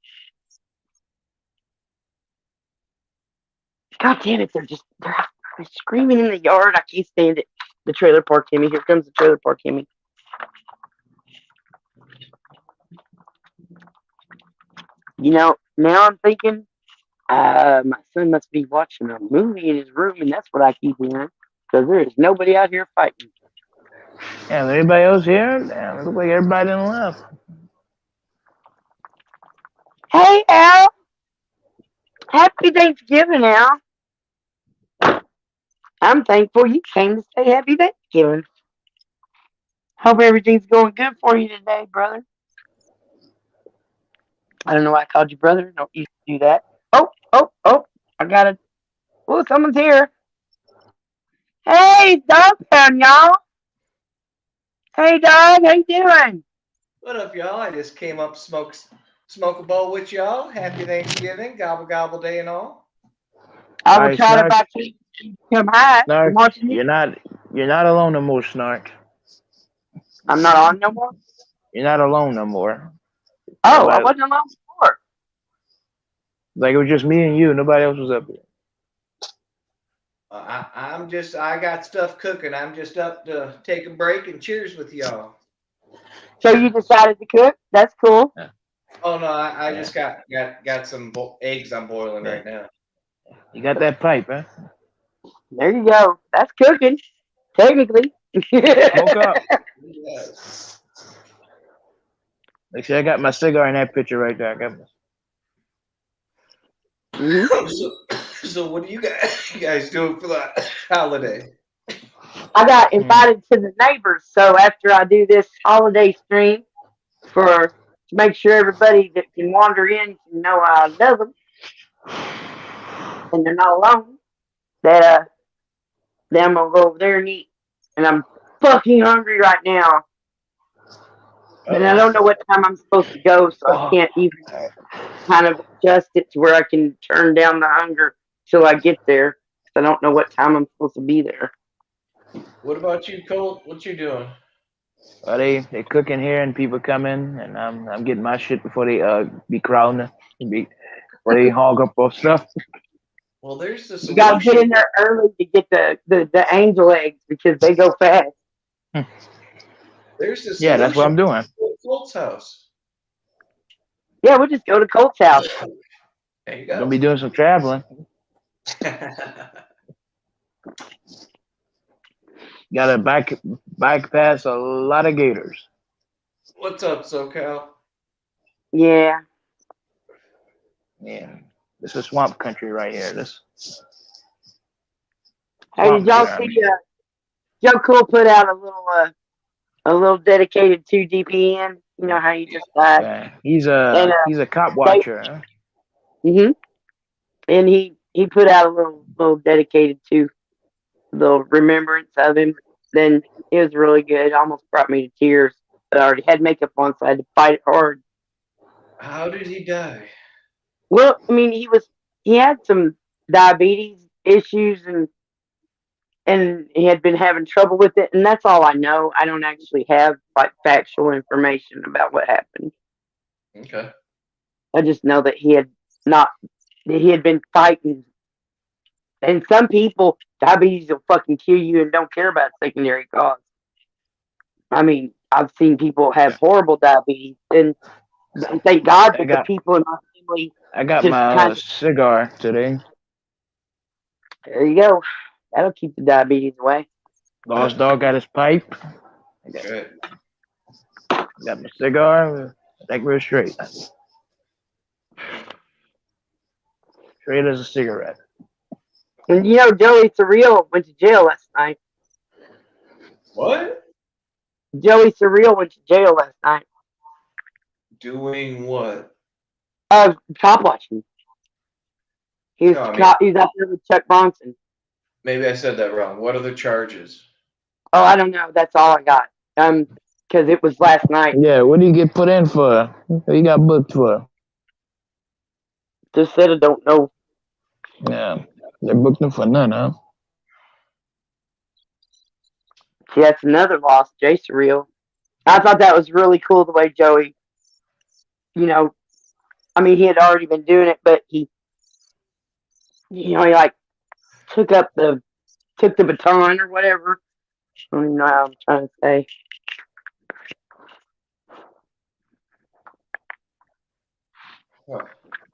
God damn it! They're screaming in the yard. I can't stand it. The trailer park Timmy. Here comes the trailer park Timmy. Now I'm thinking, my son must be watching a movie in his room, and that's what I keep hearing. Because there is nobody out here fighting. Yeah, anybody else here? Damn, it looks like everybody done left. Hey, Al! Happy Thanksgiving, Al. I'm thankful you came to say Happy Thanksgiving. Hope everything's going good for you today, brother. I don't know why I called you brother. Don't used to do that. Oh! I got it. Oh, someone's here. Hey, Dog Pound, y'all. Hey, dog. How you doing? What up, y'all? I just came up, smoke a bowl with y'all. Happy Thanksgiving, gobble gobble day and all. I All was right, trying to Snark. about to come high. I'm Snark, watching you. you're not alone no more, Snark. I'm not on no more. You're not alone no more. Oh, I Nobody, wasn't alone before. like it was just me and you. Nobody else was up here. I got stuff cooking. I'm just up to take a break and cheers with y'all. So you decided to cook? That's cool. Yeah. Oh no, I Yeah. just got some eggs I'm boiling Yeah. right now. You got that pipe, huh? There you go. That's cooking, technically. Smoke up. Yes. Like I said, I got my cigar in that picture right there. I got my... Mhm. So what do you guys doing for the holiday? I got Hmm. invited to the neighbors, so after I do this holiday stream to make sure everybody that can wander in can know I love them and they're not alone, that then I'm gonna go over there and eat. And I'm fucking hungry right now, and I Uh-oh. don't know what time I'm supposed to go, so I Oh. can't even kind of adjust it to where I can turn down the hunger till I get there. 'Cause I don't know what time I'm supposed to be there. What about you, Colt? What you doing? Well, they cooking here and people come in and I'm getting my shit before they be crowding before they hog up our stuff. Well, there's the You gotta get solution. in there early to get the angel eggs because they go fast. There's the Yeah, that's what solution. I'm doing. Go to Colt's house. Yeah, we'll just go to Colt's house. There you Gonna go. be doing some traveling. Gotta bypass a lot of gators. What's up, SoCal? Yeah. Yeah, this is swamp country right here. This Hey, did swamp y'all deer. I see mean, Joe Cool put out a little dedicated to DPN? You know how he just died, yeah, and he's a cop they watcher. Huh? hmm and he put out a little dedicated to the remembrance of him. Then it was really good. It almost brought me to tears. But I already had makeup on, so I had to fight it hard. How did he die? Well, I mean, he had some diabetes issues and he had been having trouble with it, and that's all I know. I don't actually have like factual information about what happened. Okay. I just know that not that he had been fighting. And some people, diabetes will fucking kill you and don't care about secondary cause. I mean, I've seen people have horrible diabetes, and thank God I that the got people in my family I got just my kind of, cigar today. there you go. That'll keep the diabetes away. Lost dog got his pipe. Good. Got my cigar. I think we're straight. Straight as a cigarette. And you know, Joey Surreal went to jail last night. What? Joey Surreal went to jail last night. Doing what? Cop watching. He was No, I mean, cop. He was out there with Chuck Bronson. maybe I said that wrong. What are the charges? Oh, I don't know. That's all I got. Because it was last night. Yeah, what do you get put in for? What you got booked for? Just said I don't know. Yeah, they booked him for none, huh? See, that's another loss. Jay Surreal. I thought that was really cool the way Joey, you know, I mean, he had already been doing it, but he like took up took the baton or whatever. I don't even know how I'm trying to say. Huh.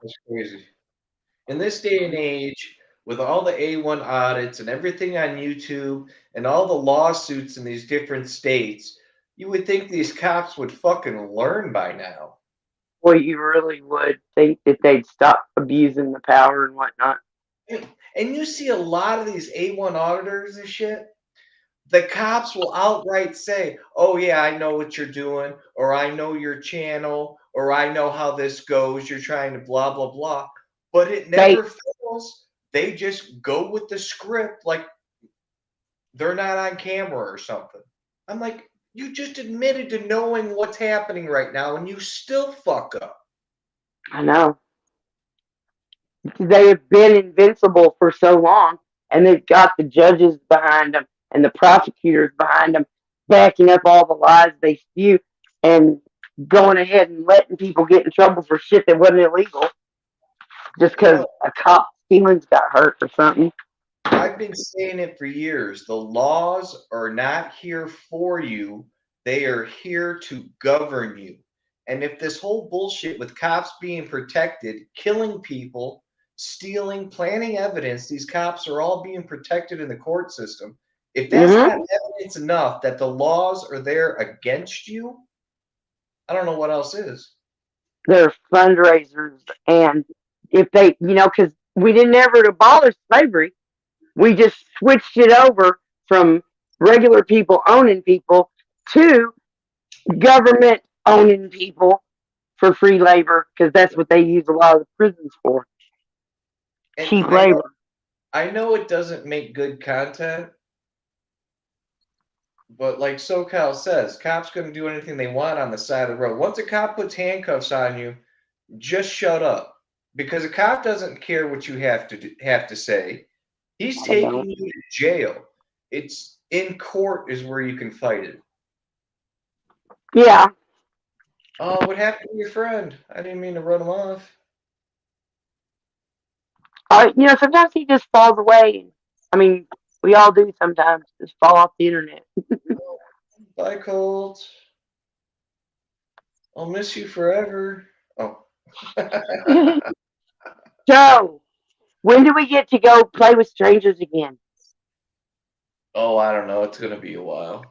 That's crazy. In this day and age, with all the A1 audits and everything on YouTube and all the lawsuits in these different states, you would think these cops would fucking learn by now. Well, you really would think that they'd stop abusing the power and whatnot. And you see a lot of these A1 auditors and shit. The cops will outright say, "Oh yeah, I know what you're doing," or "I know your channel," or "I know how this goes. You're trying to blah blah blah." But it They never fails. They just go with the script like they're not on camera or something. I'm like, you just admitted to knowing what's happening right now, and you still fuck up. I know. They have been invincible for so long, and they've got the judges behind them and the prosecutors behind them, backing up all the lies they spew and going ahead and letting people get in trouble for shit that wasn't illegal just because Well, a cop's feelings got hurt or something. I've been saying it for years. The laws are not here for you, they are here to govern you. And if this whole bullshit with cops being protected, killing people, stealing, planting evidence. These cops are all being protected in the court system. If that's not evidence enough that the laws are there against you, I don't know what else is. They're fundraisers, and if they, because we didn't ever abolish slavery, we just switched it over from regular people owning people to government owning people for free labor, because that's what they use a lot of the prisons for. Cheap labor. I know it doesn't make good content, but like SoCal says, cops going to do anything they want on the side of the road. Once a cop puts handcuffs on you, just shut up, because a cop doesn't care what you have to say. He's taking you to jail. It's in court is where you can fight it. Yeah. Oh, what happened to your friend? I didn't mean to run him off. Sometimes he just falls away. I mean, we all do sometimes, just fall off the internet. Bye, Colt. I'll miss you forever. Oh. Joe, when do we get to go play with strangers again? Oh, I don't know. It's going to be a while.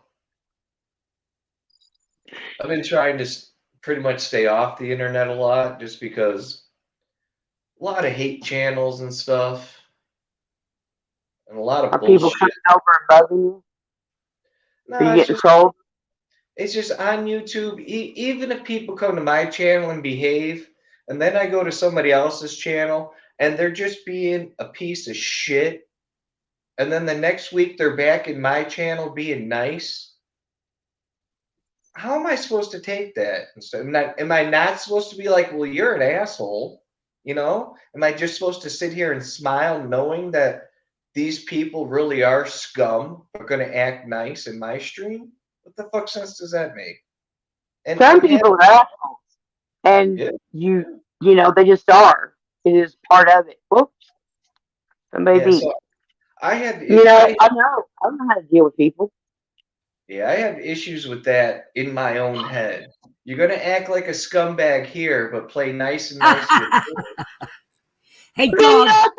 I've been trying to pretty much stay off the internet a lot, just because a lot of hate channels and stuff, and a lot of Are bullshit. people coming over and bugging you? No, Are you getting trolled? It's just on YouTube. Even if people come to my channel and behave, and then I go to somebody else's channel and they're just being a piece of shit, and then the next week they're back in my channel being nice, how am I supposed to take that? Am I not supposed to be like, well, you're an asshole? Am I just supposed to sit here and smile knowing that these people really are scum, are going to act nice in my stream? What the fuck sense does that make? And some people are assholes, and they just are. It is part of it. Whoops. Somebody beat. So I had, I know how to deal with people. Yeah, I have issues with that in my own head. You're gonna act like a scumbag here, but play nice and nice with me. Hey, dog. Shut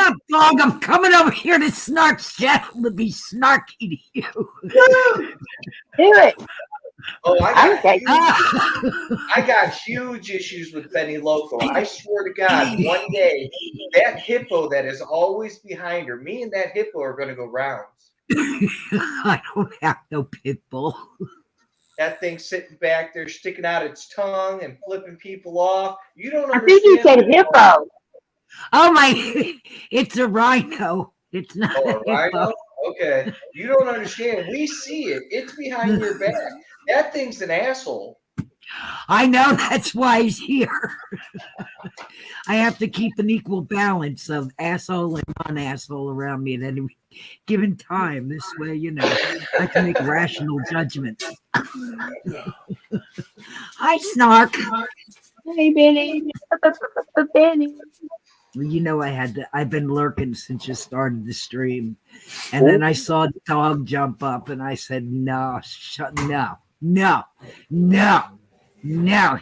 up, dog. I'm coming over here to Snark's channel to be snarky to you. Do it. Oh, I got huge issues with Benny Loco. I swear to God, one day, that hippo that is always behind her, me and that hippo are going to go rounds. I don't have no pit bull. That thing sitting back there, sticking out its tongue and flipping people off. You don't understand. I think you said hippo. Oh, my. It's a rhino. It's not a rhino? Okay. You don't understand. We see it. It's behind your back. That thing's an asshole. I know, that's why he's here. I have to keep an equal balance of asshole and non-asshole around me at any given time. This way, I can make rational judgments. Hi, Snark. Hey, Benny. Benny. Well, I've been lurking since you started the stream. And then I saw the dog jump up and I said, no.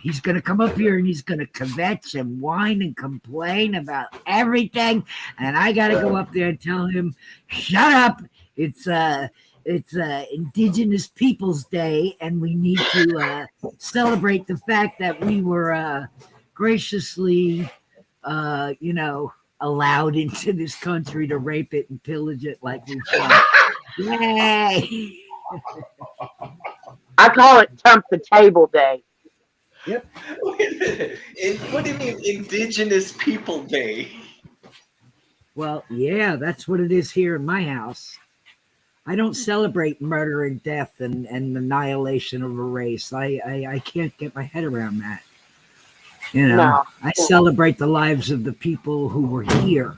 He's going to come up here and he's going to kvetch and whine and complain about everything. And I got to go up there and tell him, shut up. It's Indigenous Peoples Day, and we need to celebrate the fact that we were graciously allowed into this country to rape it and pillage it like we shot. Yay! I call it Trump the Table Day. Yep. Wait a minute. What do you mean Indigenous People Day? Well, yeah, that's what it is here in my house. I don't celebrate murder and death and annihilation of a race. I can't get my head around that. No. I celebrate the lives of the people who were here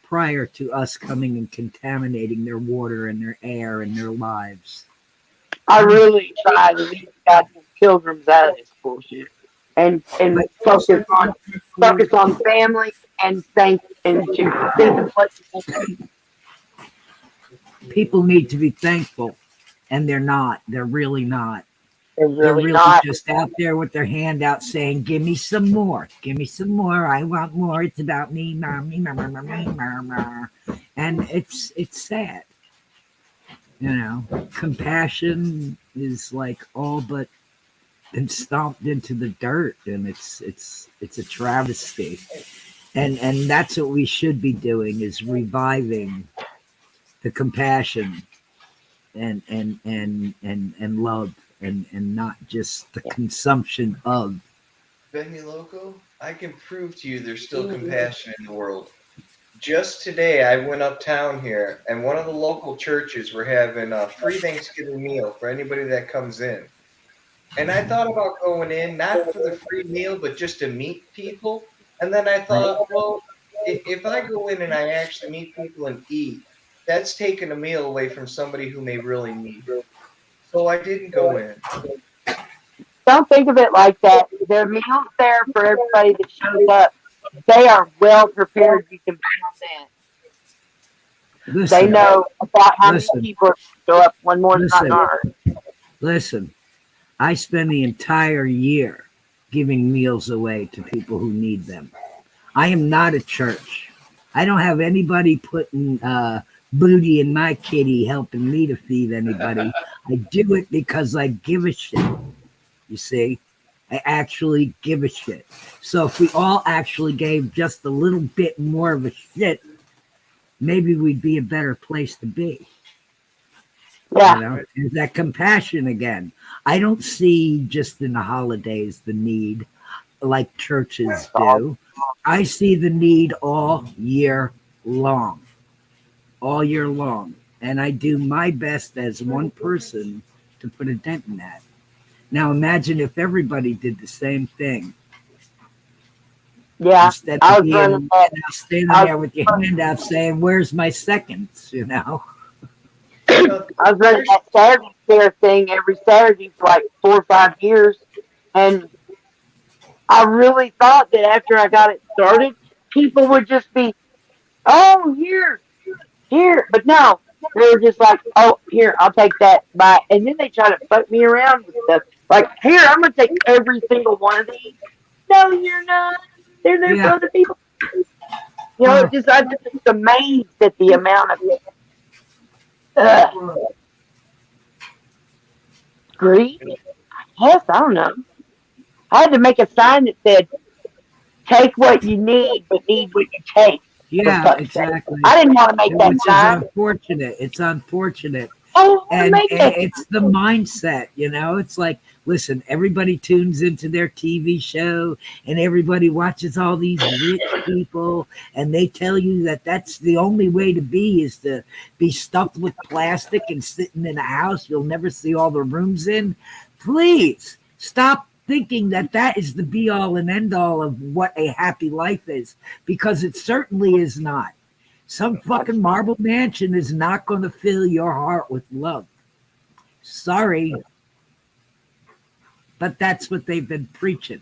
prior to us coming and contaminating their water and their air and their lives. I really try to leave goddamn pilgrims out of this bullshit and focus on family and think of what people need to be thankful, and they're not. They're really not. It's They're really really not. just out there with their hand out saying, "Give me some more. Give me some more. I want more. It's about me, mommy, mama." And it's sad. You know, compassion is like all but been stomped into the dirt, and it's a travesty. And that's what we should be doing is reviving the compassion and love and not just the consumption of. Benny Loco, I can prove to you there's still compassion in the world. Just today, I went uptown here, and one of the local churches were having a free Thanksgiving meal for anybody that comes in. And I thought about going in, not for the free meal, but just to meet people. And then I Right. thought, well, if I go in and I actually meet people and eat, that's taking a meal away from somebody who may really need it. So I didn't go in. Don't think of it like that. There are meals there for everybody that shows up. They are well prepared. You can present. They Listen, know about how many listen, people show up one more than listen, not. listen. I spend the entire year giving meals away to people who need them. I am not a church. I don't have anybody putting booty in my kitty helping me to feed anybody. I do it because I give a shit. You see, I actually give a shit. So if we all actually gave just a little bit more of a shit, maybe we'd be a better place to be. Yeah. You know, is that compassion again? I don't see just in the holidays the need like churches do. I see the need all year long, all year long. And I do my best as one person to put a dent in that. Now imagine if everybody did the same thing Yeah. instead I of was being running that. standing I there with your hand out saying, "Where's my seconds?" You know. I was running that Saturday fair thing every Saturday for like 4 or 5 years, and I really thought that after I got it started, people would just be, "Oh, here," but no, they were just like, "Oh, here, I'll take that." Bye, and then they try to fuck me around with stuff like, "Here, I'm gonna take every single one of these." No, you're not. They're there for Yeah. other people. You know, Well, I'm just amazed at the amount of uh, greed. Yes, I don't know. I had to make a sign that said, "Take what you need, but need what you take." For yeah, fuck's sake, exactly. I didn't want to make that Which is sign. unfortunate. It's unfortunate. I didn't want to And make that. it's the mindset, you know. It's like, listen, everybody tunes into their TV show and everybody watches all these rich people, and they tell you that that's the only way to be is to be stuffed with plastic and sitting in a house you'll never see all the rooms in. Please stop thinking that that is the be all and end all of what a happy life is, because it certainly is not. Some fucking marble mansion is not going to fill your heart with love. Sorry, but that's what they've been preaching.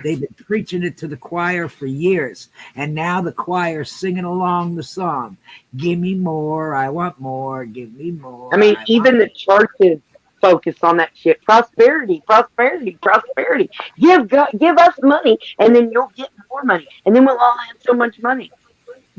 They've been preaching it to the choir for years. And now the choir's singing along the song. Give me more. I want more. Give me more. I mean, I even the churches focus on that shit. Prosperity, prosperity, prosperity. Give us money, and then you'll get more money, and then we'll all have so much money.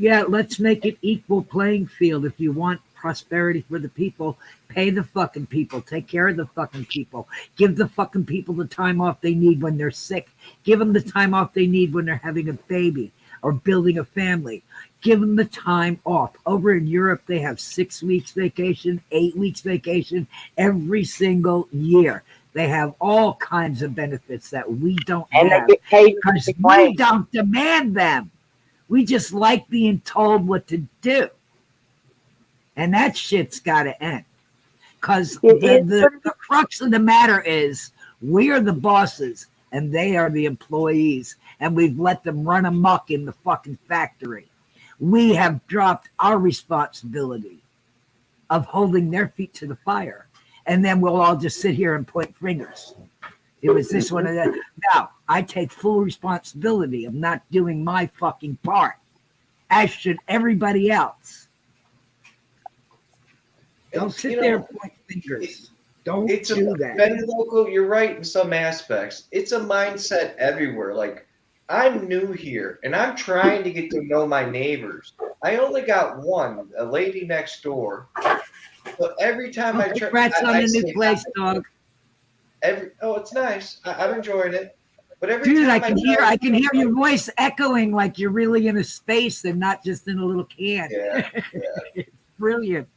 Yeah, let's make it equal playing field. If you want prosperity for the people, pay the fucking people. Take care of the fucking people. Give the fucking people the time off they need when they're sick. Give them the time off they need when they're having a baby or building a family. Give them the time off. Over in Europe, they have 6 weeks vacation, 8 weeks vacation every single year. They have all kinds of benefits that we don't And they have get paid because the we way. don't demand them. We just like being told what to do. And that shit's got to end. Because the crux of the matter is we are the bosses and they are the employees. And we've let them run amok in the fucking factory. We have dropped our responsibility of holding their feet to the fire. And then we'll all just sit here and point fingers. It was this one and that. Now, I take full responsibility of not doing my fucking part, as should everybody else. Don't sit there and point fingers. Don't It's a do that. Ben local. You're right in some aspects. It's a mindset everywhere. Like I'm new here, and I'm trying to get to know my neighbors. I only got one, a lady next door. But every time Oh, I try, congrats on I the new say place, dog. it's nice. I'm enjoying it. But every Dude, time I try, I can hear your voice echoing like you're really in a space and not just in a little can. yeah, Brilliant.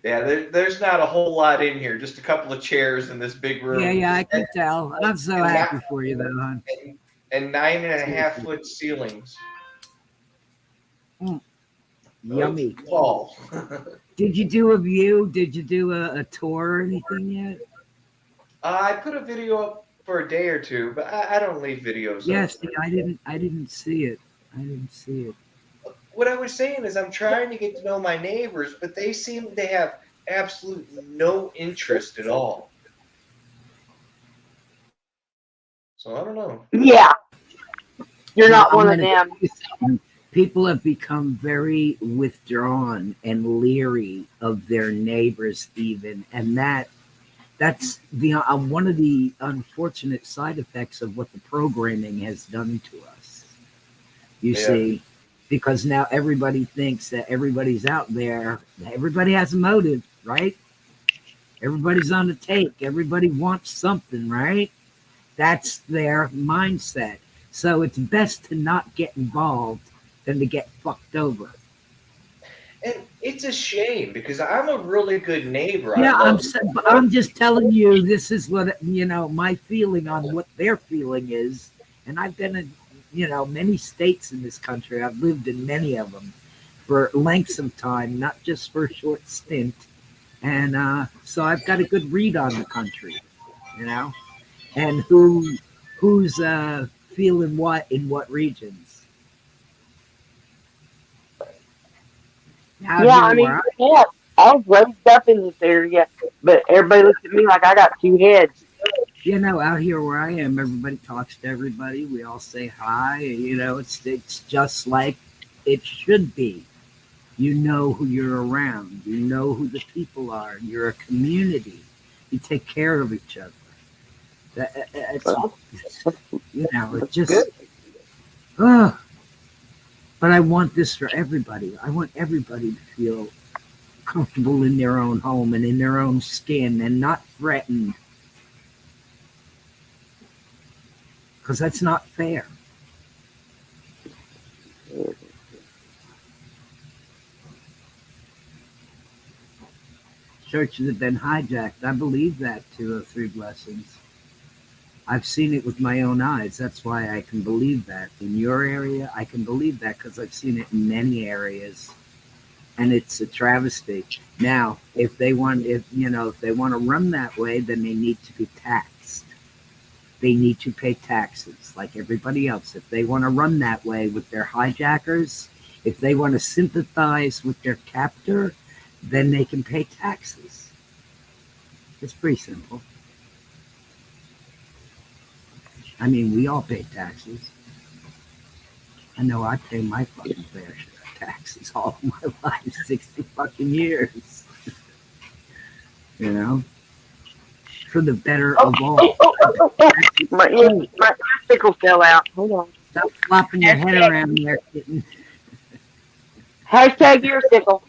yeah. There's not a whole lot in here. Just a couple of chairs in this big room. Yeah, I can tell. I'm so And happy not- for you, though, hon. and 9.5 foot ceilings. Yummy. It's tall. Did you do a view? Did you do a tour or anything yet? I put a video up for a day or two, but I don't leave videos Yes, up. I didn't see it. I didn't see it. What I was saying is I'm trying to get to know my neighbors, but they seem to have absolute no interest at all. So I don't know. Yeah, you're not one of gonna them. tell you something. People have become very withdrawn and leery of their neighbors, even, and that's the one of the unfortunate side effects of what the programming has done to us. You Yeah. see, because now everybody thinks that everybody's out there. Everybody has a motive, right? Everybody's on the take. Everybody wants something, right? That's their mindset. So it's best to not get involved than to get fucked over. And it's a shame because I'm a really good neighbor. Yeah, I love I'm just telling you, this is what, my feeling on what their feeling is. And I've been in, many states in this country. I've lived in many of them for lengths of time, not just for a short stint. And so I've got a good read on the country, and who's feeling what in what regions. Out Yeah, here I mean, where yeah, I was raised up in this area, but everybody looks at me like I got two heads. out here where I am, everybody talks to everybody. We all say hi. It's just like it should be. You know who you're around. You know who the people are. You're a community. You take care of each other. It's just. Ugh. But I want this for everybody. I want everybody to feel comfortable in their own home and in their own skin and not threatened. Because that's not fair. Churches have been hijacked. I believe that 203 blessings. I've seen it with my own eyes. That's why I can believe that. In your area, I can believe that because I've seen it in many areas. And it's a travesty. Now, if they want to run that way, then they need to be taxed. They need to pay taxes like everybody else. If they want to run that way with their hijackers, if they want to sympathize with their captor, then they can pay taxes. It's pretty simple. I mean, we all pay taxes. I know I pay my fucking fair share of taxes all of my life, 60 fucking years. For the better of all. My earstickle fell out. Hold on. Stop flopping your head around there, kitten. Hashtag earstickle.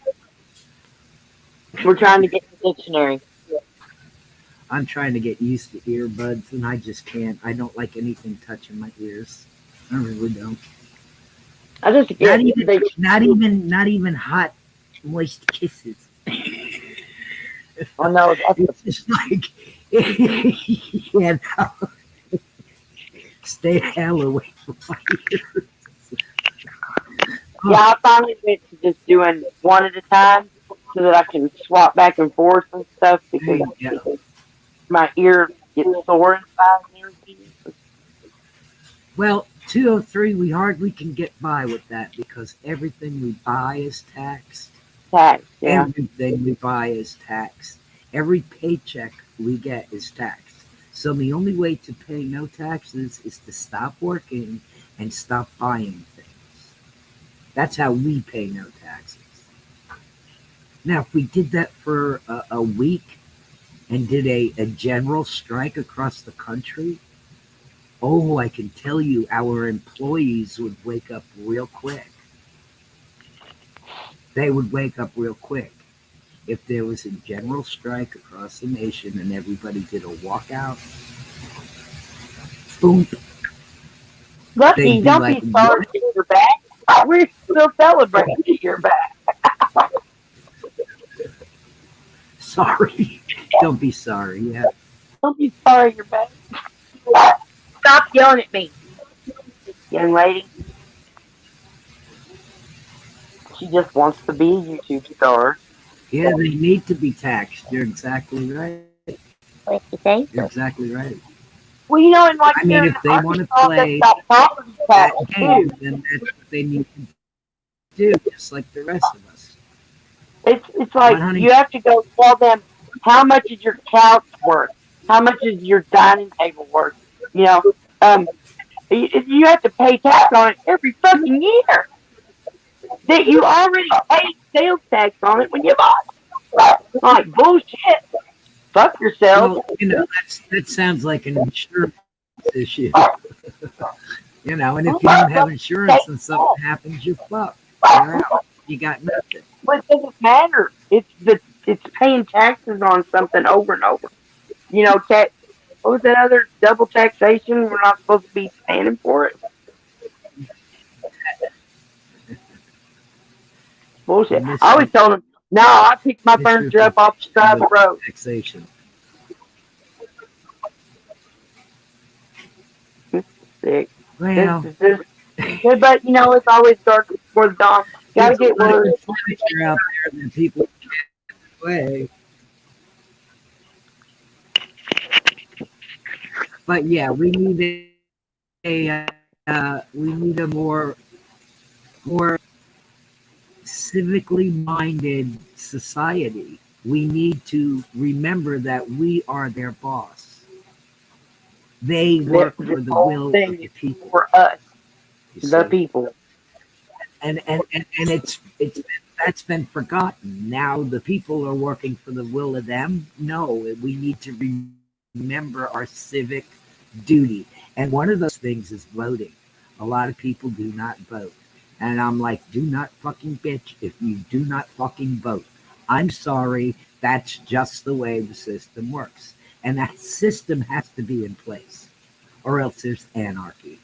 We're trying to get the dictionary. I'm trying to get used to earbuds, and I just can't. I don't like anything touching my ears. I really don't. I just get Not even hot, moist kisses. Oh no, It's just like, stay the hell away from my ears. yeah, I finally went to just doing one at a time so that I can swap back and forth and stuff because my ear gets sore inside and everything. Well, 203, we hardly can get by with that because everything we buy is taxed. Tax, yeah. Everything we buy is taxed. Every paycheck we get is taxed. So the only way to pay no taxes is to stop working and stop buying things. That's how we pay no taxes. Now, if we did that for a week and did a general strike across the country, oh, I can tell you our employees would wake up real quick. They would wake up real quick. If there was a general strike across the nation and everybody did a walkout, boom, Lucky, they'd be don't like, be sorry that you're back. We're still celebrating that you're back. sorry. Don't be sorry. Yeah. Don't be sorry you're back. Stop yelling at me, young lady. She just wants to be a YouTube star. Yeah, they need to be taxed. You're exactly right. What you say? You're exactly right. Well, you know, and like I mean, here in if they want to Arkansas, play they've got property that tax game, too. then that's what they need to do, just like the rest of us. It's What, like honey? you have to go tell them how much is your couch worth, how much is your dining table worth. You know, um, you have to pay tax on it every fucking year that you already paid sales tax on it when you bought it. Like bullshit. Fuck yourself. Well, that sounds like an insurance issue. And if you don't have insurance and something happens, you're fucked. You're out. You got nothing. But it doesn't matter. It's paying taxes on something over and over. You know, what was that other double taxation? We're not supposed to be paying for it. Bullshit. I always told him, no, I picked my furniture up off the side of the road. Taxation. Sick. Well, But it's always dark before the dawn. Gotta get words. Furniture out there that people can't play. But yeah, we need a more civically minded society. We need to remember that we are their boss. They work for the will of the people. For us, the people. And that's been forgotten. Now the people are working for the will of them. No, we need to remember our civic duty. And one of those things is voting. A lot of people do not vote. And I'm like, do not fucking bitch if you do not fucking vote. I'm sorry, that's just the way the system works. And that system has to be in place, or else there's anarchy.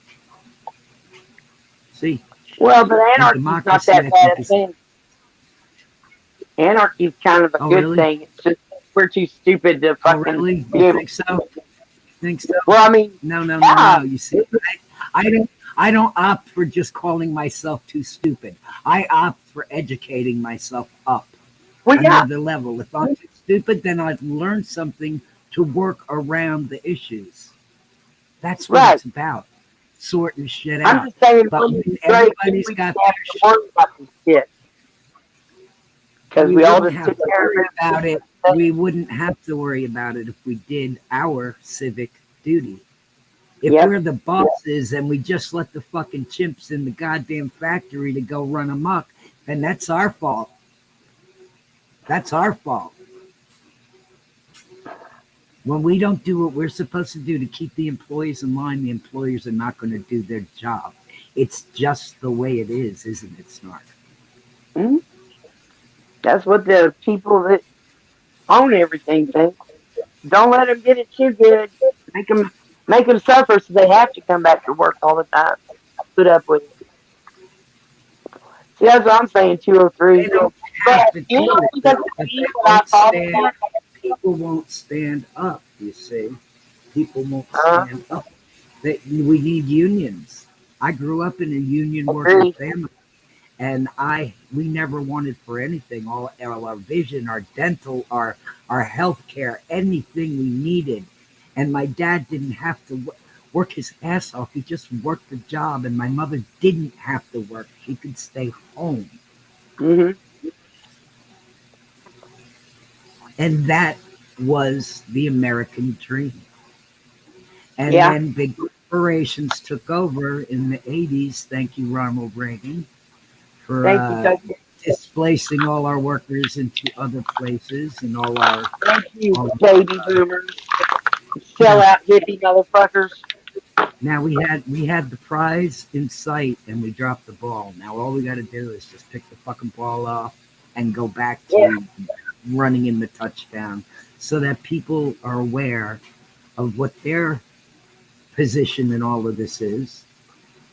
See? Well, but anarchy's not that bad a thing. Anarchy's kind of a good thing. It's just we're too stupid to fucking. Oh, really? You think so? Think so? Well, I mean, no. You see, I don't opt for just calling myself too stupid. I opt for educating myself up another level. If I'm too stupid, then I've learned something to work around the issues. That's what it's about. Sorting shit out. I'm just saying, but when everybody's got their shit. Because we all just have to worry about it. We wouldn't have to worry about it if we did our civic duty. If we're the bosses and we just let the fucking chimps in the goddamn factory to go run amok, then that's our fault. That's our fault. When we don't do what we're supposed to do to keep the employees in line, the employers are not going to do their job. It's just the way it is, isn't it, Snark? Mm-hmm. That's what the people that own everything think. Don't let them get it too good. Make them suffer so they have to come back to work all the time. Put up with it. See, that's what I'm saying, 203. But, people won't stand up, you see. People won't stand up. We need unions. I grew up in a union working family, and we never wanted for anything. All our vision, our dental, our health care, anything we needed. And my dad didn't have to work his ass off. He just worked the job, and my mother didn't have to work. She could stay home. Mm-hmm. And that was the American dream. And then big corporations took over in the 80s. Thank you, Ronald Reagan, for displacing all our workers into other places and all our. Thank you, all baby boomers. Sell out hippie motherfuckers. Now we had the prize in sight and we dropped the ball. Now all we got to do is just pick the fucking ball up and go back to running in the touchdown, so that people are aware of what their position in all of this is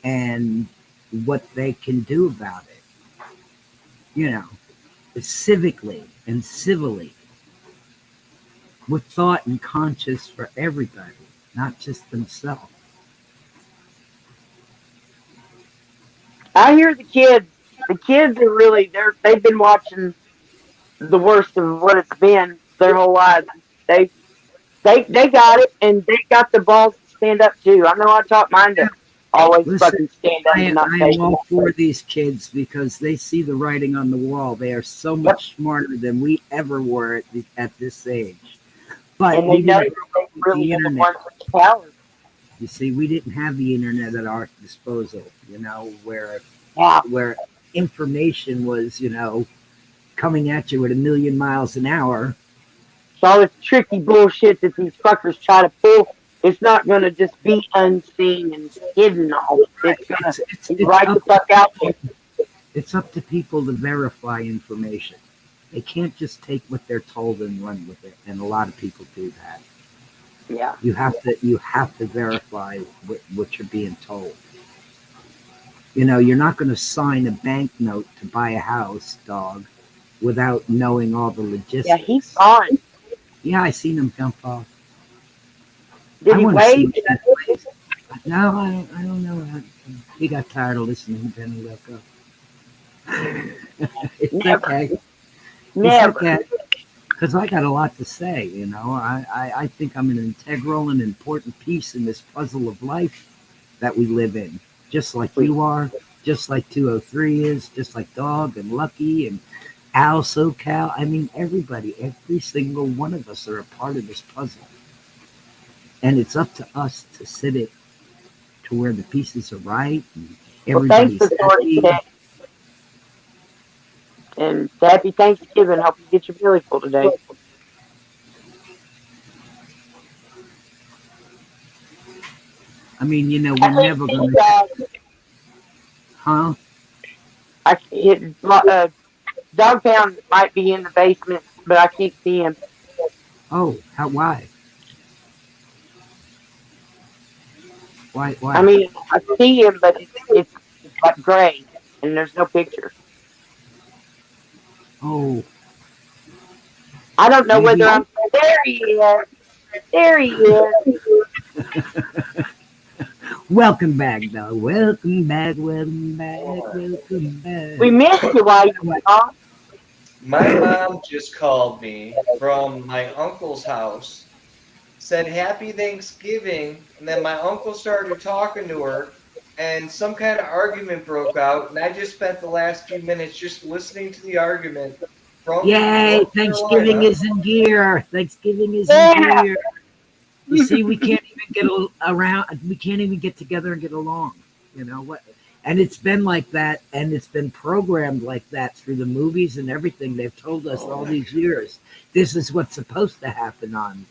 and what they can do about it. You know, civically and civilly, with thought and conscience for everybody, not just themselves. I hear the kids. The kids are really they've been watching the worst of what it's been their whole lives. They they got it and they got the balls to stand up too. I know I taught mine to always Listen, fucking stand up I, and not I take am all it. for these kids because they see the writing on the wall. They are so much smarter than we ever were at this age. But And we they know didn't that grow they up with really the are the internet. ones with power. You see, we didn't have the internet at our disposal, where Yeah. information was, coming at you at 1,000,000 miles an hour. So all this tricky bullshit that these fuckers try to pull, it's not gonna just be unseen and hidden all. It's gonna be right the fuck out there. It's up to people to verify information. They can't just take what they're told and run with it, and a lot of people do that. Yeah. You have to verify what you're being told. You're not going to sign a banknote to buy a house, dog, without knowing all the logistics. Yeah, he's gone. Yeah, I seen him jump off. Did he wanna wave? see that. No, I don't know. He got tired of listening, then he let go. It's Never. okay. Never. It's okay. Because I got a lot to say, I think I'm an integral and important piece in this puzzle of life that we live in. Just like you are, just like 203 is, just like Dog and Lucky and Al SoCal. I mean, everybody, every single one of us are a part of this puzzle. And it's up to us to sit it to where the pieces are right and everybody's happy. And happy Thanksgiving. Hope you get your belly full today. I mean, we're never going to. Huh? Dog Pound might be in the basement, but I can't see him. Oh, why? Why? I mean, I see him, but it's like gray, and there's no picture. Oh. I don't know whether I'm. There he is. There he is. Welcome back, dog. Welcome back. Welcome back. Welcome back. We missed you while you were gone. My mom just called me from my uncle's house, said happy Thanksgiving, and then my uncle started talking to her, and some kind of argument broke out, and I just spent the last few minutes just listening to the argument. Yay! North Thanksgiving Carolina. is in gear. Thanksgiving is in gear. You see, we can't even get around. We can't even get together and get along. You know what? And it's been like that, and it's been programmed like that through the movies and everything. They've told us all these years. This is what's supposed to happen on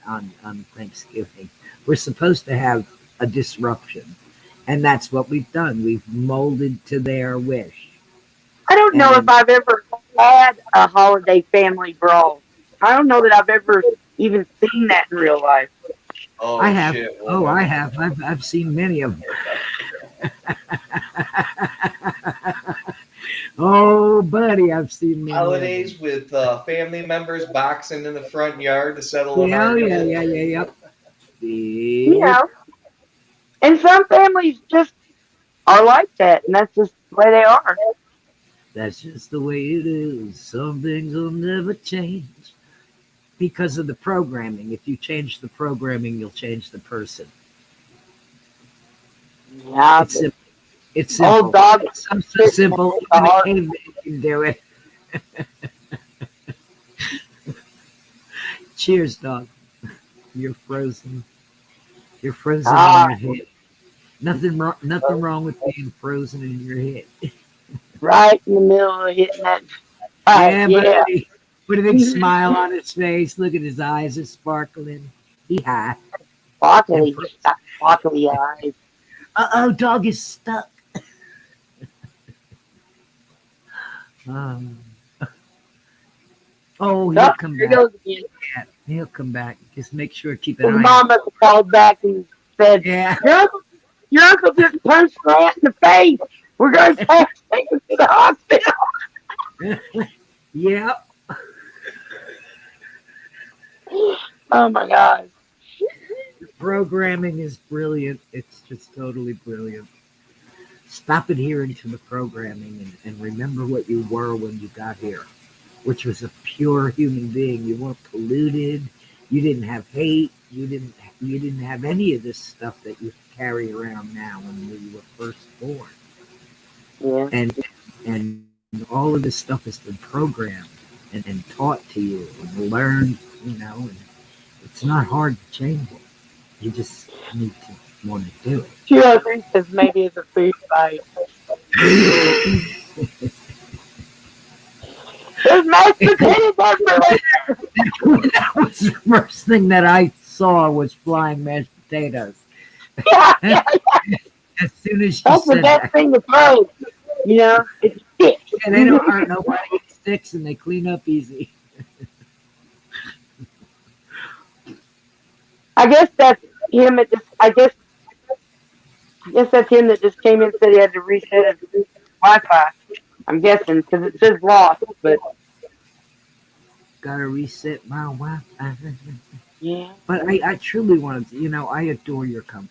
Thanksgiving. We're supposed to have a disruption, and that's what we've done. We've molded to their wish. I don't know if I've ever had a holiday family brawl. I don't know that I've ever even seen that in real life. Oh, I have. shit, Oh, I have. I've seen many of them. Oh, buddy, I've seen many holidays with family members boxing in the front yard to settle an Yeah, argument. yep. You know, and some families just are like that, and that's just the way they are. That's just the way it is. Some things will never change because of the programming. If you change the programming, you'll change the person. Yeah, it's simple. It's simple. Old dog. It's so simple. Even a caveman can do it. Cheers, dog. You're frozen. You're frozen in your head. Nothing wrong with being frozen in your head. Right in the middle of hitting that Yeah, Yeah. but a big smile on his face. Look at his eyes are sparkling. He high. Sparkly. He's got sparkly eyes. Uh-oh, dog is stuck. Um, oh, he'll Oh, come here back. goes again. Yeah, he'll come back. Just make sure keep an His eye on mom must have called back and said, him. your uncle just punched Grant in the face. We're going to have to take him to the hospital. Yeah. Yep. Oh my God. Programming is brilliant. It's just totally brilliant. Stop adhering to the programming and remember what you were when you got here, which was a pure human being. You weren't polluted. You didn't have hate. You didn't have any of this stuff that you carry around now when you were first born. Yeah. And all of this stuff has been programmed and taught to you and learned, and it's not hard to change it. You just need to want to do 203 says maybe it's a food fight. it. There's mashed potatoes everywhere. That was the first thing that I saw was flying mashed potatoes. Yeah. As soon as she That's the said best that, thing to throw. It's sticks. and they don't hurt nobody. It sticks and they clean up easy. I guess that's him. I guess that's him that just came in and said he had to reset his Wi-Fi. I'm guessing because it says lost, but Gotta reset my Wi-Fi. yeah. But I truly wanted to, I adore your company.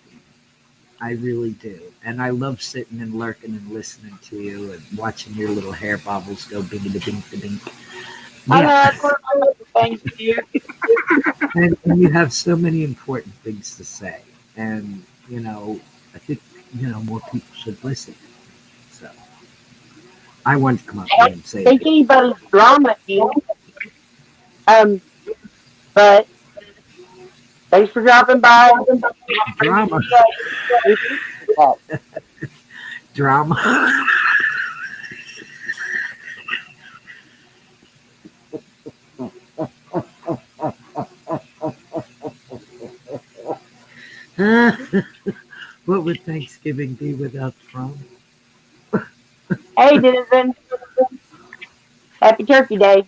I really do. And I love sitting and lurking and listening to you and watching your little hair bobbles go bing da bing da bing. I know Yeah. that's one of my little things to you. And you have so many important things to say. And, I think, more people should listen. So I wanted to come up I here don't and say think that. anybody's drama here. But thanks for dropping by. Drama. Drama. What would Thanksgiving be without drama? Hey, Denizen. Happy Turkey Day.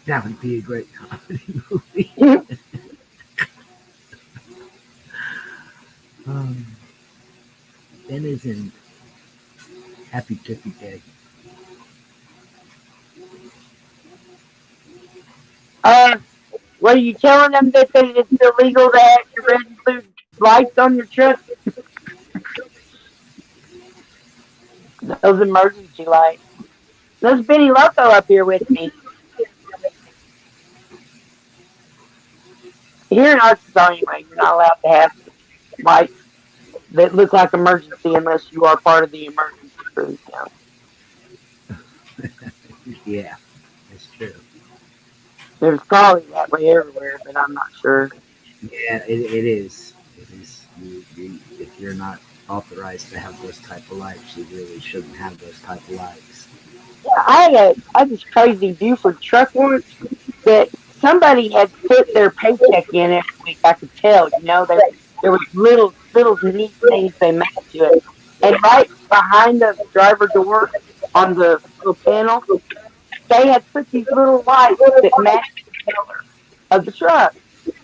That would be a great comedy movie. Um, Denizen. Happy Turkey Day. What are you telling them that it's illegal to have your red and blue lights on your truck? Those emergency lights. There's Benny Loco up here with me. Here in Arkansas, anyway, you're not allowed to have lights that look like emergency unless you are part of the emergency crew. Yeah, that's true. There's probably that way everywhere, but I'm not sure. Yeah, it is. It is. If you're not authorized to have those type of lights, you really shouldn't have those type of lights. Yeah, I had this crazy Buford truck once that somebody had put their paycheck in every week. I could tell, there was little neat things they made to it, and right behind the driver door on the little panel, they had put these little lights that matched the color of the truck,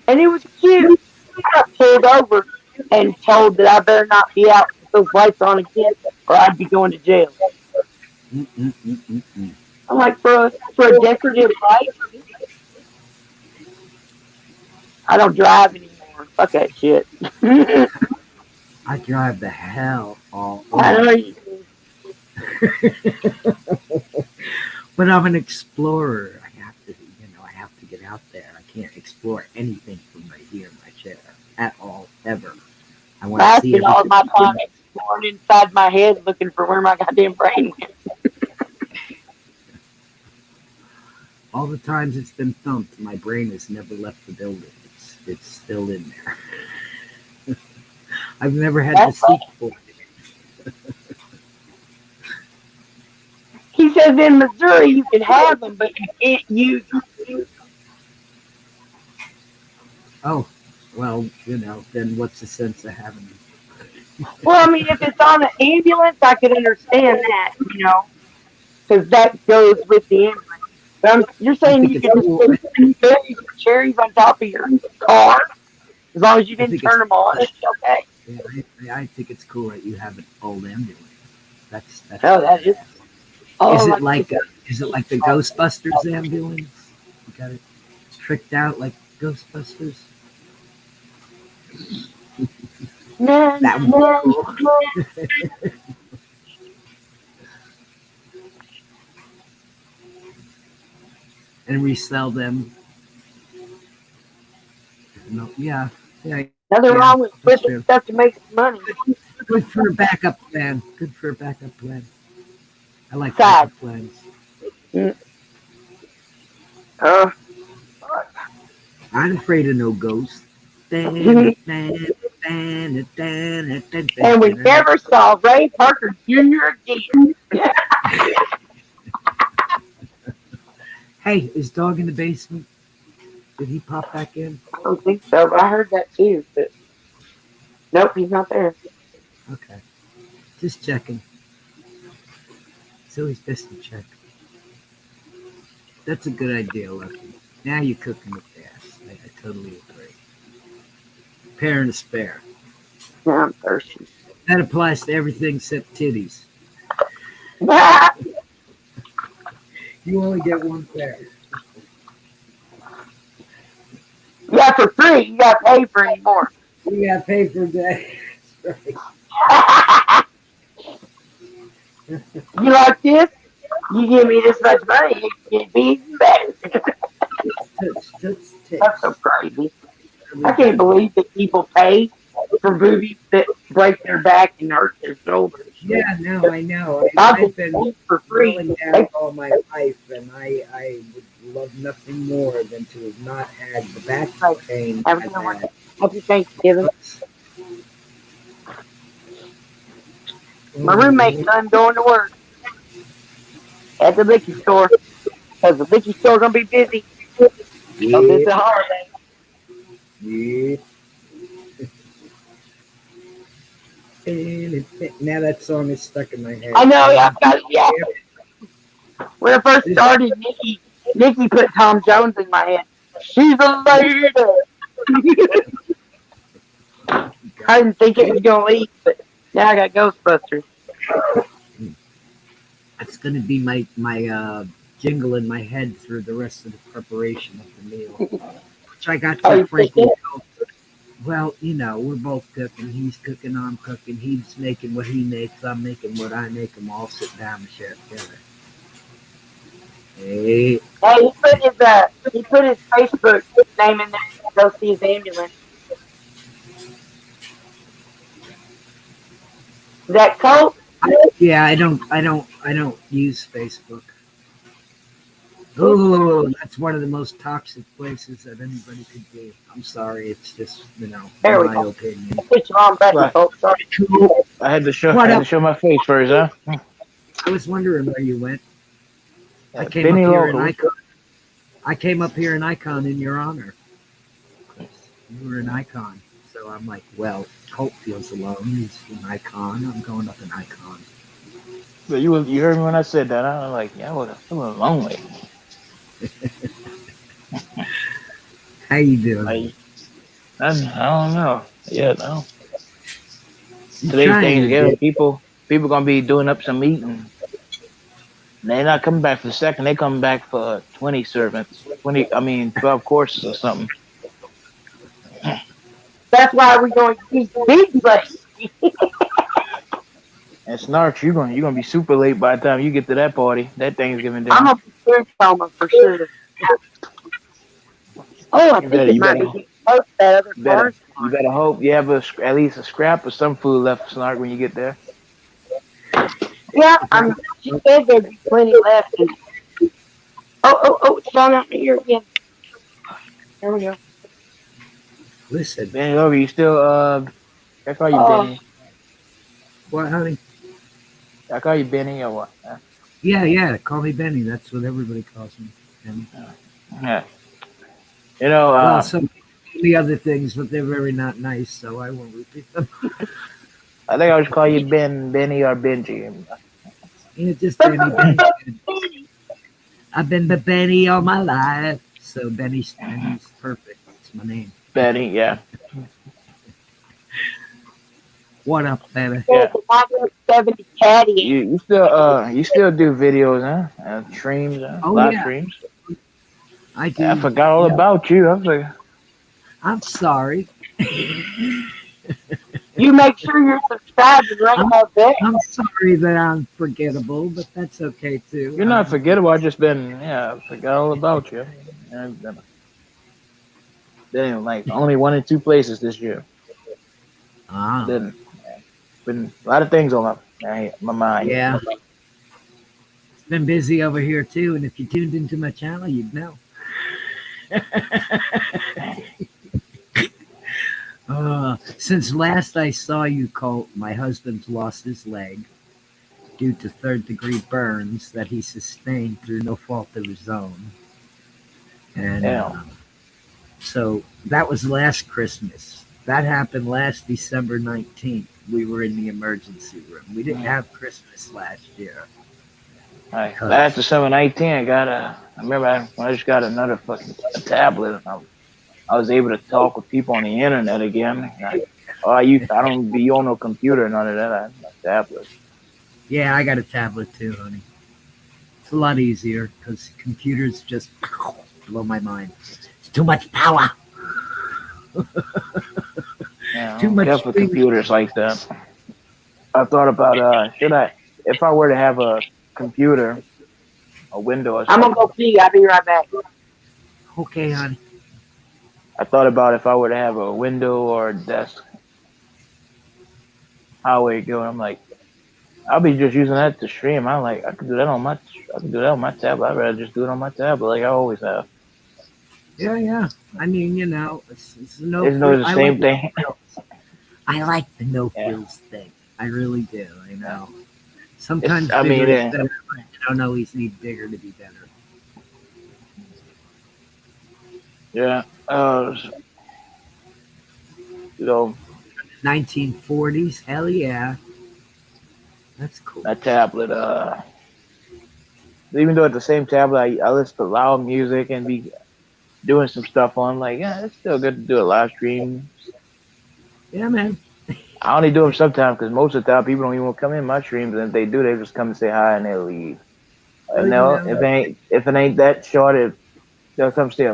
and it was cute. I got pulled over and told that I better not be out with those lights on again, or I'd be going to jail. Mm-mm-mm-mm-mm. I'm like, for a decorative light, I don't drive anymore. Fuck that shit. I I drive the hell all know over. you. But I'm an explorer. I have to get out there. I can't explore anything from right here in my chair at all, ever. I want to I see spend all of everything. my time exploring inside my head looking for where my goddamn brain went. All the times it's been thumped, my brain has never left the building. It's still in there. I've never had to That's seek for it. He says in Missouri you can have them, but you can't use them. Oh, well, then what's the sense of having them? Well, I mean, if it's on an ambulance, I could understand that, because that goes with the ambulance. But you're I saying think you it's could just cool. put berries or cherries on top of your car as long as you I didn't think it's turn them on. It's okay. yeah, I think it's cool that you have an old ambulance. That's Oh, that is. badass. Oh, Is it like like the Ghostbusters ambulance? You got it tricked out like Ghostbusters? no, That would be no, cool. no. And resell them. No, yeah, Nothing yeah, wrong with that's flipping true. stuff to make some money. Good for a backup plan. Good for a backup plan. I like Besides, backup plans. mm, uh, I'm afraid of no ghosts. and we never saw Ray Parker Jr. again. Hey, is dog in the basement? Did he pop back in? I don't think so, but I heard that too. But nope, he's not there. Okay, just checking. It's always best to check. That's a good idea, Lucky. Now you're cooking with gas. I totally agree. Pair and a spare. Now I'm thirsty. That applies to everything except titties. Yeah, You only get one pair. for free. You got to pay for any more. You got to pay for that. That's right. You like this? You give me this much money, it'd be even better. Toots, That's so tits. crazy. I can't believe that people pay for movies that break their back and hurt their shoulders. Yeah, no, I know. I've I've been been paid for free. drilling down all my life, and I would love nothing more than to have not had the back pain Have a I've good one. had. Happy Thanksgiving. My Oh, roommate's son going to work at the liquor store because the liquor store gonna be busy because it's yeah, a holiday. yeah. Now that song is stuck in my head. I know, yeah, yeah. When I first started, Nikki put Tom Jones in my head. She's a lady. I didn't think it was gonna leave, but now I got Ghostbusters. That's going to be my jingle in my head through the rest of the preparation of the meal, which I got Oh, to you frankly think go. Well, we're both cooking. He's cooking, I'm cooking. He's making what he makes, I'm making what I make. And we'll all sit down and share it together. Hey, Hey, he put his Facebook name in there to go see his ambulance. Is that Colt? yeah, I don't use Facebook. Oh, that's one of the most toxic places that anybody could be. I'm sorry, it's just There we my go. opinion. Put your wrong button, Right. Colt. Sorry. I had to show What I had up? to show my face first, huh? I was wondering where you went. I came Benny up here in Local. Icon. I came up here in Icon in your honor. You were an Icon, so I'm like, well, Colt feels alone. He's an Icon. I'm going up an Icon. But you heard me when I said that. I was like, yeah, I was lonely. How you doing? Like, I don't know. Yeah, no. I'm Today's trying to Thanksgiving. get. People gonna be doing up some meat, and they're not coming back for the second. They come back for 20 servants. 12 courses or something. That's why we're going to eat big place. And Snarks, you're gonna be super late by the time you get to that party, that Thanksgiving I'm dinner. gonna be food coma for sure. Oh, I You think better it you might better be getting close to that other you car. better you better hope you have at least a scrap or some food left, Snark, when you get there. Yeah, she said there'd be plenty left. And it's falling out my ear again. There we go. Listen, Benny, over, you still I call you Oh, Benny. what, honey? I call you Benny or what? Yeah. Call me Benny. That's what everybody calls me. Benny. Yeah. You know, Well, some the other things, but they're very not nice, so I won't repeat them. I think I would call you Benny or Benji. Just Benny. I've been the Benny all my life, so Benny's perfect. It's my name. Benny, yeah. What up, baby? Yeah. 70 caddy. You still do videos, huh? Streams, Oh live yeah, streams. I do. Yeah, I forgot all about you. I was like, I'm sorry. You make sure you're subscribed and ring that bell. I'm sorry that I'm forgettable, but that's okay too. you're not forgettable. I forgot all about you. And then like only 1 and 2 places this year. Ah, Then been a lot of things on my mind. yeah. It's been busy over here too, and if you tuned into my channel, you'd know. Since last I saw you, Colt, my husband's lost his leg due to third-degree burns that he sustained through no fault of his own. And Yeah. so that was last Christmas. That happened last December 19th. We were in the emergency room. We didn't have Christmas last year. Last December 19, I remember when I just got another fucking tablet. And I was able to talk with people on the internet again. I don't be on no computer, none of that. I have a tablet. Yeah, I got a tablet too, honey. It's a lot easier because computers just blow my mind. It's too much power. Yeah, Too much careful things. computers like that. I thought about if I were to have a computer, a Windows. I'm gonna go pee. I'll be right back. Okay, honey. I thought about if I were to have a window or a desk, how would it go? I'm like, I'll be just using that to stream. I could do that on my tablet. I'd rather just do it on my tablet like I always have. Yeah. I mean, it's no. It's the same thing. I like the no Yeah. frills thing. I really do. I know. Sometimes I mean, bigger is better. I don't always need bigger to be better. Yeah. You know, 1940s. Hell yeah. That's cool. that tablet. Even though at the same tablet, I listen to loud music and be doing some stuff on. Like, yeah, it's still good to do a live stream. Yeah, man. I only do them sometimes because most of the time people don't even want to come in my streams, and if they do, they just come and say hi and they'll leave. And if it ain't that short, they'll come say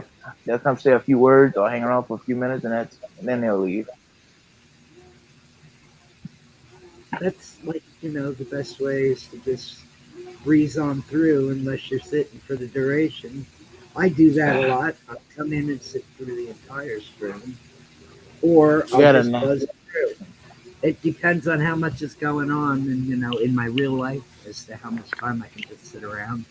a few words or hang around for a few minutes, and then they'll leave. That's like, the best way is to just breeze on through unless you're sitting for the duration. I do that a lot. I'll come in and sit through the entire stream. Or I'll just buzz through. It depends on how much is going on and, in my real life as to how much time I can just sit around.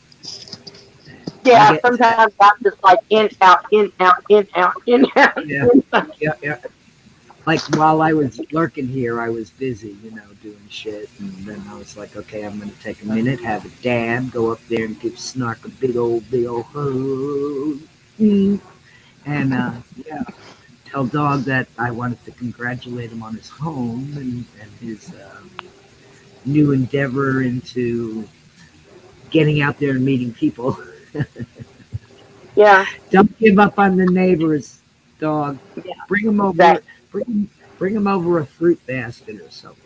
Yeah, sometimes I'm just like in, out, in, out, in, out, in, out. Yeah. Like while I was lurking here, I was busy, doing shit. And then I was like, okay, I'm going to take a minute, have a dab, go up there and give Snark a big old hug. And, tell Dog that I wanted to congratulate him on his home and his new endeavor into getting out there and meeting people. Yeah. Don't give up on the neighbors, Dog. Yeah. Bring them over. Bring them over a fruit basket or something.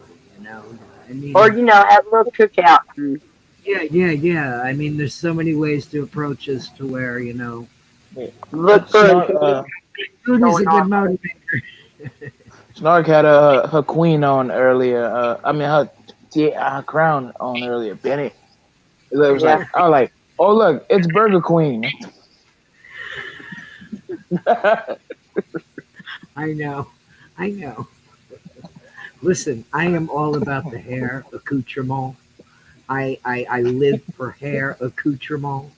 I mean, Or have a little cookout. Yeah. I mean, there's so many ways to approach us to where Look for food is a good motivator. Snark had her queen on earlier. Her crown on earlier. Benny. It was like, I was like, oh look, it's Burger Queen. I know. Listen, I am all about the hair accoutrement. I live for hair accoutrement,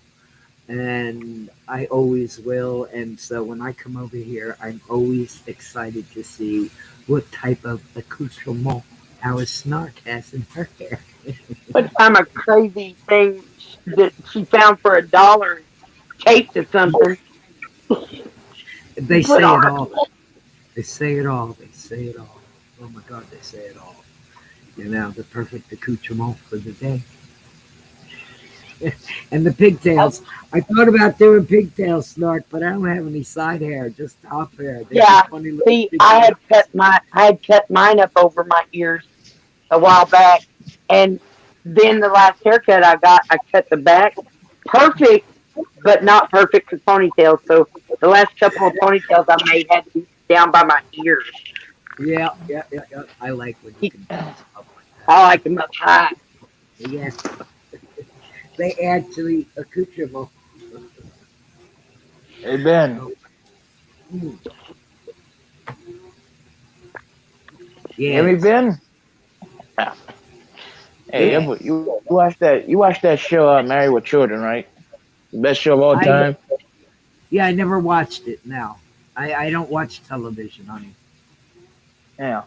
and I always will. And so when I come over here, I'm always excited to see what type of accoutrement How is Snarknsass in her hair? What time a crazy thing that she found for $1 taped to something? They Put say on it her. all. They say it all. They say it all. Oh my God, they say it all. The perfect accoutrement for the day. And the pigtails. I thought about doing pigtails, Snark, but I don't have any side hair, just top hair. They Yeah. just funny little See, pigtails. I had cut mine up over my ears a while back, and then the last haircut I got, I cut the back perfect, but not perfect for ponytails. So the last couple of ponytails I made had to be down by my ears. Yeah. I like when you can do stuff like I like them up high. that. Yeah, they add to the accoutrement. Hey Ben. Oh, mm, You hear me, yes, Ben? Hey, yes. you watched that show Married with Children, right? The best show of all I time. Yeah, I never watched it. Now, I don't watch television, honey. Yeah.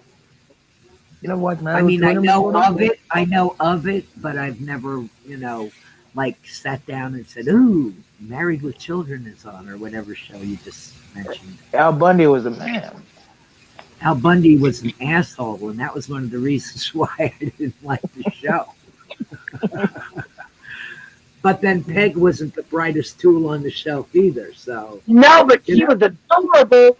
You never watched I Married with mean, Children before? I know of it, but I've never, like sat down and said, "Ooh, Married with Children is on," or whatever show you just mentioned. Al Bundy was the man. Al Bundy was an asshole, and that was one of the reasons why I didn't like the show. But then Peg wasn't the brightest tool on the shelf either. So No, but you she know, was adorable.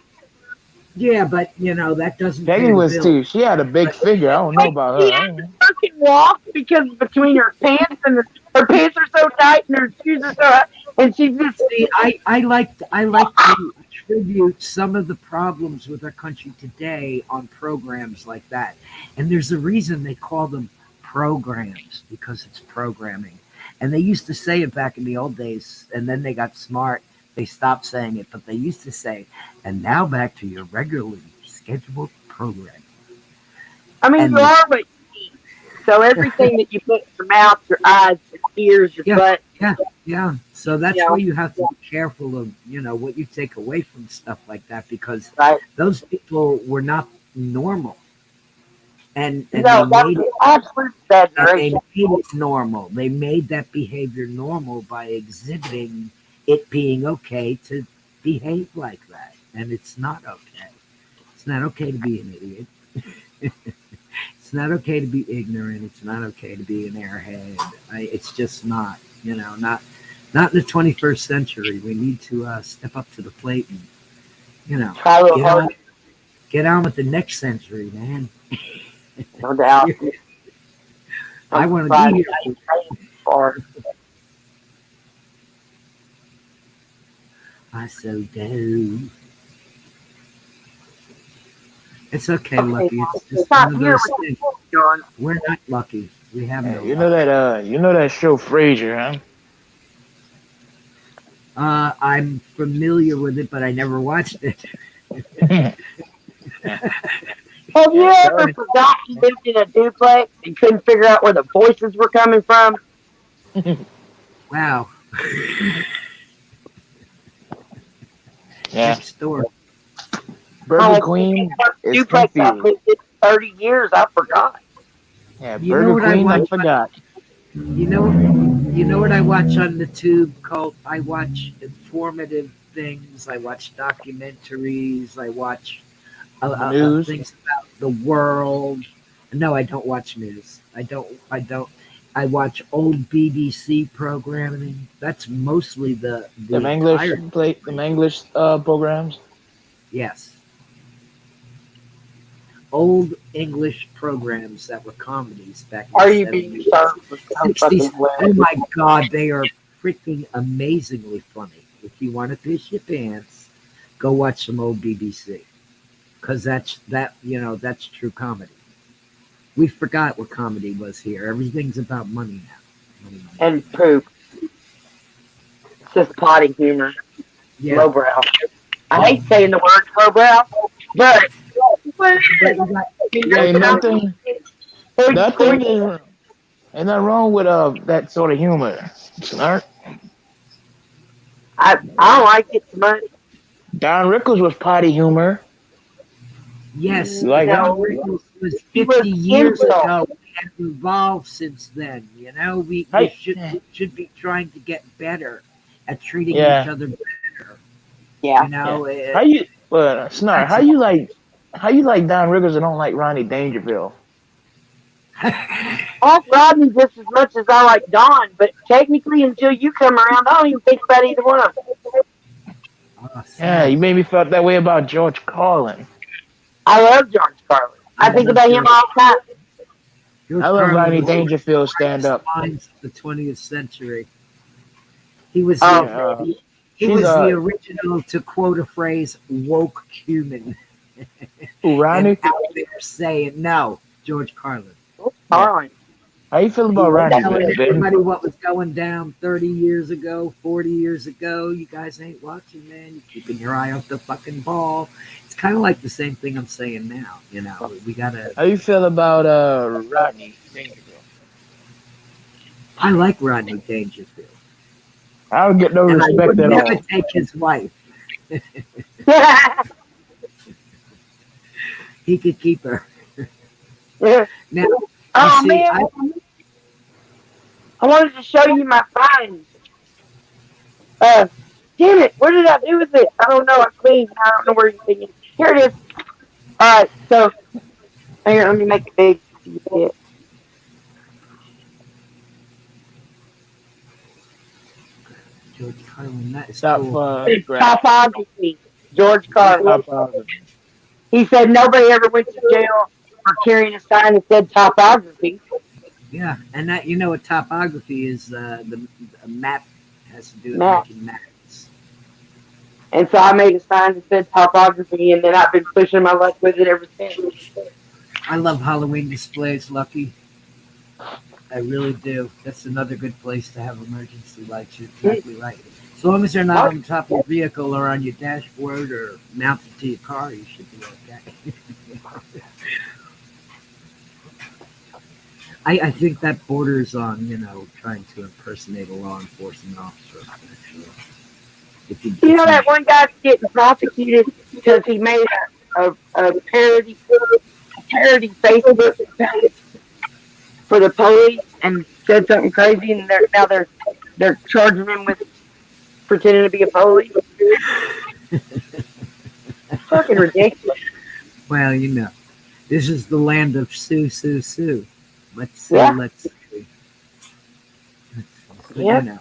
yeah, but that doesn't pay Peggy the was bill. too. She had a big But figure. I don't know Like, about she her. had to fucking walk because between her pants and her pants are so tight and her shoes are so high, and she just see, I like to attribute some of the problems with our country today on programs like that. And there's a reason they call them programs, because it's programming. And they used to say it back in the old days, and then they got smart. They stopped saying it, but they used to say, "And now back to your regularly scheduled program." I mean, And you are what you eat. So everything that you put in your mouth, your eyes, your ears, your yeah, butt, yeah. So you that's why know, you have to be careful of, what you take away from stuff like that, because right? those people were not normal, and they No, that made was it absolute and they exaggeration. made it normal. They made that behavior normal by exhibiting it being okay to behave like that, and it's not okay. It's not okay to be an idiot. It's not okay to be ignorant. It's not okay to be an airhead. It's just not. Not in the 21st century. We need to step up to the plate and Try a little get on harder, get on with the next century, man. no doubt. I I'm want to surprised be I here. ain't paying for it. I so do. It's okay, Okay, Lucky. It's it's just not one of here those with things. you on. We're not lucky. We have Yeah, no luck. you know that show Frasier, I'm familiar with it, but I never watched it. huh? Have you Yeah, ever forgot you lived in a duplex and couldn't figure out where the voices were coming from? Wow. yeah. Next door. I Burger had lived in Queen a is duplex I confused. lived in 30 years. I forgot. Yeah, You know Burger what I Queen, I watch? forgot. You know, you know what I watch on the tube called? I watch informative things. I watch documentaries. I watch The news. things about the world. No, I don't watch news. I don't. I don't. I watch old BBC programming. That's mostly the entire. Them English programs. Yes, old English programs that were comedies back in the Are you being 70s, served with so 60s. fucking well? Oh my God, they are freaking amazingly funny. If you want to piss your pants, go watch some old BBC, because that's true comedy. We forgot what comedy was here. Everything's about money now. Money, money, money, And money. poop. It's just potty humor. Yeah, Lowbrow. I hate saying the word lowbrow, but it but is. you got I mean, you there's Ain't got some nothing, hoity-toity. ain't nothing wrong with that sort of humor. Snark. I don't like it too much. Don Rickles was potty humor. yes, You but like No, Don him? Rickles. was He was 50 years insult. ago. We have evolved since then. You know, we Hey. should be trying to get better at treating Yeah. each other better. Yeah. You know, How you, Snark? That's How you like Don Rickles and don't like Ronnie Dangerfield? I like Rodney just as much as I like Don, but technically, until you come around, I don't even think about either one of them. Yeah, you made me felt that way about George Carlin. I love George Carlin. I think love about him George. all the time. George I love Carlin Ronnie was one of the Dangerfield stand up. minds of the 20th century. He was Oh, he she's was the a original, to quote a phrase, woke human. Ronnie. And out there saying, no, George Carlin. Carlin. How you feel He about was Ronnie, telling Ben? everybody what was going down 30 years ago, 40 years ago. You guys ain't watching, man. You're keeping your eye off the fucking ball. It's kind of like the same thing I'm saying now. You know, we gotta. How you feel about Rodney Dangerfield? I like Rodney Dangerfield, I don't get no and I respect would at never all. take his wife. He could keep her. Now, Oh see, man, I wanted to show you my finds. Damn it, what did I do with it? I don't know. I cleaned. I don't know where you're thinking. Here it is. All right, so here, let me make it big. So you see it. George Carlin, that is Stop cool. It's graph. topography. George Carlin. Top He said nobody ever went to jail for carrying a sign that said topography. Yeah, and that what topography is. The map has to do with Map. making maps. And so I made a sign that said topography, and then I've been pushing my luck with it ever since. I love Halloween displays, Lucky. I really do. That's another good place to have emergency lights. You're exactly right. As long as they're not on top of your vehicle or on your dashboard or mounted to your car, you should be okay. I think that borders on, trying to impersonate a law enforcement officer. Actually. You know that one guy's getting prosecuted because he made a parody Facebook page for the police and said something crazy, and they're charging him with pretending to be a police. Fucking ridiculous. Well, this is the land of sue, sue, sue. Let's see, Yeah. let's see. Yeah.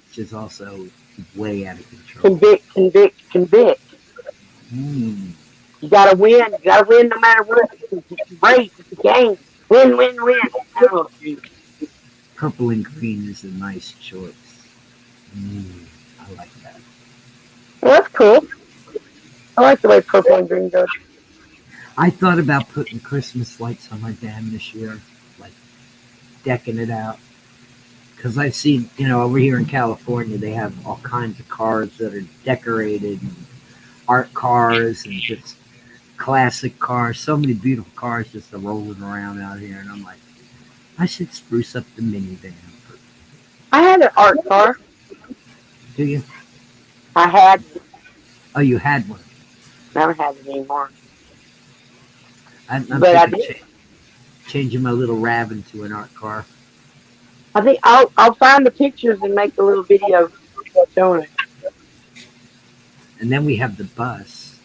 Which is also way out of control. Convict, convict, convict. Mm. You gotta win. You gotta win no matter what. It's a race. It's a game. Win, win, win. Oh, Purple and green is a nice choice. I like that. well, that's cool. I like the way purple and green goes. I thought about putting Christmas lights on my dam this year, like decking it out. Because I've seen, over here in California, they have all kinds of cars that are decorated, and art cars, and just classic cars. So many beautiful cars just are rolling around out here, and I'm like, I should spruce up the minivan. I had an art car. Do you? I had. Oh, you had one. I don't have it anymore. I'm But I thinking changing my little Rav into an art car. I think I'll find the pictures and make a little video showing it. And then we have the bus.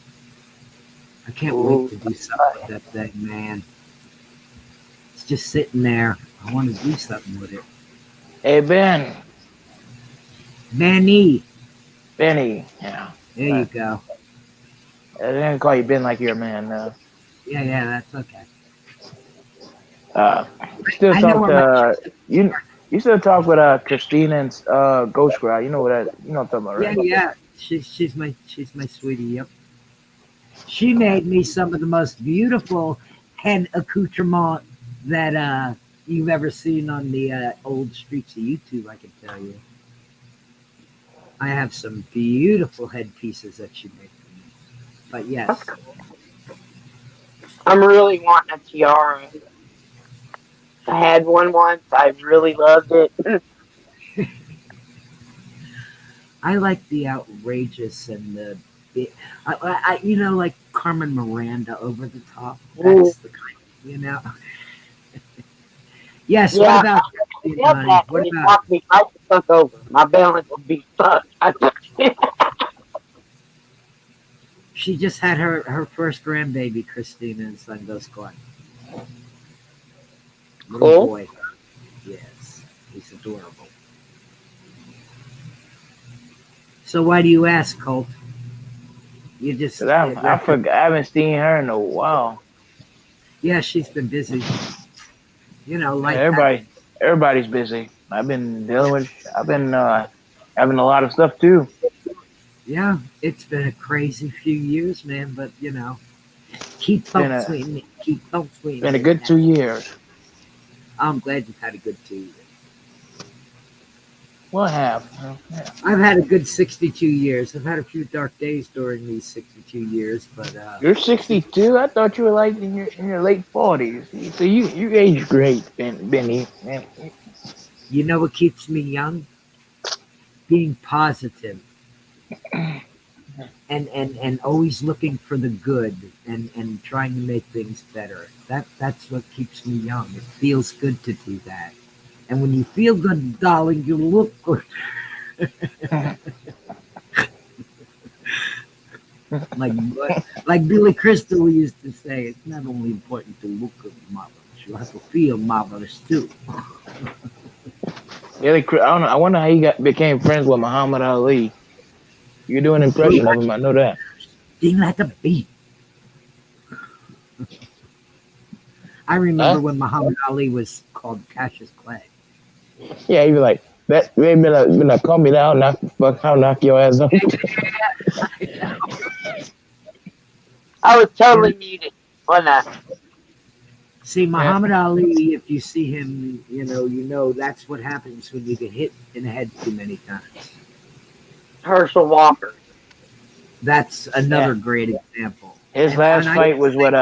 I can't wait to do something with that thing, man. It's just sitting there. I want to do something with it. Hey Ben. Benny. Benny. Yeah. There you go. I didn't call you Ben like you're a man now. Yeah, that's okay. Still I know talk where to you still talk with Christina and Ghost Crowd. You know what I'm talking about, right? Yeah. She's my sweetie. Yep. She made me some of the most beautiful head accoutrement that you've ever seen on the old streets of YouTube. I can tell you. I have some beautiful headpieces that she made for me. But yes. That's cool. I'm really wanting a tiara. I had one once. I really loved it. I like the outrageous and the, like Carmen Miranda over the top. Ooh. That's the kind of You know. Yes. What Yeah, about I Christina, felt honey? that, What and it about her? knocked me right the fuck over. My balance would be fucked. She just had her first grandbaby, Christina, and son goes quiet. Little Cool. boy. Yes, he's adorable. So why do you ask, Colt? You just Cause I forgot, I haven't seen her in a while. yeah, she's been busy. You know, Yeah, life happens. everybody's busy. I've been having a lot of stuff too. Yeah, it's been a crazy few years, man. But you know, keep It's on sweetening, keep on been a sweetening. good 2 years. I'm glad you've had a good 2 years. What have? Yeah. I've had a good 62 years. I've had a few dark days during these 62 years, but You're 62. I thought you were like in your late 40s. So you age great, Benny. Man. you know what keeps me young? Being positive and always looking for the good and trying to make things better. That's what keeps me young. It feels good to do that. And when you feel good, darling, you look good. Like like Billy Crystal used to say, it's not only important to look good, marvelous. You have to feel marvelous too. Yeah, I don't know. I wonder how he became friends with Muhammad Ali. You do an impression of him. I know that. Sing like a beat. I remember Huh? when Muhammad Ali was called Cassius Clay. Yeah, he be like that. They be like, call me now, I'll knock your ass out. I was You know, totally muted. Wasn't I? see, Yeah. Muhammad Ali, if you see him, you know that's what happens when you get hit in the head too many times. Herschel Walker. That's Yeah. another great example. His And last I fight was with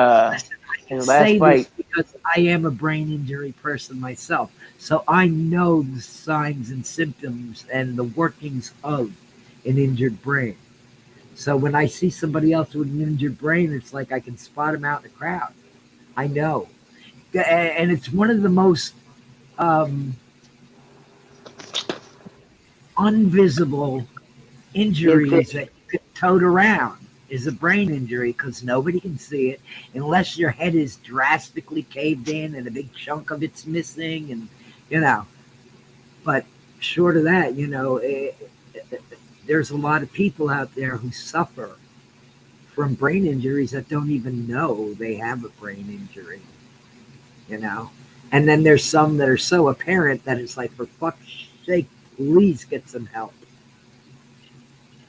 his last say this fight. because I am a brain injury person myself. So I know the signs and symptoms and the workings of an injured brain. So when I see somebody else with an injured brain, it's like I can spot them out in the crowd. I know. And it's one of the most um, unvisible injuries that you could tote around is a brain injury because nobody can see it unless your head is drastically caved in and a big chunk of it's missing and you know but short of that there's a lot of people out there who suffer from brain injuries that don't even know they have a brain injury you know and then there's some that are so apparent that it's like for fuck's sake please get some help.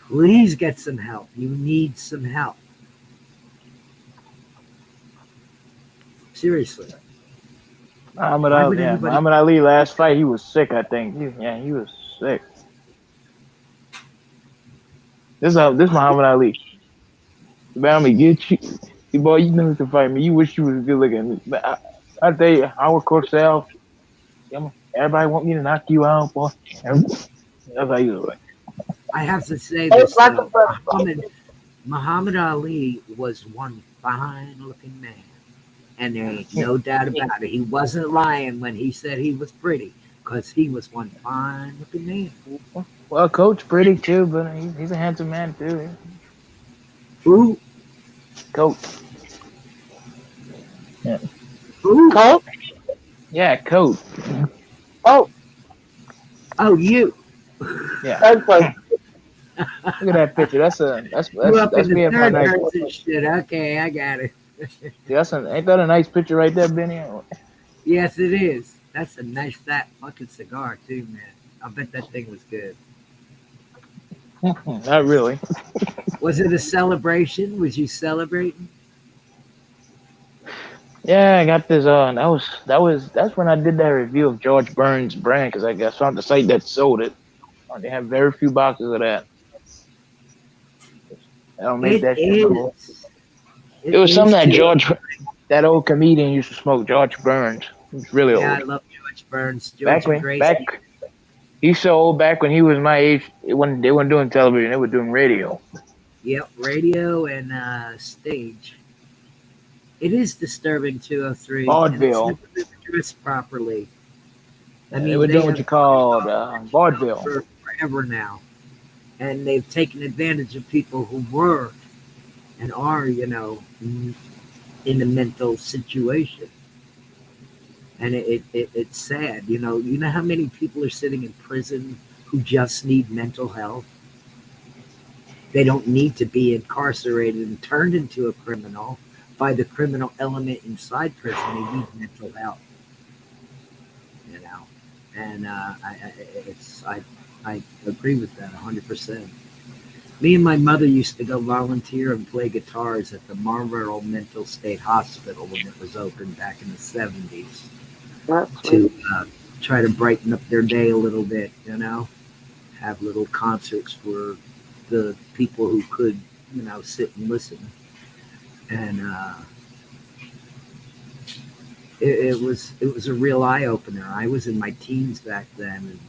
Please get some help. You need some help. Seriously. Why would anybody? Muhammad Ali last fight, he was sick. I think. He was sick. This Muhammad Ali. Man, I'm gonna get you, boy. You know to fight me. You wish you was good looking. But I tell you, our Corsair, everybody want me to knock you out, boy. That's how you look. I have to say It's this like a though. football. Muhammad Ali was one fine looking man. And there ain't no doubt about it. He wasn't lying when he said he was pretty, because he was one fine looking man. Well, Coach pretty too, but he's a handsome man too. Who? Coach. Yeah. Who? Colt? Yeah, Coach. Oh, Oh, you. Yeah. third place. Look at that picture. You up in That's the me at my third nice. person shit. Okay, I got it. Ain't that a nice picture right there, Benny? Yes, it is. That's a nice fat fucking cigar too, man. I bet that thing was good. Not really. Was it a celebration? Was you celebrating? Yeah, I got this. That's when I did that review of George Burns' brand because I guess found the site that sold it. They have very few boxes of that. I don't make It that shit no more. is. It It was something is too. that old comedian used to smoke, George Burns. He's really Yeah, I old. love George Burns. Back George and when, Gracie. he's so old. Back when he was my age, they weren't doing television; they were doing radio. Yep, radio and stage. It is disturbing, 203, and it's Vaudeville. never been addressed properly. I Yeah, mean, they were doing what you have called vaudeville. for forever now, and they've taken advantage of people who were and are, in a mental situation, and it's sad. You know how many people are sitting in prison who just need mental health. They don't need to be incarcerated and turned into a criminal by the criminal element inside prison. They need mental health, you know. And I agree with that 100%. Me and my mother used to go volunteer and play guitars at the Marlboro Mental State Hospital when it was open back in the 70s That's to sweet. try to brighten up their day a little bit, have little concerts for the people who could, sit and listen. And it was a real eye opener. I was in my teens back then, and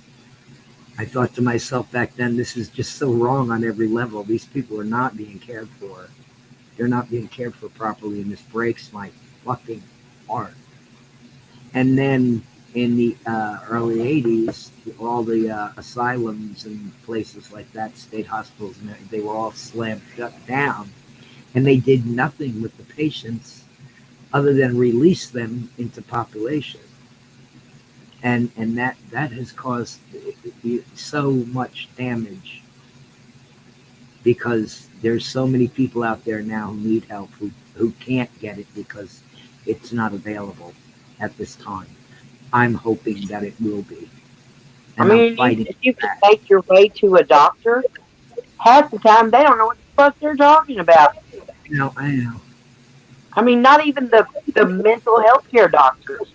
I thought to myself back then, this is just so wrong on every level. These people are not being cared for. They're not being cared for properly, and this breaks my fucking heart. And then in the early 80s, all the asylums and places like that, state hospitals, they were all slammed shut down. And they did nothing with the patients other than release them into population. And that has caused so much damage because there's so many people out there now who need help who can't get it because it's not available at this time. I'm hoping that it will be. I And I'm mean, fighting if you can that. make your way to a doctor, half the time they don't know what the fuck they're talking about. I know. I mean, not even the mental health care doctors.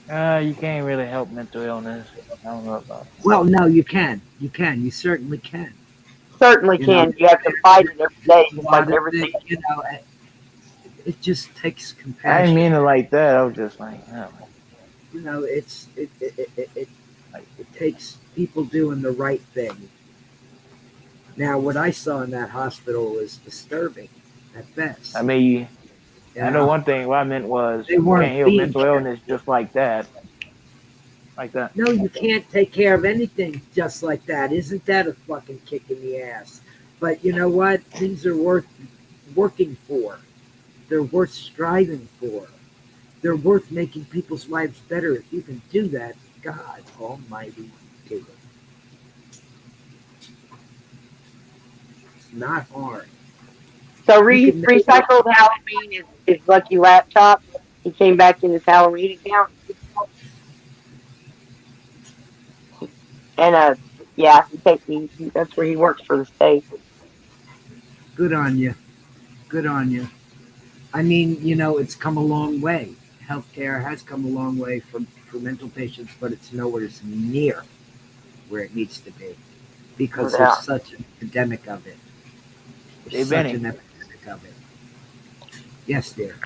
You can't really help mental illness. I don't know about it. Well, no, you can. You can. You certainly can. Certainly You know, can. You have to fight it every day, a just like lot of everything. it, it just takes I didn't compassion. mean it like that. I was just like, oh. It takes people doing the right thing. Now, what I saw in that hospital was disturbing at best. I mean, You I know know, one thing. What I meant was they you can't weren't heal being mental cared. illness just like that. Like that. No, you can't take care of anything just like that. Isn't that a fucking kick in the ass? But you know what? Things are worth working for. They're worth striving for. They're worth making people's lives better. If you can do that, God Almighty, do it. It's not hard. So You can never. recycled Halloween is Lucky Laptop. He came back in his Halloween account, and yeah, that's where he works for the state. Good on you. Good on you. I mean, it's come a long way. Healthcare has come a long way for mental patients, but it's nowhere near where it needs to be No because there's doubt. such an epidemic of it. Hey, There's such Benny, an epidemic of it. Yes, dear.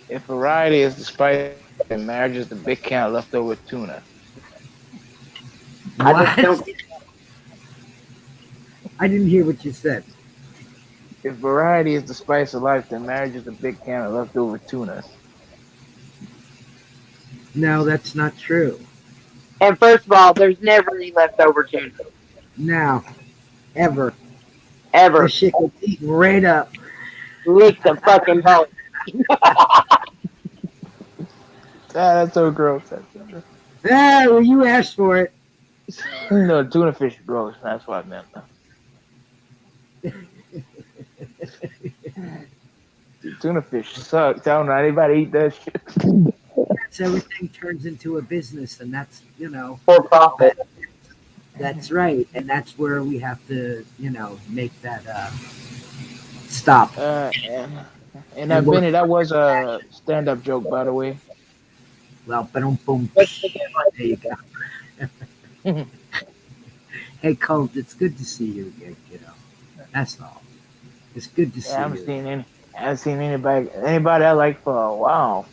if variety is the spice and marriage is the big can of leftover tuna. I just What? don't. I didn't hear what you said. If variety is the spice of life, then marriage is a big can of leftover tuna. No, that's not true. And first of all, there's never any leftover tuna Now, ever. ever. This shit gets eaten right up. Lick the fucking bone. That's so gross. That's so gross. Well, you asked for it. No, tuna fish is gross. That's what I meant. Tuna fish sucks. I don't know anybody eat that shit. So everything turns into a business, and that's, For profit. that's right. And that's where we have to, make that stop. And And work Benny, that was for a passion. stand-up joke, by the way. Well, boom, boom. What's the good one? There you go. Hey, Colt, it's good to see you again, kiddo. That's all. It's good to see I haven't you. seen anybody I like for a while.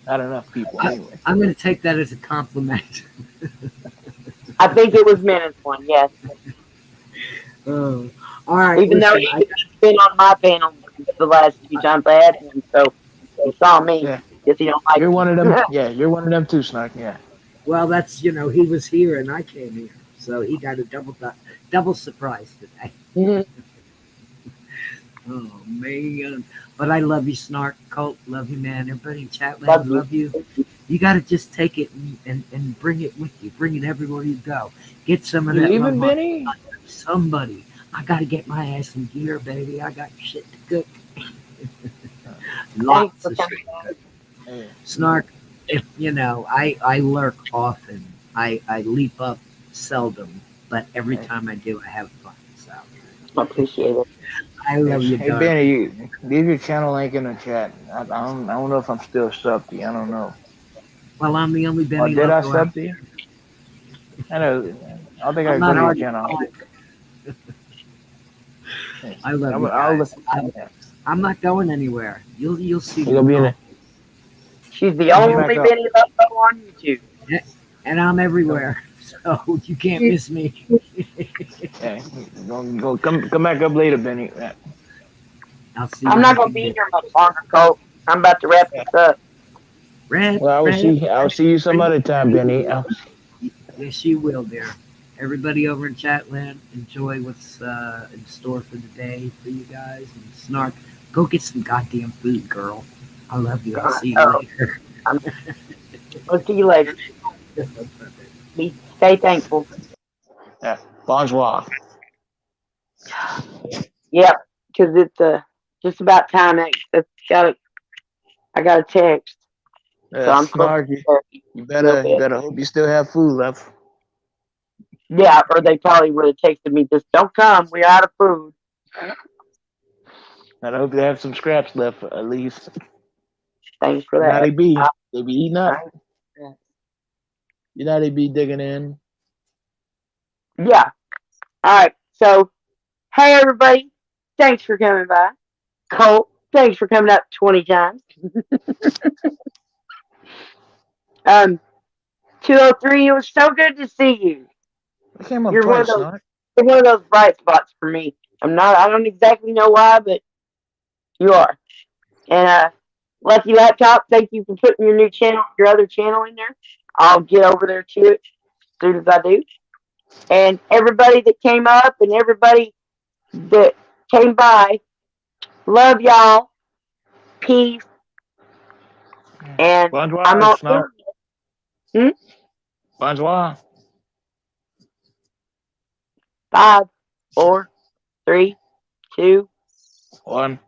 Not enough people, anyway. I'm going to take that as a compliment. I think it was Menace one. Yes. Oh, All right, Even though listen, he's been on my panel the last few times I had him, so he saw me. Yeah. Guess he don't like You're me. one of them. Yeah, you're one of them too, Snark. Yeah. well, that's he was here and I came here, so he got a double surprise today. Mhm. Oh man! But I love you, Snark. Colt, love you, man. Everybody in chat Love land, you. love you. You got to just take it and bring it with you. Bring it everywhere you go. Get some of You that love. leaving, Benny? Somebody. I got to get my ass in gear, baby. I got shit to cook. Thanks Lots for of coming shit. on. Yeah. Snark, if I lurk often. I leap up seldom, but every time I do, I have fun. So I appreciate it. I love you, Hey, darling. Benny, leave your channel link in the chat. I don't know if I'm still subbed to you. I don't know. Well, I'm the only Or Benny did I Loco out. sub to you? I know. I don't think I I'm can go not to your hard to channel. find. I love you I'll guys. I'm not going anywhere. You'll see You're gonna me. be in it. She's the Come back only up. Benny Loco on YouTube. And I'm everywhere, so you can't miss me. Yeah, come back up later, Benny. Yeah. I'll see I'm what I not gonna can be do. here much longer, Colt. I'm about to wrap this up. Red, Well, I'll see you some red. other time, Benny. Yes, you will, dear. Everybody over in Chatland, enjoy what's in store for the day for you guys. And Snark, go get some goddamn food, girl. I love you. I'll see you Oh, later. I'll see you later. Stay thankful. Yeah. Bonjour. Yep, because it's just about time. I got a text, so I'm close Snark, to there you a little bit. better hope you still have food left. Yeah, or they probably would have texted me, just don't come. We're out of food. And I hope you have some scraps left at least. Thanks for You know how that. they be. They be eating up. I- You know how they be digging in. yeah. All right. So, hey, everybody. Thanks for coming by. Colt, thanks for coming up 20 times. 203, it was so good to see you. I came up You're one of twice, those Snark. You're one of those bright spots for me. I don't exactly know why, but you are. And Lucky Laptop, thank you for putting your other channel in there. I'll get over there to it as soon as I do. And everybody that came up and everybody that came by, love y'all. Peace. And I'm Bonjour, on Snark. Hmm? Bonjour. 5, 4, 3, 2, One.